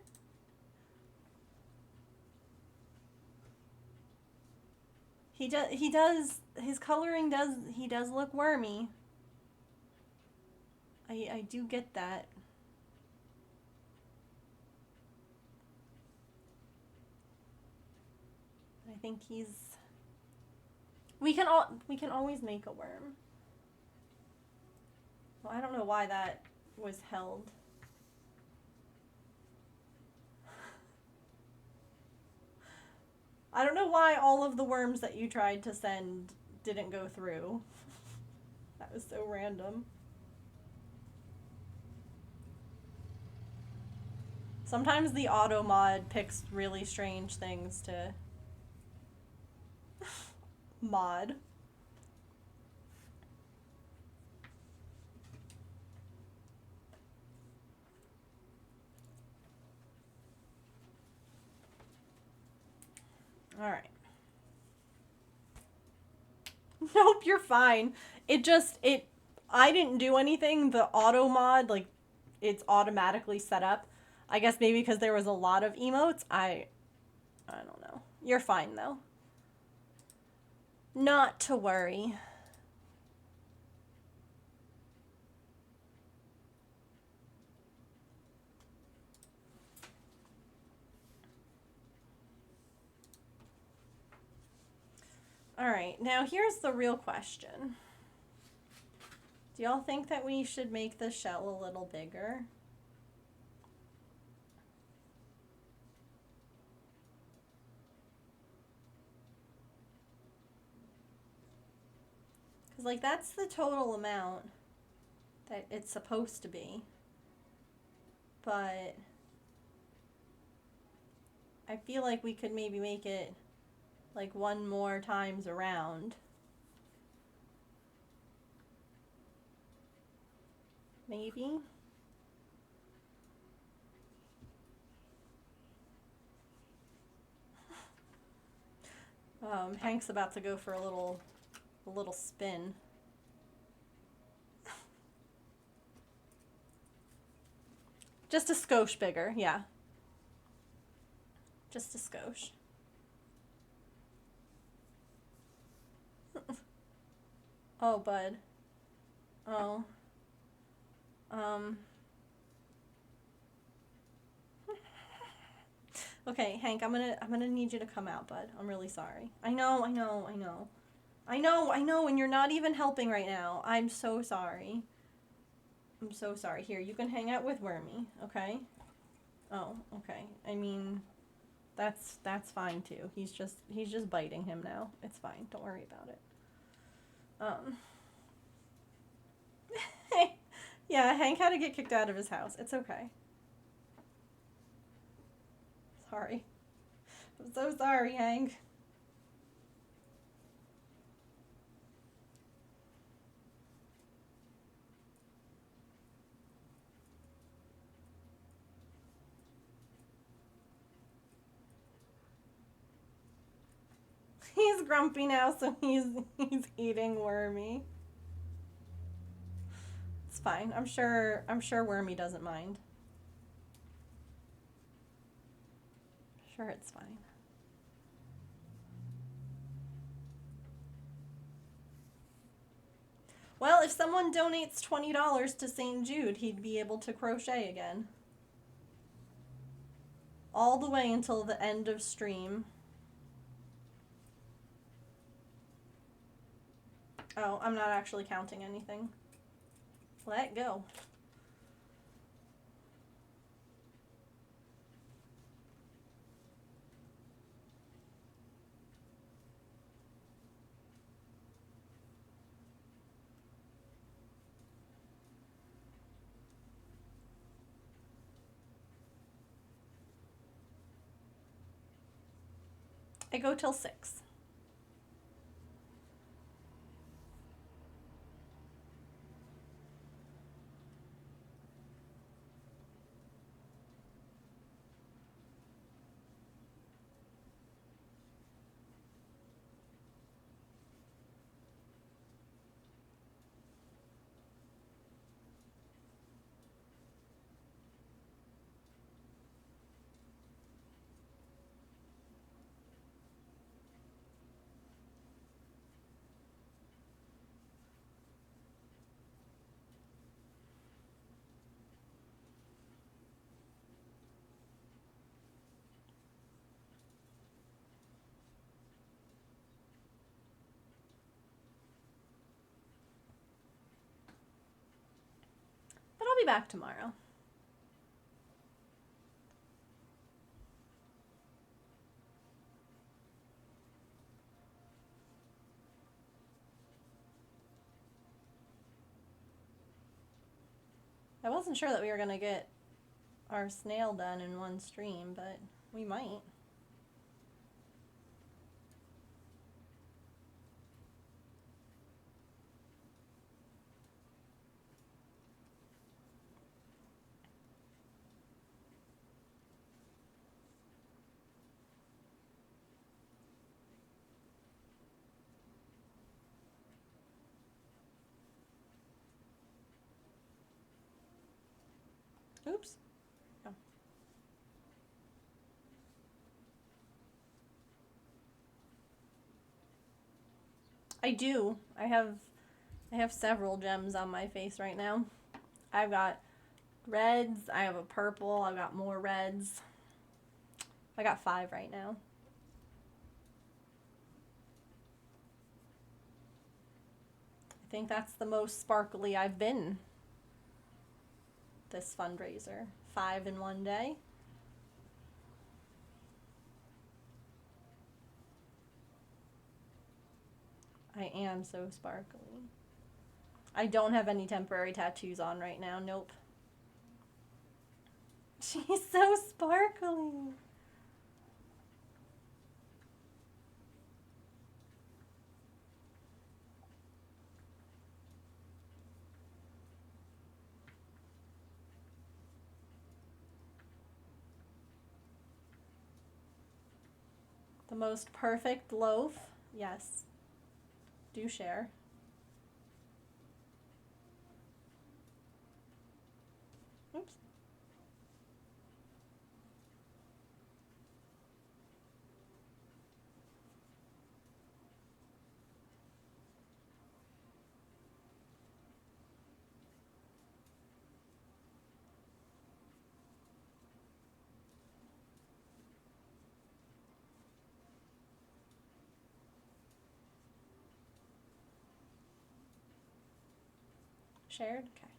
He does, his coloring does look wormy. I do get that. I think we can always make a worm. Well, I don't know why that was held. I don't know why all of the worms that you tried to send didn't go through. That was so random. Sometimes the auto mod picks really strange things to mod. All right. Nope, you're fine. I didn't do anything. The auto mod, like, it's automatically set up. I guess maybe because there was a lot of emotes. I don't know. You're fine, though. Not to worry. Alright, now here's the real question. Do y'all think that we should make the shell a little bigger? Because, like, that's the total amount that it's supposed to be. But I feel like we could maybe make it like one more times around. Maybe. Hank's about to go for a little spin. Just a skosh bigger, yeah. Just a skosh. Oh, bud. Oh. Okay, Hank, I'm gonna need you to come out, bud. I'm really sorry. I know, and you're not even helping right now. I'm so sorry. I'm so sorry. Here, you can hang out with Wormy, okay? Oh, okay. I mean, that's fine too. He's just biting him now. It's fine. Don't worry about it. Yeah, Hank had to get kicked out of his house. It's okay. Sorry. I'm so sorry, Hank. He's grumpy now, so he's eating Wormy. It's fine. I'm sure Wormy doesn't mind. Sure, it's fine. Well, if someone donates $20 to St. Jude, he'd be able to crochet again. All the way until the end of stream. Oh, I'm not actually counting anything. Let go. I go till 6. But I'll be back tomorrow. I wasn't sure that we were going to get our snail done in one stream, but we might. Oops. Oh. I do. I have several gems on my face right now. I've got reds, I have a purple, I've got more reds. I got 5 right now. I think that's the most sparkly I've been this fundraiser. 5 in one day. I am so sparkly. I don't have any temporary tattoos on right now. Nope. She's so sparkly. The most perfect loaf. Yes. Do share. Oops. Shared? Okay.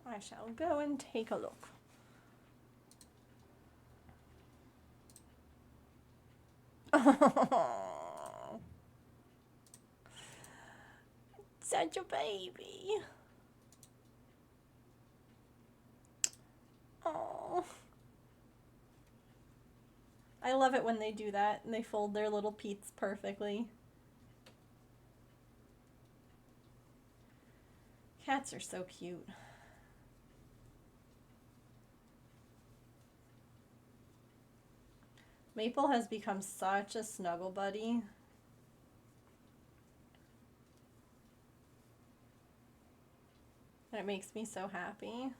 I shall go and take a look. Such a baby. Oh. I love it when they do that and they fold their little peats perfectly. Cats are so cute. Maple has become such a snuggle buddy. And it makes me so happy.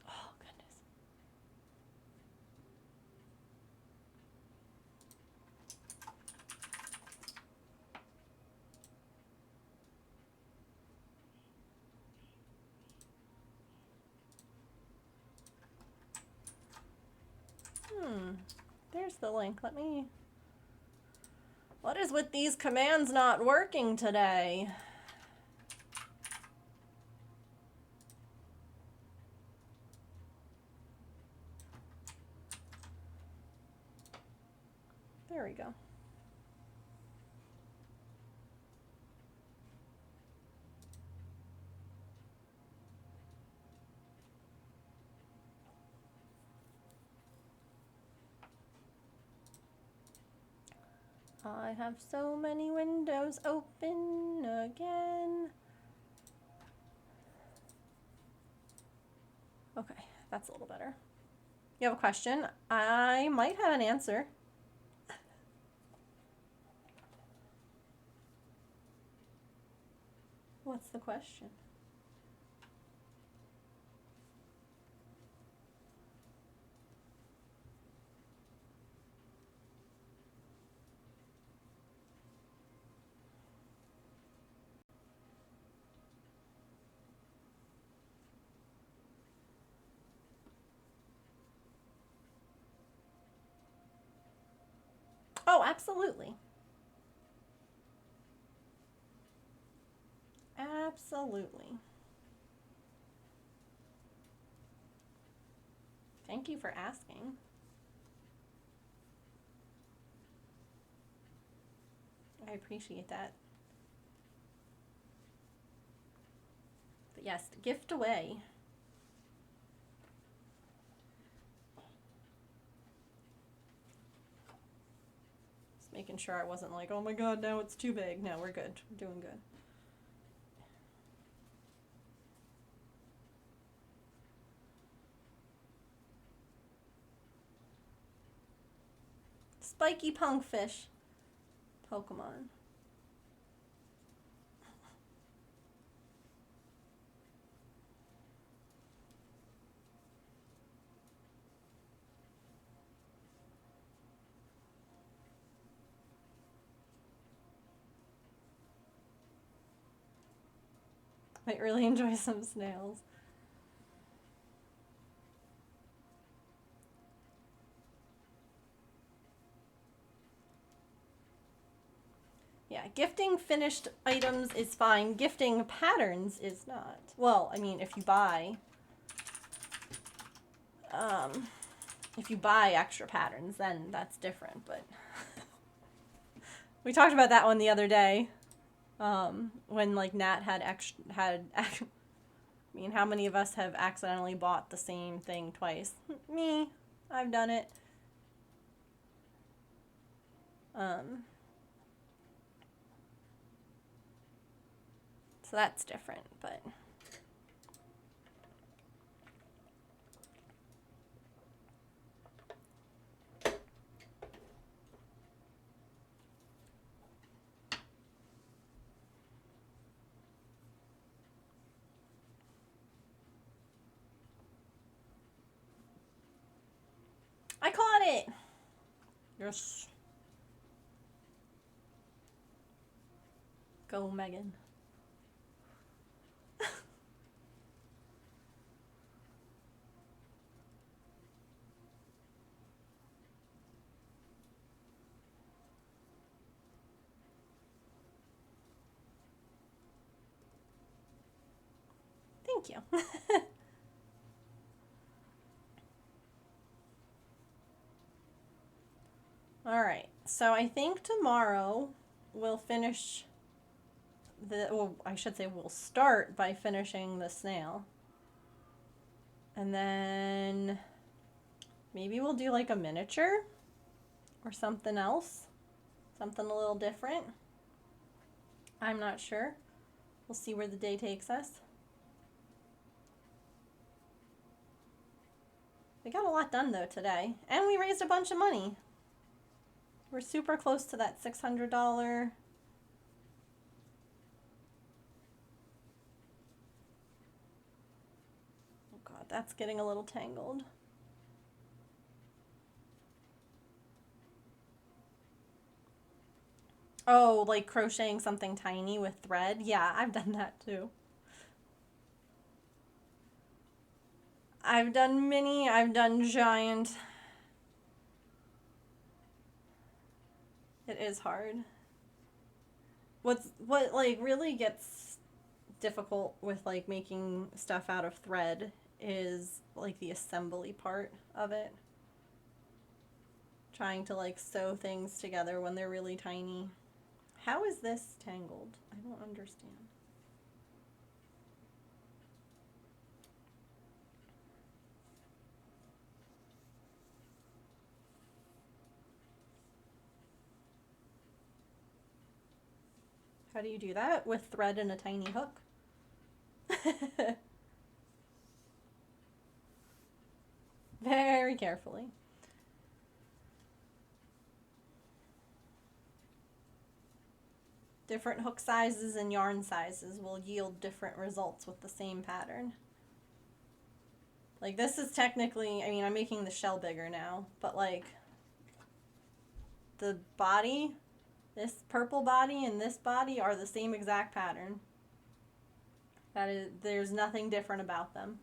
Oh, goodness. There's the link. Let me... What is with these commands not working today? There we go. I have so many windows open again. Okay, that's a little better. You have a question? I might have an answer. What's the question? Oh, absolutely. Absolutely. Thank you for asking. I appreciate that. But yes, gift away. Just making sure I wasn't like, oh my god, now it's too big. No, we're good. We're doing good. Spiky punkfish. Pokemon. Might really enjoy some snails. Yeah, gifting finished items is fine. Gifting patterns is not. Well, I mean, if you buy extra patterns, then that's different, but we talked about that one the other day. When like Nat I mean, how many of us have accidentally bought the same thing twice? Me. I've done it. So that's different, but I caught it. Yes. Go, Megan. Thank you. All right, so I think tomorrow we'll finish well, I should say we'll start by finishing the snail. And then maybe we'll do like a miniature or something else. Something a little different. I'm not sure. We'll see where the day takes us. We got a lot done though today. And we raised a bunch of money. We're super close to that $600. Oh God, that's getting a little tangled. Oh, like crocheting something tiny with thread? Yeah, I've done that too. I've done mini, I've done giant. It is hard. What like really gets difficult with like making stuff out of thread is like the assembly part of it. Trying to like sew things together when they're really tiny. How is this tangled? I don't understand. How do you do that? With thread and a tiny hook? Very carefully. Different hook sizes and yarn sizes will yield different results with the same pattern. Like this is technically, I mean, I'm making the shell bigger now, but like the body, this purple body and this body are the same exact pattern. That is, there's nothing different about them.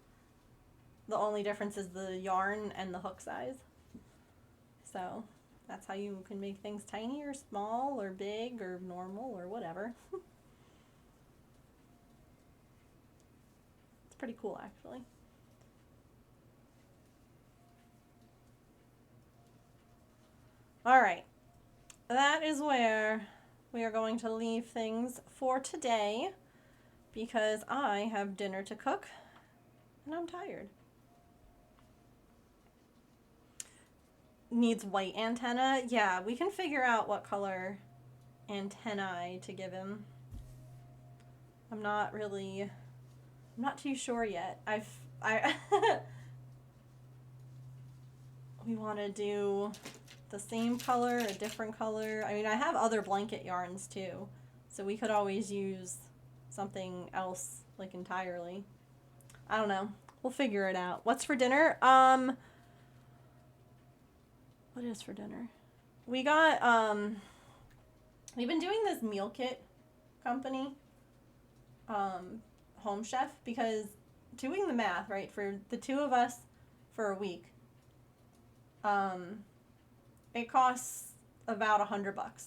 The only difference is the yarn and the hook size. So that's how you can make things tiny or small or big or normal or whatever. It's pretty cool actually. All right, that is where we are going to leave things for today because I have dinner to cook and I'm tired. Needs white antenna. Yeah, we can figure out what color antennae to give him. I'm not too sure yet. We want to do the same color, a different color. I mean, I have other blanket yarns too, so we could always use something else like entirely. I don't know. We'll figure it out. What's for dinner? What is for dinner? We got, we've been doing this meal kit company, Home Chef, because doing the math, right, for the two of us for a week, it costs about $100.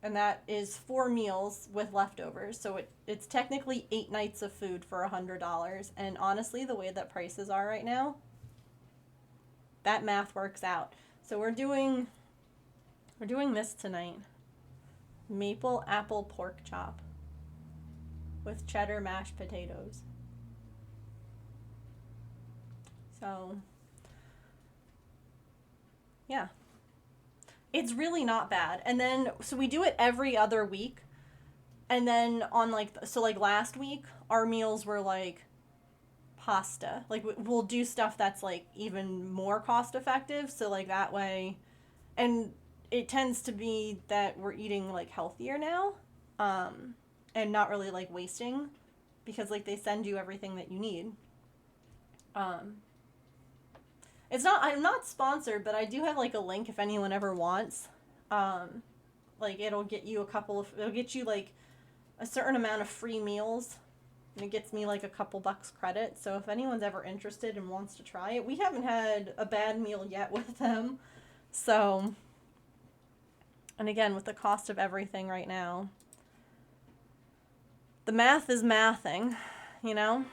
And that is 4 meals with leftovers. So it's technically 8 nights of food for $100. And honestly, the way that prices are right now, that math works out. So we're doing this tonight. Maple apple pork chop with cheddar mashed potatoes. So yeah. It's really not bad. And then so we do it every other week. And then on like last week our meals were like pasta. Like we'll do stuff that's like even more cost effective, so like that way, and it tends to be that we're eating like healthier now, and not really like wasting, because like they send you everything that you need. I'm not sponsored, but I do have like a link if anyone ever wants Like, it'll get you it'll get you, like, a certain amount of free meals. And it gets me, like, a couple bucks credit. So if anyone's ever interested and wants to try it, we haven't had a bad meal yet with them. So, and again, with the cost of everything right now, the math is mathing, you know?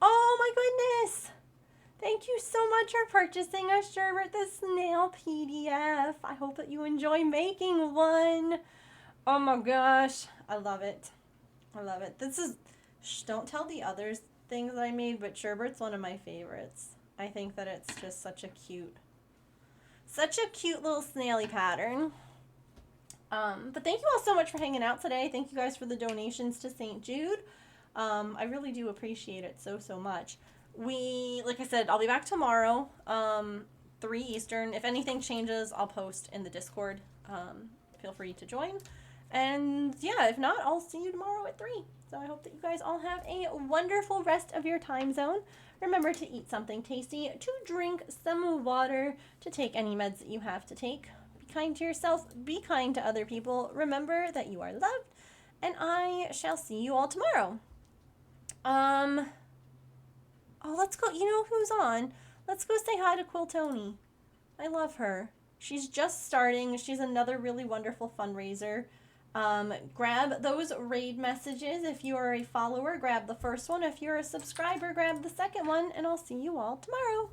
Oh my goodness! Thank you so much for purchasing a Sherbert the Snail PDF. I hope that you enjoy making one. Oh my gosh. I love it. I love it. This is, don't tell the other things that I made, but Sherbert's one of my favorites. I think that it's just such a cute little snaily pattern. But thank you all so much for hanging out today. Thank you guys for the donations to St. Jude. I really do appreciate it so, so much. Like I said, I'll be back tomorrow, 3 Eastern. If anything changes, I'll post in the Discord. Feel free to join. And yeah, if not, I'll see you tomorrow at 3. So I hope that you guys all have a wonderful rest of your time zone. Remember to eat something tasty, to drink some water, to take any meds that you have to take. Be kind to yourself, be kind to other people. Remember that you are loved, and I shall see you all tomorrow. Oh, let's go. You know who's on? Let's go say hi to Quill Tony. I love her. She's just starting. She's another really wonderful fundraiser. Grab those raid messages. If you are a follower, grab the first one. If you're a subscriber, grab the second one. And I'll see you all tomorrow.